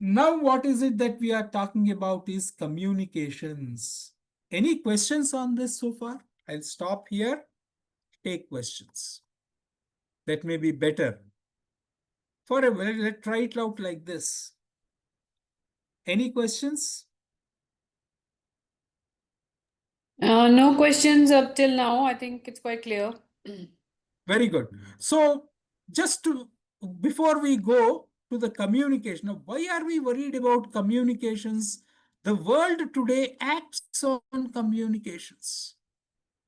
Now, what is it that we are talking about is communications. Any questions on this so far? I'll stop here. Take questions. That may be better. For a while, let's try it out like this. Any questions? No questions up till now. I think it's quite clear. Very good. So just before we go to the communication, now why are we worried about communications? The world today acts on communications.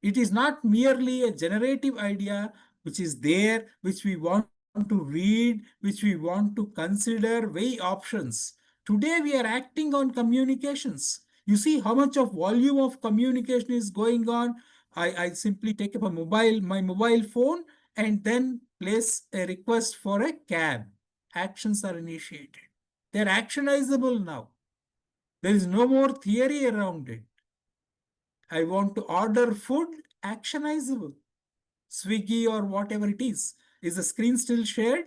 It is not merely a generative idea which is there, which we want to read, which we want to consider, weigh options. Today we are acting on communications. You see how much of volume of communication is going on. I simply take up my mobile phone and then place a request for a cab. Actions are initiated. They're actionizable now. There is no more theory around it. I want to order food, actionizable. Swiggy or whatever it is. Is the screen still shared?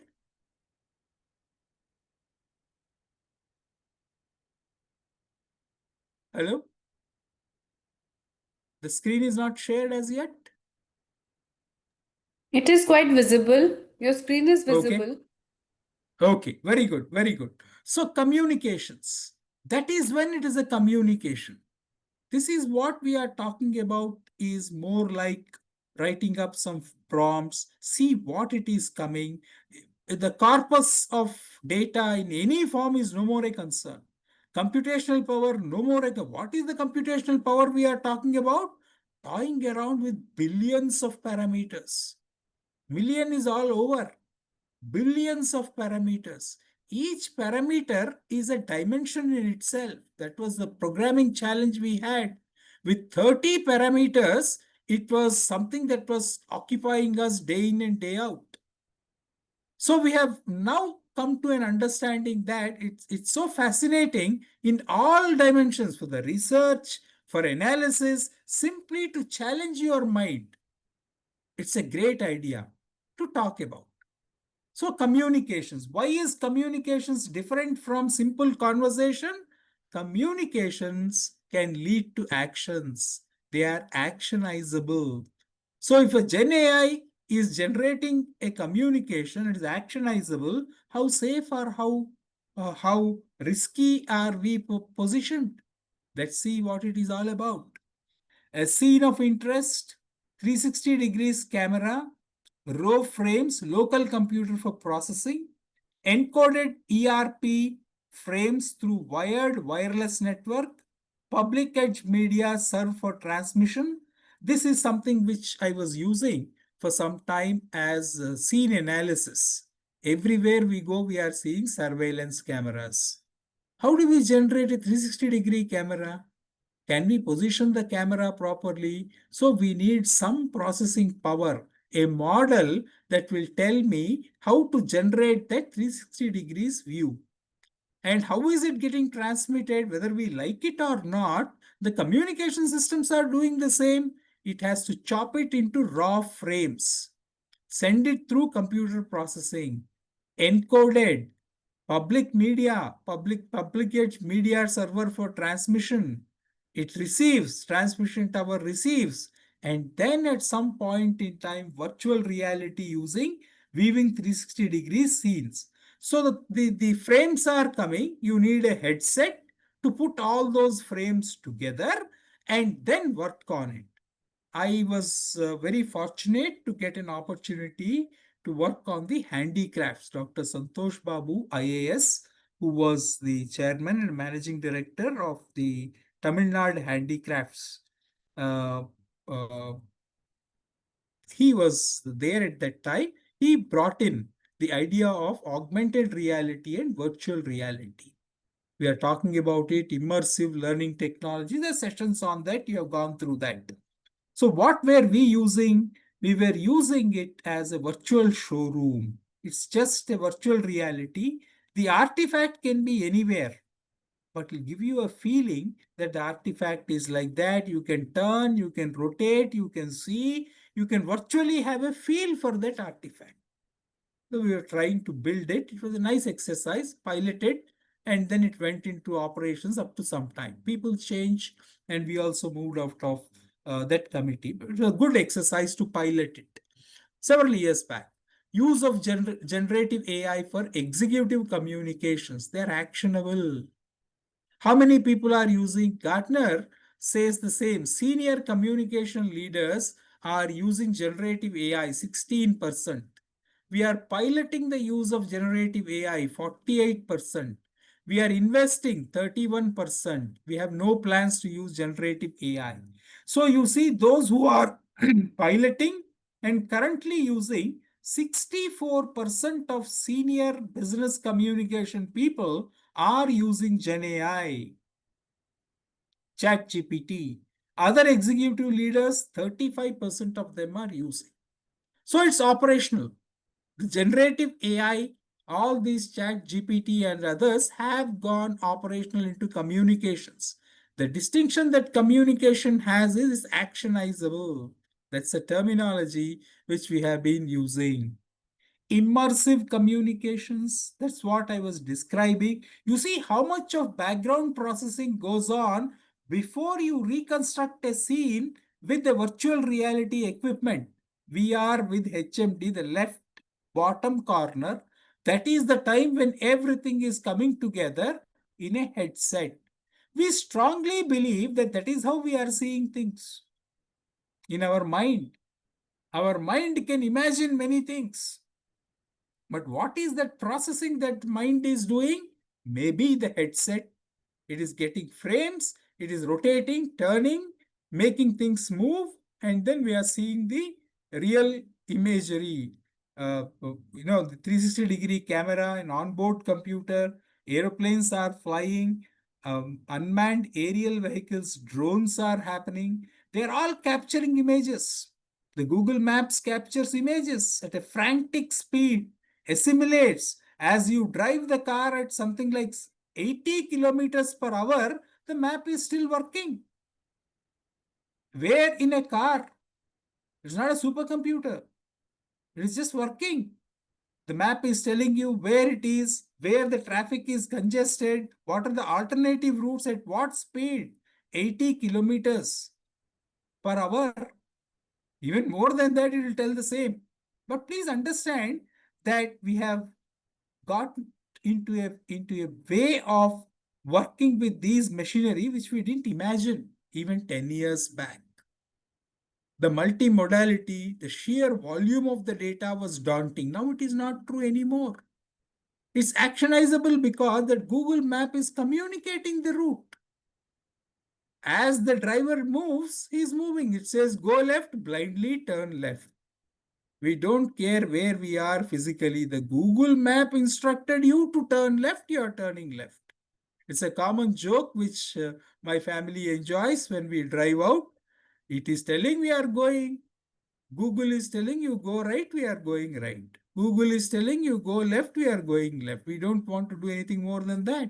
Hello? The screen is not shared as yet? It is quite visible. Your screen is Okay. visible. Okay, very good, very good. So communications, that is when it is a communication. This is what we are talking about is more like writing up some prompts, see what it is coming. The corpus of data in any form is no more a concern. Computational power, no more what is the computational power we are talking about? Toying around with billions of parameters. Million is all over. Billions of parameters. Each parameter is a dimension in itself. That was the programming challenge we had. With 30 parameters, it was something that was occupying us day in and day out. So we have now come to an understanding that it's so fascinating in all dimensions for the research, for analysis, simply to challenge your mind. It's a great idea to talk about. So communications. Why is communications different from simple conversation? Communications can lead to actions. They are actionizable. So if a Gen AI is generating a communication, it is actionizable. How safe or how risky are we positioned? Let's see what it is all about. A scene of interest, 360 degrees camera, raw frames, local computer for processing, encoded ERP frames through wired wireless network, public edge media served for transmission. This is something which I was using for some time as scene analysis. Everywhere we go, we are seeing surveillance cameras. How do we generate a 360-degree camera? Can we position the camera properly? So we need some processing power, a model that will tell me how to generate that 360 degrees view. And how is it getting transmitted, whether we like it or not? The communication systems are doing the same. It has to chop it into raw frames, send it through computer processing, encoded, public edge media server for transmission. It receives, transmission tower receives, and then at some point in time, virtual reality using weaving 360 degrees scenes. So the frames are coming. You need a headset to put all those frames together and then work on it. I was very fortunate to get an opportunity to work on the handicrafts. Dr. Santosh Babu, IAS, who was the chairman and managing director of the Tamil Nadu Handicrafts. He was there at that time. He brought in the idea of augmented reality and virtual reality. We are talking about it, immersive learning technology. There are sessions on that. You have gone through that. So what were we using? We were using it as a virtual showroom. It's just a virtual reality. The artifact can be anywhere, but it'll give you a feeling that the artifact is like that. You can turn, you can rotate, you can see, you can virtually have a feel for that artifact. So we were trying to build it. It was a nice exercise, piloted, and then it went into operations up to some time. People changed, and we also moved out of that committee. But it was a good exercise to pilot it. Several years back, use of generative AI for executive communications. They're actionable. How many people are using? Gartner says the same. Senior communication leaders are using generative AI, 16%. We are piloting the use of generative AI, 48%. We are investing 31%. We have no plans to use generative AI. So you see those who are piloting and currently using, 64% of senior business communication people are using Gen AI, ChatGPT. Other executive leaders, 35% of them are using. So it's operational. The generative AI, all these ChatGPT and others have gone operational into communications. The distinction that communication has is actionizable. That's a terminology which we have been using. Immersive communications, that's what I was describing. You see how much of background processing goes on before you reconstruct a scene with the virtual reality equipment, VR with HMD, the left bottom corner, that is the time when everything is coming together in a headset. We strongly believe that that is how we are seeing things in our mind. Our mind can imagine many things. But what is that processing that mind is doing? Maybe the headset. It is getting frames, it is rotating, turning, making things move, and then we are seeing the real imagery. The 360-degree camera, an onboard computer, aeroplanes are flying, unmanned aerial vehicles, drones are happening. They're all capturing images. The Google Maps captures images at a frantic speed, assimilates. As you drive the car at something like 80 kilometers per hour, the map is still working. Where in a car? It's not a supercomputer. It is just working. The map is telling you where it is, where the traffic is congested, what are the alternative routes, at what speed. 80 kilometers per hour. Even more than that, it will tell the same. But please understand that we have got into a way of working with these machinery which we didn't imagine even 10 years back. The multimodality, the sheer volume of the data was daunting. Now it is not true anymore. It's actionizable because the Google map is communicating the route. As the driver moves, he's moving. It says go left, blindly turn left. We don't care where we are physically. The Google map instructed you to turn left, you're turning left. It's a common joke which my family enjoys when we drive out. It is telling we are going. Google is telling you go right, we are going right. Google is telling you go left, we are going left. We don't want to do anything more than that.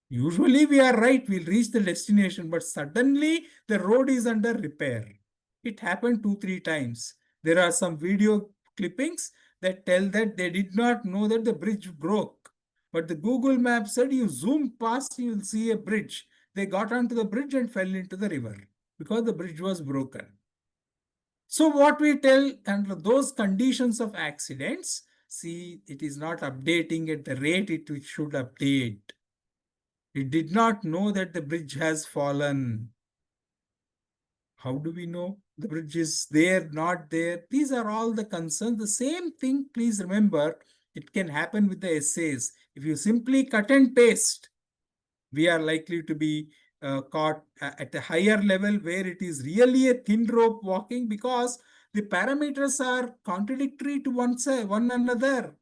Usually we are right, we'll reach the destination, but suddenly the road is under repair. It happened 2-3 times. There are some video clippings that tell that they did not know that the bridge broke. But the Google map said you zoom past, you will see a bridge. They got onto the bridge and fell into the river because the bridge was broken. So what we tell under those conditions of accidents, see, it is not updating at the rate it should update. It did not know that the bridge has fallen. How do we know the bridge is there, not there? These are all the concerns. The same thing, please remember, it can happen with the essays. If you simply cut and paste, we are likely to be caught at a higher level where it is really a thin rope walking because the parameters are contradictory to one another.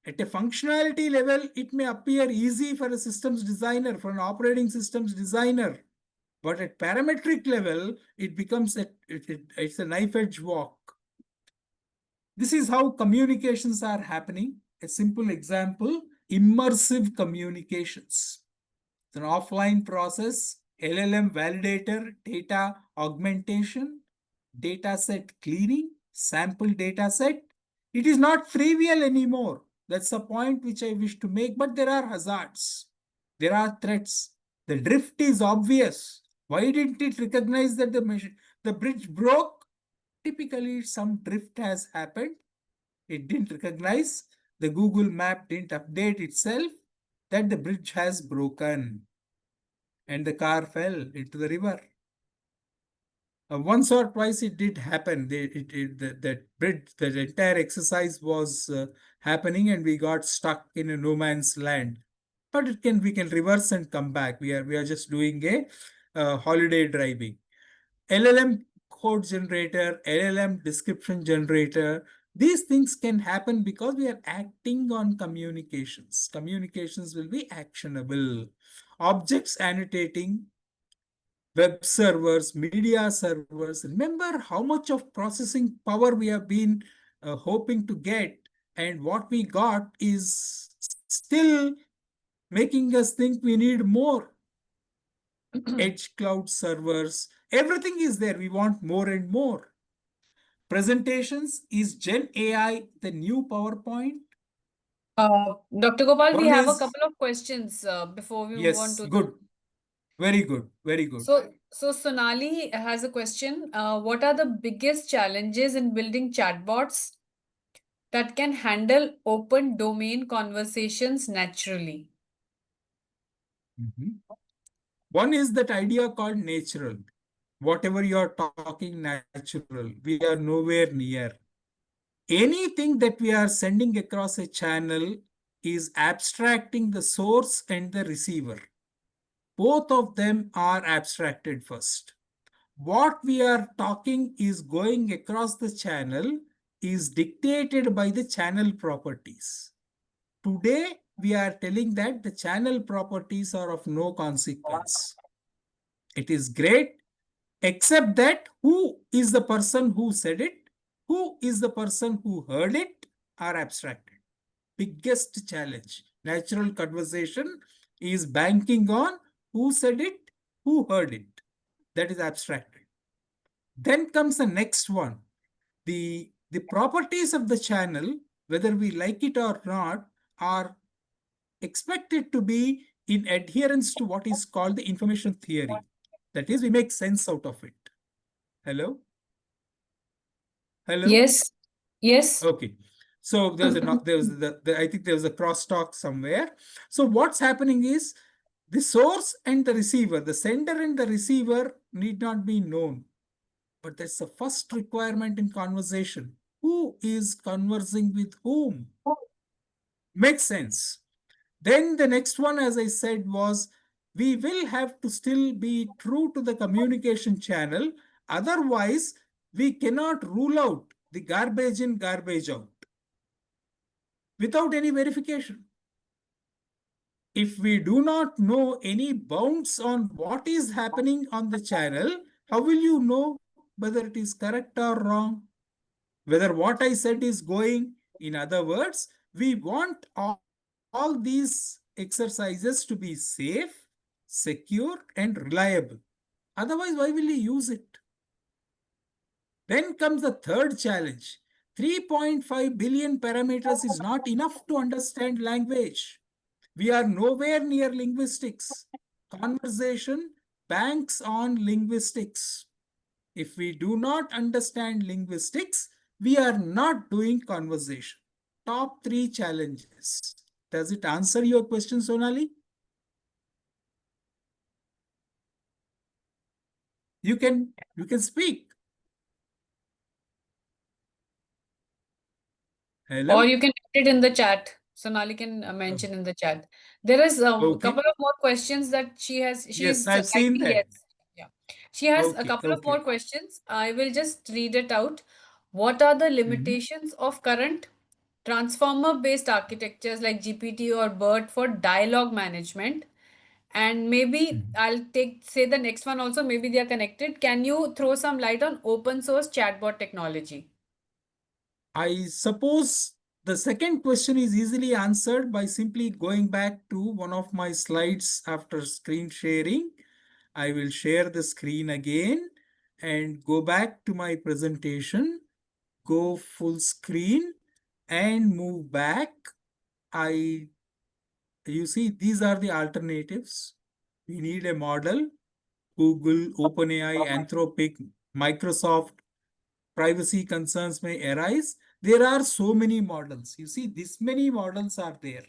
At a functionality level, it may appear easy for a systems designer, for an operating systems designer. But at parametric level, it becomes it's a knife edge walk. This is how communications are happening. A simple example, immersive communications. It's an offline process, LLM validator, data augmentation, data set cleaning, sample data set. It is not trivial anymore. That's the point which I wish to make, but there are hazards. There are threats. The drift is obvious. Why didn't it recognize that the bridge broke? Typically, some drift has happened. It didn't recognize. The Google map didn't update itself that the bridge has broken and the car fell into the river. Once or twice it did happen. That bridge, the entire exercise was happening and we got stuck in a no man's land. But we can reverse and come back. We are just doing a holiday driving. LLM code generator, LLM description generator, these things can happen because we are acting on communications. Communications will be actionable. Objects annotating, web servers, media servers. Remember how much of processing power we have been hoping to get, and what we got is still making us think we need more. Edge cloud servers, everything is there. We want more and more. Presentations, is Gen AI the new PowerPoint? Dr. Gopal, we One have a is, couple of questions before we move on yes, to good. Very good. Very good. So Sonali has a question. What are the biggest challenges in building chatbots that can handle open domain conversations naturally? One is that idea called natural. Whatever you are talking natural, we are nowhere near. Anything that we are sending across a channel is abstracting the source and the receiver. Both of them are abstracted first. What we are talking is going across the channel is dictated by the channel properties. Today, we are telling that the channel properties are of no consequence. It is great, except that who is the person who said it, who is the person who heard it, are abstracted. Biggest challenge. Natural conversation is banking on who said it, who heard it. That is abstracted. Then comes the next one. The properties of the channel, whether we like it or not, are expected to be in adherence to what is called the information theory. That is, we make sense out of it. Hello? Hello? Yes. Yes. Okay. So I think there was a crosstalk somewhere. So what's happening is the source and the receiver, the sender and the receiver need not be known. But that's the first requirement in conversation. Who is conversing with whom? Makes sense. Then the next one, as I said, was we will have to still be true to the communication channel. Otherwise, we cannot rule out the garbage in, garbage out without any verification. If we do not know any bounds on what is happening on the channel, how will you know whether it is correct or wrong? Whether what I said is going? In other words, we want all these exercises to be safe, secure, and reliable. Otherwise, why will you use it? Then comes the third challenge. 3.5 billion parameters is not enough to understand language. We are nowhere near linguistics. Conversation banks on linguistics. If we do not understand linguistics, we are not doing conversation. Top 3 challenges. Does it answer your question, Sonali? You can speak. Hello? Or you can put it in the chat. Sonali can mention in the chat. There is a Okay. couple of more questions that she has. Yes, She's I've seen typing. that. Yes. Yeah. She has a Okay, couple of okay. more questions. I will just read it out. What are the limitations of current transformer-based architectures like GPT or BERT for dialogue management? And maybe I'll say the next one also. Maybe they are connected. Can you throw some light on open source chatbot technology? I suppose the second question is easily answered by simply going back to one of my slides after screen sharing. I will share the screen again and go back to my presentation, go full screen and move back. You see, these are the alternatives. We need a model. Google, OpenAI, Anthropic, Microsoft, privacy concerns may arise. There are so many models. You see, this many models are there.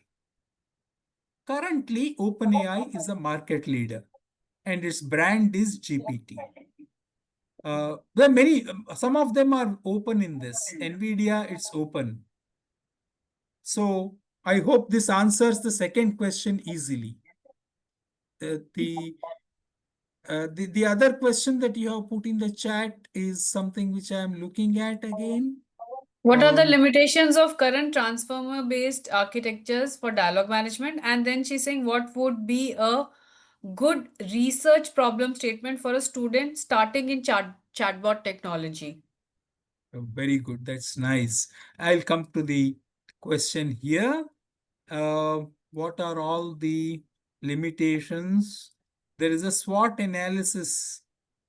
Currently, OpenAI is a market leader and its brand is GPT. There are many, some of them are open in this. NVIDIA, it's open. So I hope this answers the second question easily. The other question that you have put in the chat is something which I am looking at again. What are the limitations of current transformer-based architectures for dialogue management? And then she's saying, what would be a good research problem statement for a student starting in chatbot technology? Very good. That's nice. I'll come to the question here. What are all the limitations? There is a SWOT analysis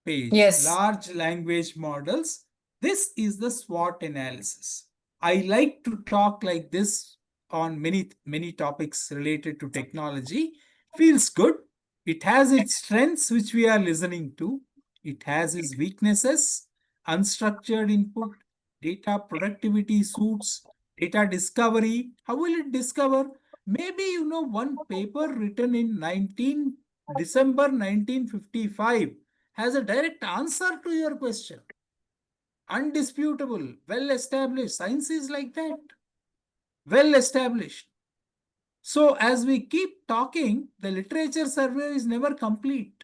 page, Yes. large language models. This is the SWOT analysis. I like to talk like this on many topics related to technology. Feels good. It has its strengths, which we are listening to. It has its weaknesses, unstructured input, data productivity suits, data discovery. How will it discover? Maybe, one paper written in December 1955 has a direct answer to your question. Undisputable, well established. Science is like that. Well established. So as we keep talking, the literature survey is never complete.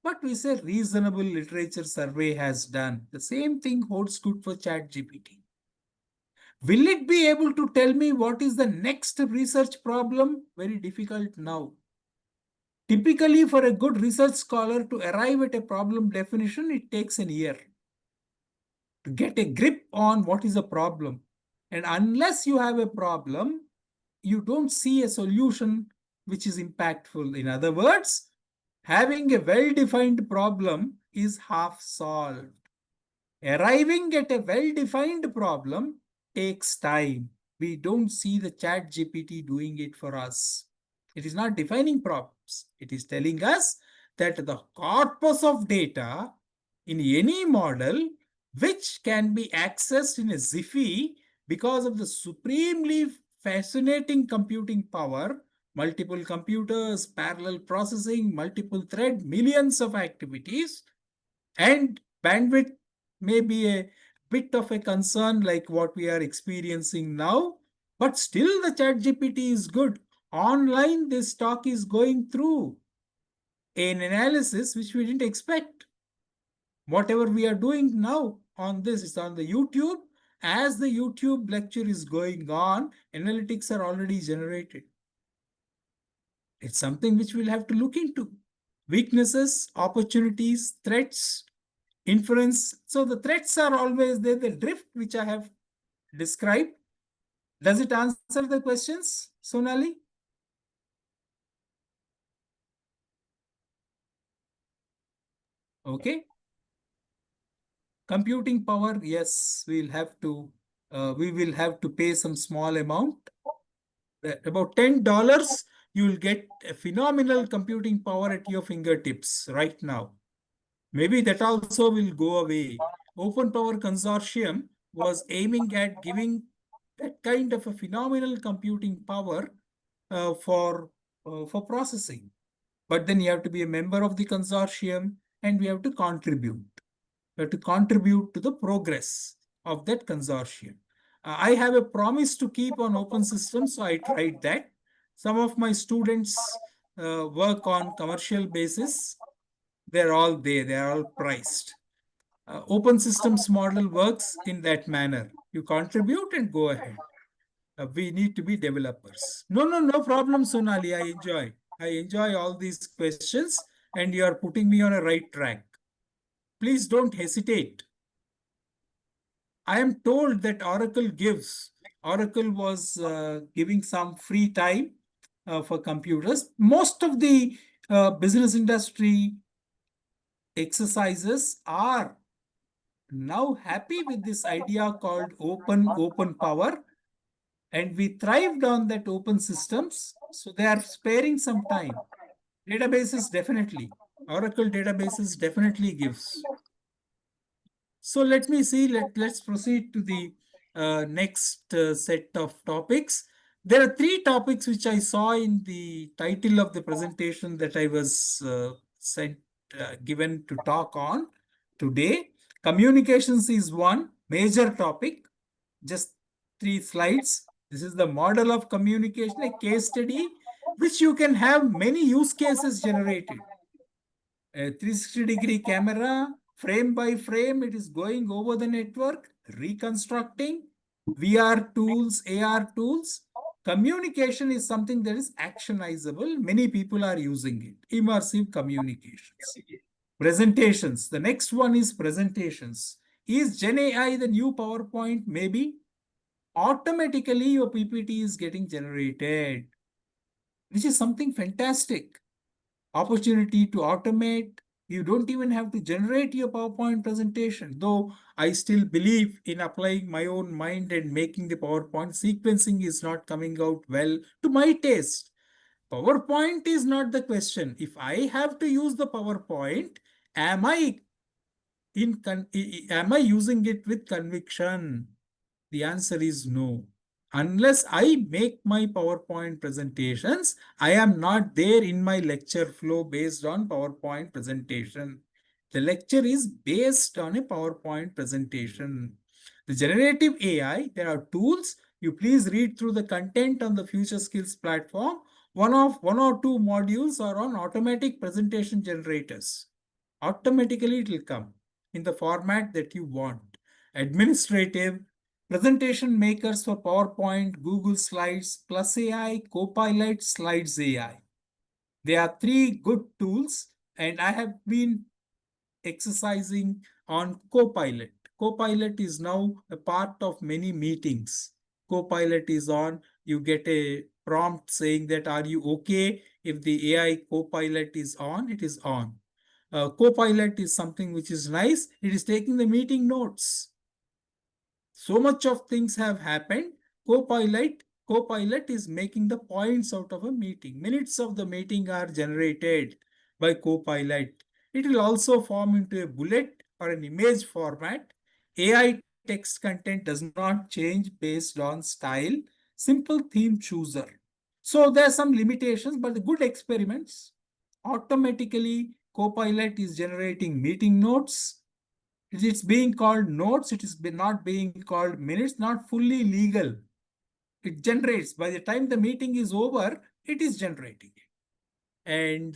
But we say reasonable literature survey has done. The same thing holds good for ChatGPT. Will it be able to tell me what is the next research problem? Very difficult now. Typically, for a good research scholar to arrive at a problem definition, it takes an year to get a grip on what is a problem. And unless you have a problem, you don't see a solution which is impactful. In other words, having a well-defined problem is half solved. Arriving at a well-defined problem takes time. We don't see the ChatGPT doing it for us. It is not defining problems. It is telling us that the corpus of data in any model which can be accessed in a jiffy because of the supremely fascinating computing power, multiple computers, parallel processing, multiple thread, millions of activities, and bandwidth may be a bit of a concern like what we are experiencing now, but still the ChatGPT is good. Online, this talk is going through an analysis which we didn't expect. Whatever we are doing now on this is on the YouTube. As the YouTube lecture is going on, analytics are already generated. It's something which we'll have to look into. Weaknesses, opportunities, threats, inference. So the threats are always there, the drift which I have described. Does it answer the questions, Sonali? Okay. Computing power, yes, we will have to pay some small amount. About $10, you will get a phenomenal computing power at your fingertips right now. Maybe that also will go away. Open Power Consortium was aiming at giving that kind of a phenomenal computing power for processing. But then you have to be a member of the consortium and we have to contribute. We have to contribute to the progress of that consortium. I have a promise to keep on open systems, so I tried that. Some of my students work on commercial basis. They're all there, they're all priced. Open systems model works in that manner. You contribute and go ahead. We need to be developers. No problem, Sonali. I enjoy all these questions and you are putting me on a right track. Please don't hesitate. I am told that Oracle was giving some free time for computers. Most of the business industry exercises are now happy with this idea called open power, and we thrived on that open systems, so they are sparing some time. Databases definitely, Oracle databases definitely gives. So let me see, let's proceed to the next set of topics. There are three topics which I saw in the title of the presentation that I was given to talk on today. Communications is one major topic, just 3 slides. This is the model of communication, a case study, which you can have many use cases generated. A 360-degree camera, frame by frame, it is going over the network, reconstructing, VR tools, AR tools. Communication is something that is actionizable. Many people are using it. Immersive communications. Presentations. The next one is presentations. Is Gen AI the new PowerPoint? Maybe. Automatically, your PPT is getting generated, which is something fantastic. Opportunity to automate. You don't even have to generate your PowerPoint presentation, though I still believe in applying my own mind and making the PowerPoint. Sequencing is not coming out well to my taste. PowerPoint is not the question. If I have to use the PowerPoint, am I using it with conviction? The answer is no. Unless I make my PowerPoint presentations, I am not there in my lecture flow based on PowerPoint presentation. The lecture is based on a PowerPoint presentation. The generative AI, there are tools. You please read through the content on the Future Skills platform. One or two modules are on automatic presentation generators. Automatically it will come in the format that you want. Administrative, presentation makers for PowerPoint, Google Slides, Plus AI, Copilot, Slides AI. They are three good tools, and I have been exercising on Copilot. Copilot is now a part of many meetings. Copilot is on, you get a prompt saying that, are you okay? If the AI Copilot is on, it is on. Copilot is something which is nice. It is taking the meeting notes. So much of things have happened. Copilot is making the points out of a meeting. Minutes of the meeting are generated by Copilot. It will also form into a bullet or an image format. AI text content does not change based on style. Simple theme chooser. So there are some limitations, but the good experiments. Automatically, Copilot is generating meeting notes. It's being called notes. It is not being called minutes, not fully legal. It generates. By the time the meeting is over, it is generating. And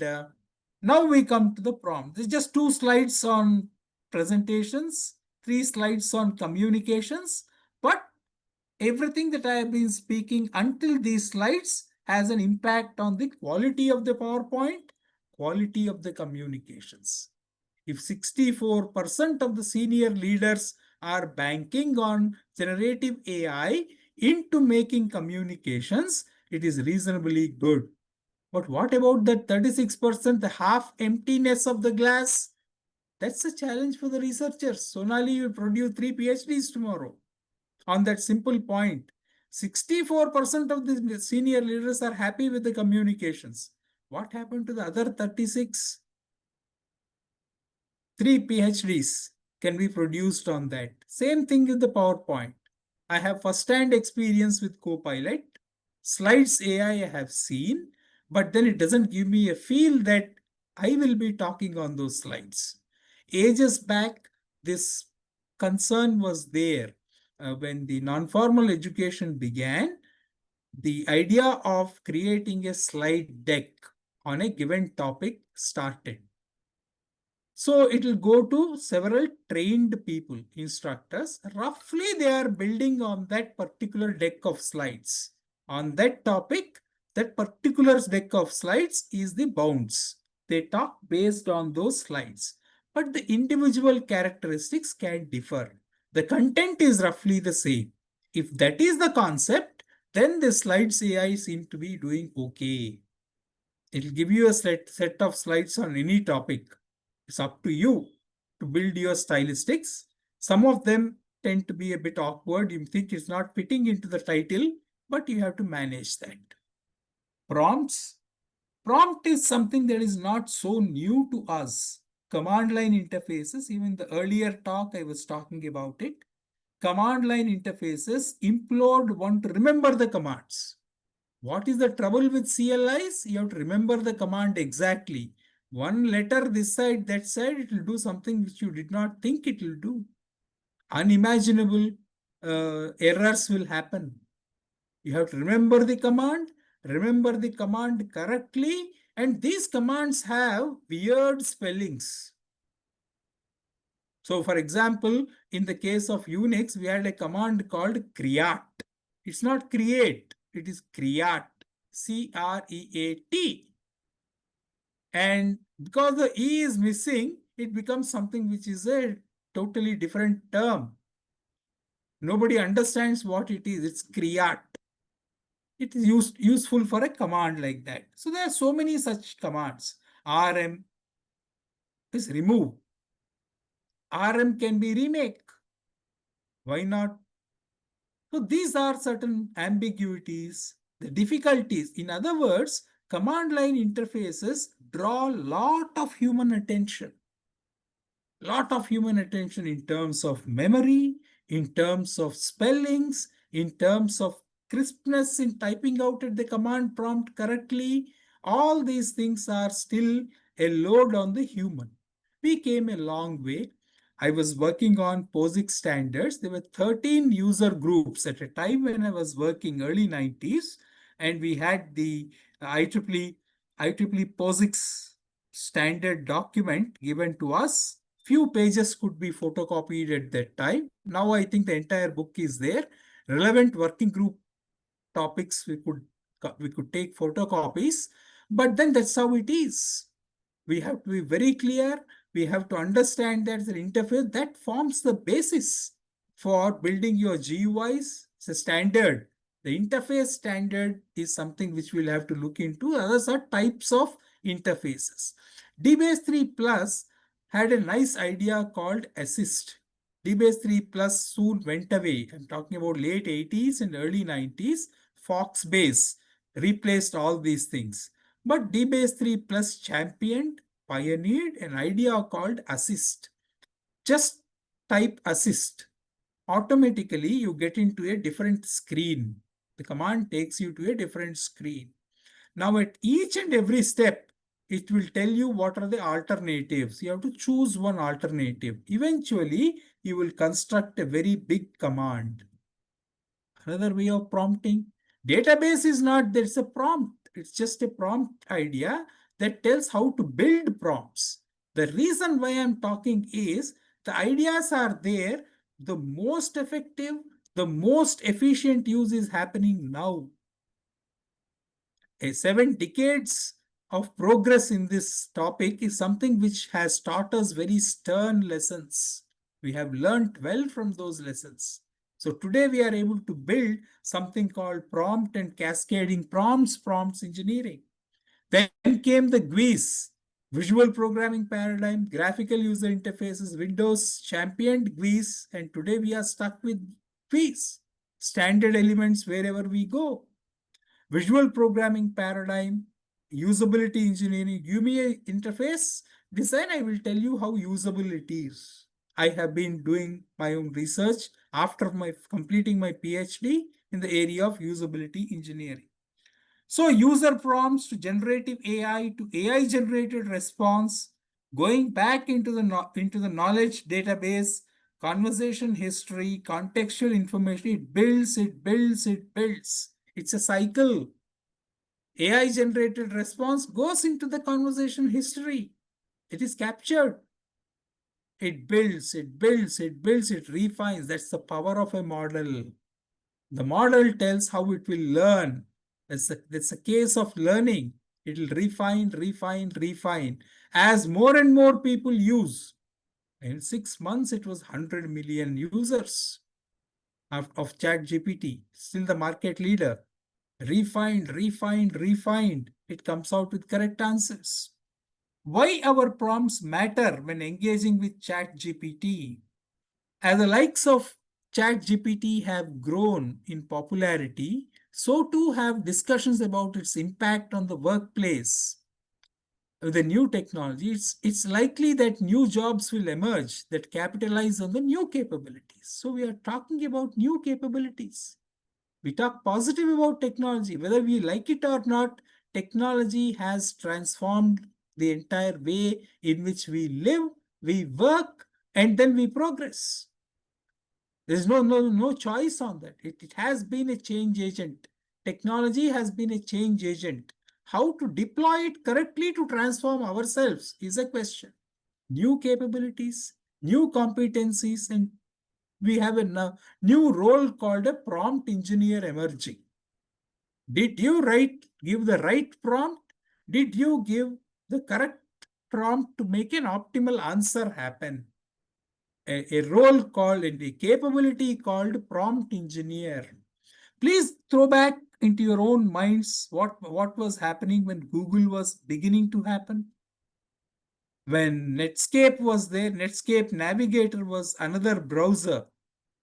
now we come to the prompt. There's just 2 slides on presentations, 3 slides on communications, but everything that I have been speaking until these slides has an impact on the quality of the PowerPoint, quality of the communications. If 64% of the senior leaders are banking on generative AI into making communications, it is reasonably good. But what about that 36%, the half emptiness of the glass? That's a challenge for the researchers. Sonali will produce 3 PhDs tomorrow on that simple point. 64% of the senior leaders are happy with the communications. What happened to the other 36? 3 PhDs can be produced on that. Same thing with the PowerPoint. I have first-hand experience with Copilot. Slides AI I have seen, but then it doesn't give me a feel that I will be talking on those slides. Ages back, this concern was there. When the non-formal education began, the idea of creating a slide deck on a given topic started. So it will go to several trained people, instructors. Roughly, they are building on that particular deck of slides. On that topic, that particular deck of slides is the bounds. They talk based on those slides. But the individual characteristics can differ. The content is roughly the same. If that is the concept, then the slides AI seem to be doing okay. It will give you a set of slides on any topic. It's up to you to build your stylistics. Some of them tend to be a bit awkward. You think it's not fitting into the title, but you have to manage that. Prompts. Prompt is something that is not so new to us. Command line interfaces, even the earlier talk I was talking about it. Command line interfaces implode one to remember the commands. What is the trouble with CLIs? You have to remember the command exactly. One letter this side, that side, it will do something which you did not think it will do. Unimaginable errors will happen. You have to remember the command correctly, and these commands have weird spellings. So for example, in the case of Unix, we had a command called creat. It's not create, it is creat, C-R-E-A-T. And because the E is missing, it becomes something which is a totally different term. Nobody understands what it is. It's creat. It is useful for a command like that. So there are so many such commands. RM is remove. RM can be remake. Why not? So these are certain ambiguities, the difficulties. In other words, command line interfaces draw a lot of human attention. Lot of human attention in terms of memory, in terms of spellings, in terms of crispness in typing out at the command prompt correctly. All these things are still a load on the human. We came a long way. I was working on POSIX standards. There were 13 user groups at a time when I was working early 90s, and we had the IEEE POSIX standard document given to us. Few pages could be photocopied at that time. Now I think the entire book is there. Relevant working group topics we could take photocopies, but then that's how it is. We have to be very clear. We have to understand that the interface that forms the basis for building your GUIs. It's a standard. The interface standard is something which we'll have to look into. Others are types of interfaces. DBase 3 Plus had a nice idea called assist. DBase 3 Plus soon went away. I'm talking about late 80s and early 90s. Foxbase replaced all these things. But DBase 3 Plus championed, pioneered an idea called assist. Just type assist. Automatically, you get into a different screen. The command takes you to a different screen. Now, at each and every step, it will tell you what are the alternatives. You have to choose one alternative. Eventually, you will construct a very big command. Another way of prompting. Database is not, there's a prompt. It's just a prompt idea that tells how to build prompts. The reason why I'm talking is the ideas are there. The most effective, the most efficient use is happening now. 7 decades of progress in this topic is something which has taught us very stern lessons. We have learned well from those lessons. So today we are able to build something called prompt and cascading prompts engineering. Then came the GUIs, visual programming paradigm, graphical user interfaces. Windows championed GUIs, and today we are stuck with GUIs, standard elements wherever we go. Visual programming paradigm, usability engineering. Give me an interface design, I will tell you how usable it is. I have been doing my own research after completing my PhD in the area of usability engineering. So user prompts to generative AI to AI generated response, going back into the knowledge database, conversation history, contextual information. It builds, it builds, it builds. It's a cycle. AI generated response goes into the conversation history. It is captured. It builds, it builds, it builds, it refines. That's the power of a model. The model tells how it will learn. That's a case of learning. It will refine, refine, refine. As more and more people use, in 6 months, it was 100 million users of ChatGPT, still the market leader. Refined, refined, refined. It comes out with correct answers. Why our prompts matter when engaging with ChatGPT? As the likes of ChatGPT have grown in popularity, so too have discussions about its impact on the workplace. With the new technology, it's likely that new jobs will emerge that capitalize on the new capabilities. So we are talking about new capabilities. We talk positive about technology, whether we like it or not. Technology has transformed the entire way in which we live, we work, and then we progress. There's no choice on that. It has been a change agent. Technology has been a change agent. How to deploy it correctly to transform ourselves is a question. New capabilities, new competencies, and we have a new role called a prompt engineer emerging. Did you give the right prompt? Did you give the correct prompt to make an optimal answer happen? A role called, a capability called prompt engineer. Please throw back into your own minds what was happening when Google was beginning to happen. When Netscape was there, Netscape Navigator was another browser.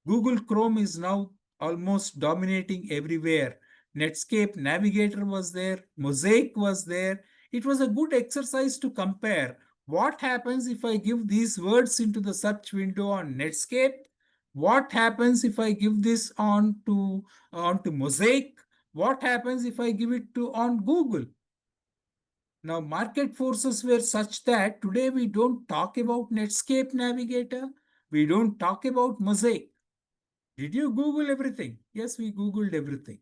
Google Chrome is now almost dominating everywhere. Netscape Navigator was there, Mosaic was there. It was a good exercise to compare what happens if I give these words into the search window on Netscape. What happens if I give this onto Mosaic? What happens if I give it to on Google? Now, market forces were such that today we don't talk about Netscape Navigator. We don't talk about Mosaic. Did you Google everything? Yes, we Googled everything.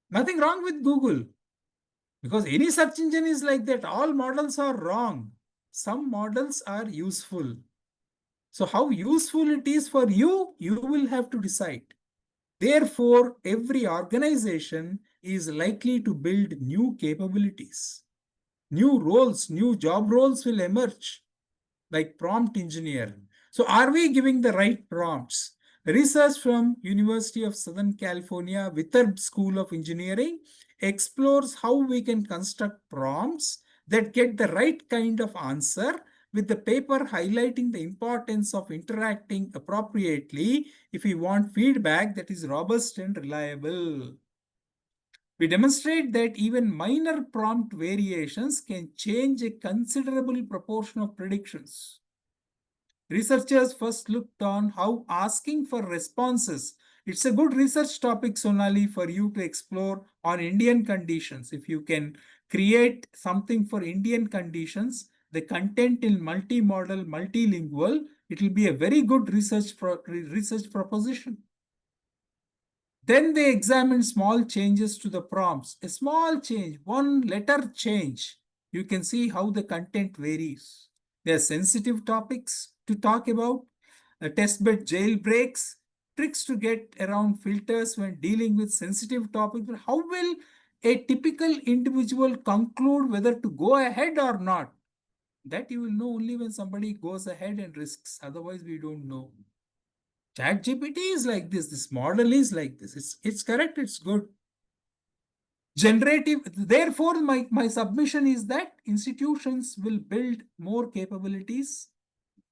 Nothing wrong with Google, because any search engine is like that. All models are wrong. Some models are useful. So how useful it is for you, you will have to decide. Therefore, every organization is likely to build new capabilities. New roles, new job roles will emerge, like prompt engineer. So are we giving the right prompts? Research from University of Southern California Viterb School of Engineering explores how we can construct prompts that get the right kind of answer, with the paper highlighting the importance of interacting appropriately if we want feedback that is robust and reliable. We demonstrate that even minor prompt variations can change a considerable proportion of predictions. Researchers first looked on how asking for responses. It's a good research topic, Sonali, for you to explore on Indian conditions. If you can create something for Indian conditions, the content in multimodal, multilingual, it will be a very good research proposition. Then they examine small changes to the prompts. A small change, one letter change. You can see how the content varies. There are sensitive topics to talk about, testbed jailbreaks, tricks to get around filters when dealing with sensitive topics. But how will a typical individual conclude whether to go ahead or not? That you will know only when somebody goes ahead and risks. Otherwise, we don't know. ChatGPT is like this model is like this. It's correct, it's good. Generative, therefore, my submission is that institutions will build more capabilities,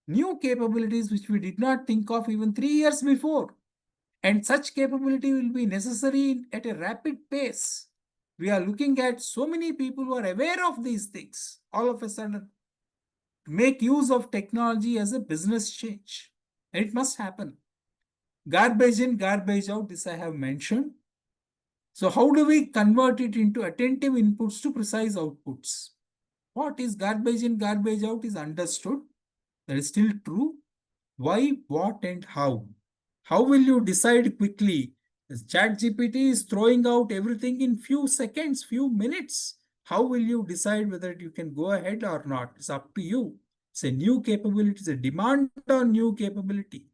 new capabilities which we did not think of even 3 years before. And such capability will be necessary at a rapid pace. We are looking at so many people who are aware of these things all of a sudden. Make use of technology as a business change. And it must happen. Garbage in, garbage out, this I have mentioned. So how do we convert it into attentive inputs to precise outputs? What is garbage in, garbage out is understood. That is still true. Why, what, and how? How will you decide quickly? As ChatGPT is throwing out everything in few seconds, few minutes. How will you decide whether you can go ahead or not? It's up to you. It's a new capability. It's a demand on new capability.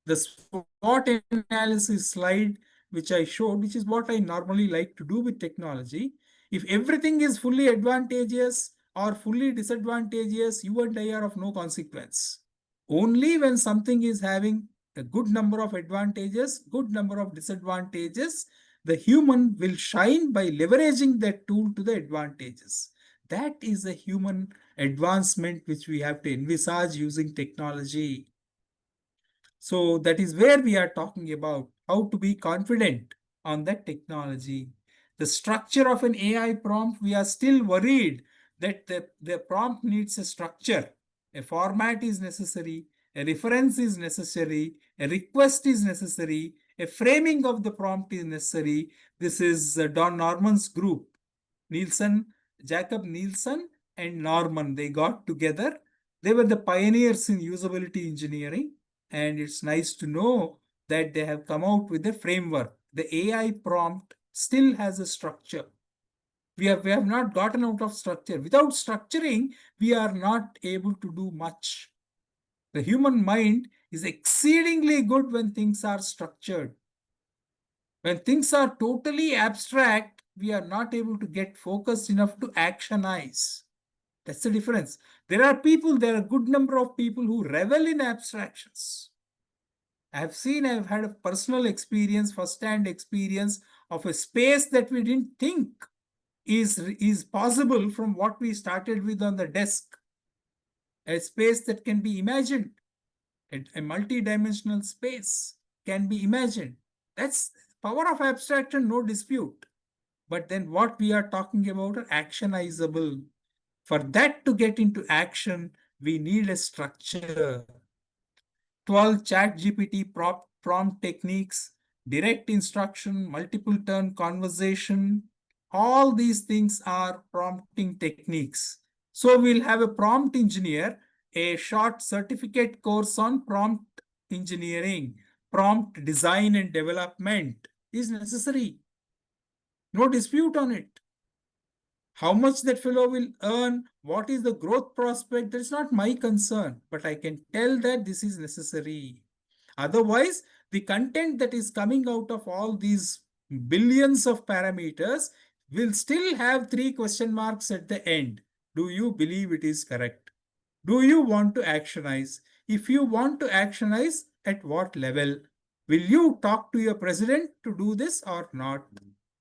The SWOT analysis slide, which I showed, which is what I normally like to do with technology. If everything is fully advantageous or fully disadvantageous, you and I are of no consequence. Only when something is having a good number of advantages, good number of disadvantages, the human will shine by leveraging that tool to the advantages. That is a human advancement which we have to envisage using technology. So that is where we are talking about how to be confident on that technology. The structure of an AI prompt, we are still worried that the prompt needs a structure. A format is necessary, a reference is necessary, a request is necessary, a framing of the prompt is necessary. This is Don Norman's group. Jacob Nielsen and Norman, they got together. They were the pioneers in usability engineering. And it's nice to know that they have come out with a framework. The AI prompt still has a structure. We have not gotten out of structure. Without structuring, we are not able to do much. The human mind is exceedingly good when things are structured. When things are totally abstract, we are not able to get focused enough to actionize. That's the difference. There are a good number of people who revel in abstractions. I've had a personal experience, first-hand experience of a space that we didn't think is possible from what we started with on the desk. A space that can be imagined, a multi-dimensional space can be imagined. That's power of abstraction, no dispute. But then what we are talking about are actionizable. For that to get into action, we need a structure. 12 chat GPT prompt techniques, direct instruction, multiple turn conversation. All these things are prompting techniques. So we'll have a prompt engineer, a short certificate course on prompt engineering, prompt design and development is necessary. No dispute on it. How much that fellow will earn, what is the growth prospect, that's not my concern, but I can tell that this is necessary. Otherwise, the content that is coming out of all these billions of parameters will still have 3 question marks at the end. Do you believe it is correct? Do you want to actionize? If you want to actionize, at what level? Will you talk to your president to do this or not?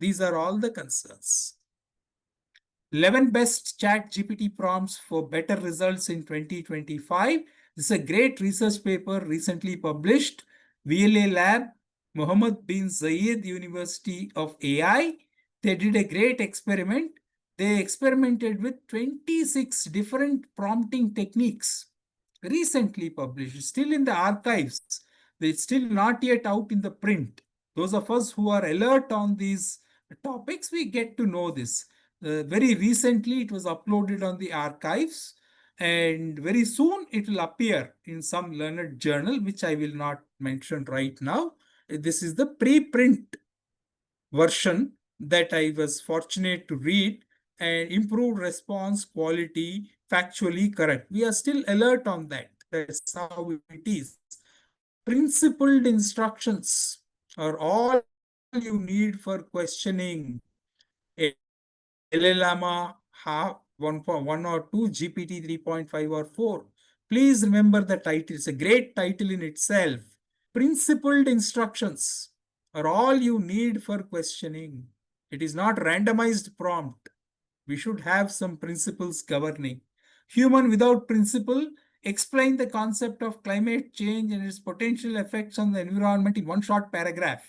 These are all the concerns. 11 best chat GPT prompts for better results in 2025. This is a great research paper recently published. VLA Lab, Mohammed bin Zayed University of AI. They did a great experiment. They experimented with 26 different prompting techniques. Recently published, still in the archives. It's still not yet out in the print. Those of us who are alert on these topics, we get to know this. Very recently, it was uploaded on the archives, and very soon it will appear in some learned journal, which I will not mention right now. This is the preprint version that I was fortunate to read, and improved response quality, factually correct. We are still alert on that. That's how it is. Principled instructions are all you need for questioning. LLMA half 1.1 or 2, GPT 3.5 or 4. Please remember the title. It's a great title in itself. Principled instructions are all you need for questioning. It is not randomized prompt. We should have some principles governing. Human without principle, explain the concept of climate change and its potential effects on the environment in one short paragraph.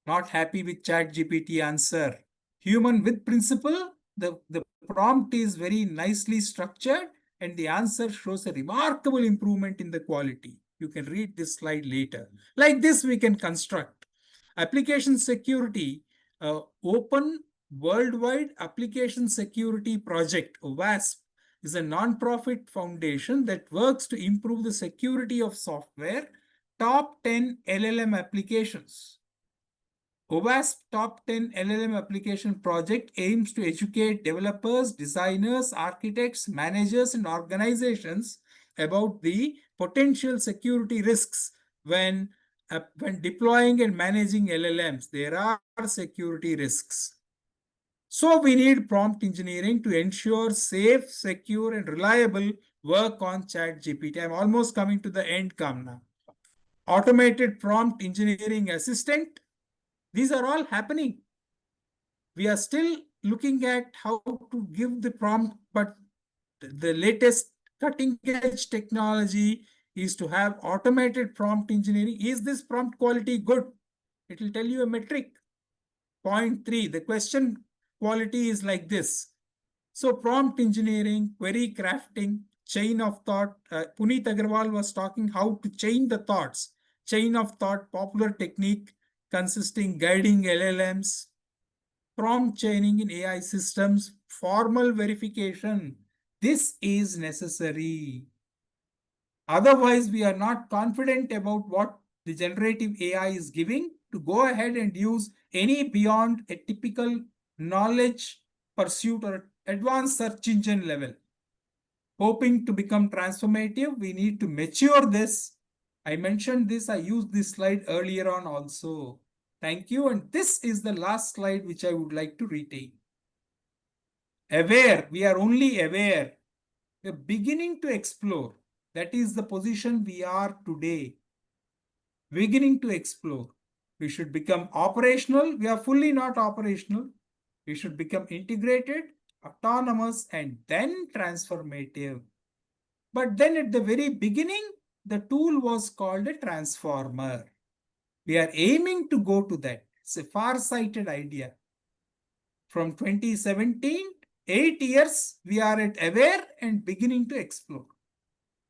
Not happy with ChatGPT answer. Human with principle, the prompt is very nicely structured and the answer shows a remarkable improvement in the quality. You can read this slide later. Like this, we can construct. Application security, Open Worldwide Application Security Project, OWASP, is a non-profit foundation that works to improve the security of software. Top 10 LLM applications. OWASP Top 10 LLM Application Project aims to educate developers, designers, architects, managers, and organizations about the potential security risks when deploying and managing LLMs. There are security risks. So we need prompt engineering to ensure safe, secure, and reliable work on ChatGPT. I'm almost coming to the end, Kamna. Automated prompt engineering assistant. These are all happening. We are still looking at how to give the prompt, but the latest cutting edge technology is to have automated prompt engineering. Is this prompt quality good? It will tell you a metric. Point 3, the question quality is like this. So prompt engineering, query crafting, chain of thought. Puneet Agarwal was talking how to chain the thoughts. Chain of thought, popular technique consisting guiding LLMs, prompt chaining in AI systems, formal verification. This is necessary. Otherwise, we are not confident about what the generative AI is giving to go ahead and use any beyond a typical knowledge pursuit or advanced search engine level. Hoping to become transformative, we need to mature this. I mentioned this, I used this slide earlier on also. Thank you. And this is the last slide which I would like to retain. Aware, we are only aware. We're beginning to explore. That is the position we are today. Beginning to explore. We should become operational. We are fully not operational. We should become integrated, autonomous, and then transformative. But then at the very beginning, the tool was called a transformer. We are aiming to go to that. It's a far-sighted idea. From 2017, 8 years, we are at aware and beginning to explore.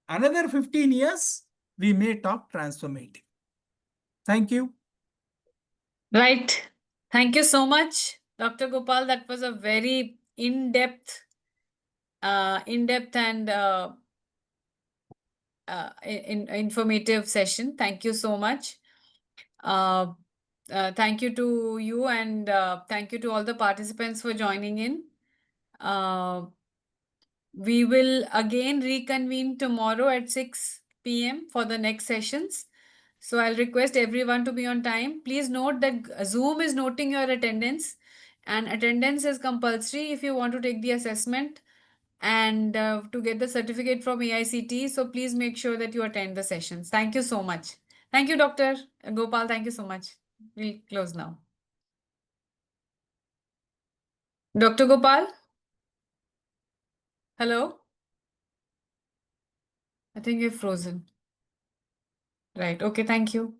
Another 15 years, we may talk transformative. Thank you. Right. Thank you so much, Dr. Gopal. That was a very in-depth and informative session. Thank you so much. Thank you to you, and thank you to all the participants for joining in. We will again reconvene tomorrow at 6 p.m. for the next sessions. So I'll request everyone to be on time. Please note that Zoom is noting your attendance, and attendance is compulsory if you want to take the assessment and to get the certificate from AICT. So please make sure that you attend the sessions. Thank you so much. Thank you, Dr. Gopal. Thank you so much. We'll close now. Dr. Gopal? Hello? I think you're frozen. Right. Okay. Thank you.